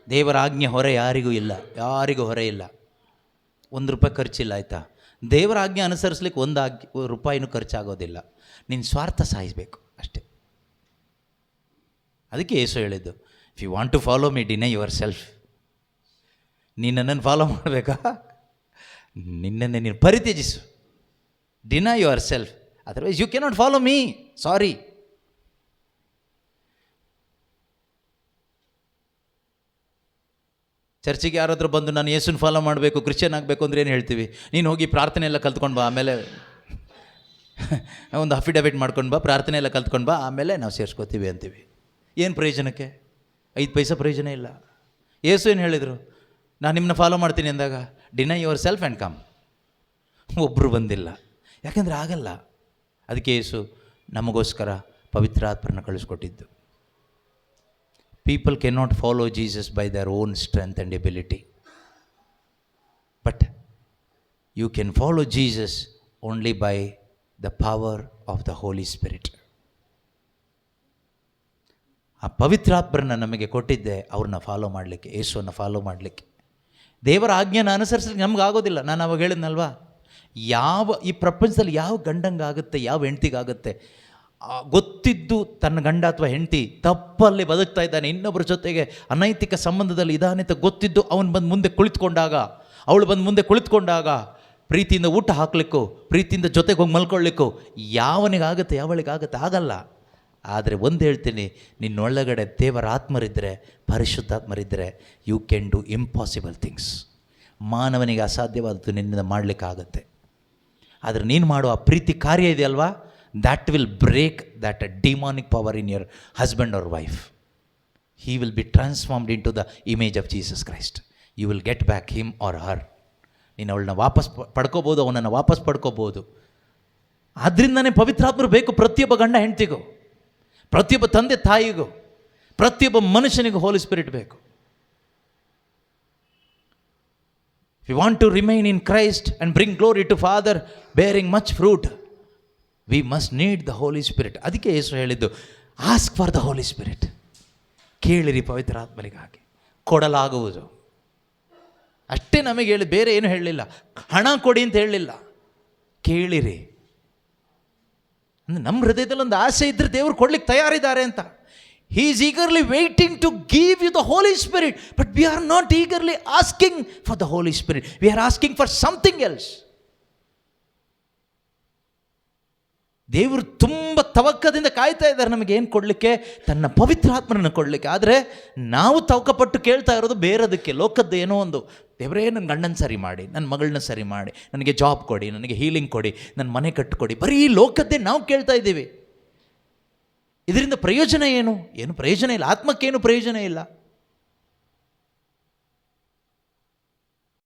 ದೇವರ ಆಜ್ಞೆ ಹೊರೆ ಯಾರಿಗೂ ಯಾರಿಗೂ ಹೊರೆ ಇಲ್ಲ. ₹1 ಖರ್ಚಿಲ್ಲ, ಆಯಿತಾ? ದೇವರ ಆಜ್ಞೆ ಅನುಸರಿಸ್ಲಿಕ್ಕೆ ₹1 ಖರ್ಚಾಗೋದಿಲ್ಲ. ನಿನ್ನ ಸ್ವಾರ್ಥ ಸಾಯಿಸಬೇಕು ಅಷ್ಟೇ. ಅದಕ್ಕೆ ಯೇಸು ಹೇಳಿದ್ದು, if you want to follow me deny yourself. ನೀನು ನನ್ನನ್ನು ಫಾಲೋ ಮಾಡಬೇಕಾ? ನಿನ್ನನ್ನೇ ನೀನು ಪರಿತ್ಯಜಿಸು. Deny yourself, otherwise you cannot follow me. Sorry. ಚರ್ಚಿಗೆ ಯಾರಾದರೂ ಬಂದು ನಾನು ಯೇಸುನ ಫಾಲೋ ಮಾಡಬೇಕು, ಕ್ರಿಶ್ಚಿಯನ್ ಆಗಬೇಕು ಅಂದರೆ ಏನು ಹೇಳ್ತೀವಿ? ನೀನು ಹೋಗಿ ಪ್ರಾರ್ಥನೆ ಎಲ್ಲ ಕಲ್ತ್ಕೊಂಡು ಬಾ, ಆಮೇಲೆ ಒಂದು ಅಫಿಡವಿಟ್ ಮಾಡ್ಕೊಂಡು ಬಾ, ಪ್ರಾರ್ಥನೆ ಎಲ್ಲ ಕಲ್ತ್ಕೊಂಡು ಬಾ, ಆಮೇಲೆ ನಾವು ಸೇರಿಸ್ಕೋತೀವಿ ಅಂತೀವಿ. ಏನು ಪ್ರಯೋಜನಕ್ಕೆ? 5 ಪೈಸೆ ಪ್ರಯೋಜನ ಇಲ್ಲ. ಯೇಸು ಏನು ಹೇಳಿದರು? ನಾನು ನಿಮ್ಮನ್ನ ಫಾಲೋ ಮಾಡ್ತೀನಿ ಅಂದಾಗ deny yourself and come. ಒಬ್ಬರು ಬಂದಿಲ್ಲ, ಯಾಕೆಂದರೆ ಆಗಲ್ಲ. ಅದಕ್ಕೆ ಯೇಸು ನಮಗೋಸ್ಕರ ಪವಿತ್ರಾತ್ಮರನ್ನ ಕಳಿಸ್ಕೊಟ್ಟಿದ್ದು. People can not follow Jesus by their own strength and ability, but you can follow Jesus only by the power of the Holy Spirit. ಆ ಪವಿತ್ರಾತ್ಮರನ್ನ ನಮಗೆ ಕೊಟ್ಟಿದ್ದೆ ಅವ್ರನ್ನ ಫಾಲೋ ಮಾಡಲಿಕ್ಕೆ, ಯೇಸುವನ್ನು ಫಾಲೋ ಮಾಡಲಿಕ್ಕೆ. ದೇವರ ಆಜ್ಞೆನ ಅನುಸರಿಸಲಿಕ್ಕೆ ನಮ್ಗೆ ಆಗೋದಿಲ್ಲ. ನಾನು ಅವಾಗ ಹೇಳಿದ್ನಲ್ವಾ, ಈ ಪ್ರಪಂಚದಲ್ಲಿ ಯಾವ ಗಂಡಂಗಾಗುತ್ತೆ, ಯಾವ ಹೆಂಡ್ತಿಗಾಗುತ್ತೆ? ಗೊತ್ತಿದ್ದು ತನ್ನ ಗಂಡ ಅಥವಾ ಹೆಂಡತಿ ತಪ್ಪಲ್ಲಿ ಬದುಕ್ತಾ ಇದ್ದಾನೆ, ಇನ್ನೊಬ್ಬರ ಜೊತೆಗೆ ಅನೈತಿಕ ಸಂಬಂಧದಲ್ಲಿ ಇದ್ದಾನೆ ಅಂತ ಗೊತ್ತಿದ್ದು ಅವನು ಬಂದು ಮುಂದೆ ಕುಳಿತುಕೊಂಡಾಗ, ಅವಳು ಬಂದು ಮುಂದೆ ಕುಳಿತುಕೊಂಡಾಗ ಪ್ರೀತಿಯಿಂದ ಊಟ ಹಾಕ್ಲಿಕ್ಕೂ, ಪ್ರೀತಿಯಿಂದ ಜೊತೆಗೆ ಹೋಗಿ ಮಲ್ಕೊಳ್ಳಿಕ್ಕೂ ಯಾವನಿಗಾಗುತ್ತೆ, ಯಾವಳಿಗಾಗುತ್ತೆ? ಆಗಲ್ಲ. ಆದರೆ ಒಂದು ಹೇಳ್ತೀನಿ, ನಿನ್ನೊಳಗಡೆ ದೇವರ ಆತ್ಮರಿದ್ದರೆ, ಪರಿಶುದ್ಧಾತ್ಮರಿದ್ದರೆ, you can do impossible things. ಮಾನವನಿಗೆ ಅಸಾಧ್ಯವಾದದ್ದು ನಿನ್ನಿಂದ ಮಾಡಲಿಕ್ಕಾಗತ್ತೆ. ಆದರೆ ನೀನು ಮಾಡುವ ಆ ಪ್ರೀತಿ ಕಾರ್ಯ ಇದೆಯಲ್ವಾ, that will break that demonic power in your husband or wife. He will be transformed into the image of Jesus Christ. You will get back him or her. ನೀನು ಅವಳನ್ನ ವಾಪಸ್ ಪಡ್ಕೋಬೋದು, ಅವನನ್ನು ವಾಪಸ್ ಪಡ್ಕೋಬೋದು. ಆದ್ದರಿಂದನೇ ಪವಿತ್ರಾತ್ಮರು ಬೇಕು ಪ್ರತಿಯೊಬ್ಬ ಗಂಡ ಹೆಂಡ್ತಿಗೂ, ಪ್ರತಿಯೊಬ್ಬ ತಂದೆ ತಾಯಿಗೂ, ಪ್ರತಿಯೊಬ್ಬ ಮನುಷ್ಯನಿಗೂ ಹೋಲಿ ಸ್ಪಿರಿಟ್ ಬೇಕು. If you want to remain in Christ and bring glory to Father, bearing much fruit, we must need the Holy Spirit. ಅದಕ್ಕೆ ಯೇಸು ಹೇಳಿದ್ದು, ask for the Holy Spirit. ಕೇಳಿರಿ ಪವಿತ್ರಾತ್ಮರಿಗಾಗಿ, ಕೊಡಲಾಗುವುದು. ಅಷ್ಟೇ ನಮಗೆ ಹೇಳಿ, ಬೇರೆ ಏನು ಹೇಳಲಿಲ್ಲ. ಹಣ ಕೊಡಿ ಅಂತ ಹೇಳಲಿಲ್ಲ, ಕೇಳಿರಿ. ಅಂದರೆ ನಮ್ಮ ಹೃದಯದಲ್ಲಿ ಒಂದು ಆಸೆ ಇದ್ದರೆ ದೇವರು ಕೊಡ್ಲಿಕ್ಕೆ ತಯಾರಿದ್ದಾರೆ ಅಂತ. He is eagerly waiting to give you the Holy Spirit, but we are not eagerly asking for the Holy Spirit. We are asking for something else. ದೇವರು ತುಂಬ ತವಕದಿಂದ ಕಾಯ್ತಾ ಇದ್ದಾರೆ ನಮಗೆ ಏನು ಕೊಡಲಿಕ್ಕೆ? ತನ್ನ ಪವಿತ್ರಾತ್ಮರನ್ನು ಕೊಡಲಿಕ್ಕೆ. ಆದರೆ ನಾವು ತವಕಪಟ್ಟು ಕೇಳ್ತಾ ಇರೋದು ಬೇರೆದಕ್ಕೆ, ಲೋಕದ್ದು ಏನೋ ಒಂದು. ದೇವರೇ ನನ್ನ ಗಂಡನ ಸರಿ ಮಾಡಿ, ನನ್ನ ಮಗಳನ್ನ ಸರಿ ಮಾಡಿ, ನನಗೆ ಜಾಬ್ ಕೊಡಿ, ನನಗೆ ಹೀಲಿಂಗ್ ಕೊಡಿ, ನನ್ನ ಮನೆ ಕಟ್ಟಿಕೊಡಿ. ಬರೀ ಲೋಕದ್ದೇ ನಾವು ಕೇಳ್ತಾ ಇದ್ದೀವಿ. ಇದರಿಂದ ಪ್ರಯೋಜನ ಏನು? ಏನು ಪ್ರಯೋಜನ ಇಲ್ಲ. ಆತ್ಮಕ್ಕೇನು ಪ್ರಯೋಜನ ಇಲ್ಲ.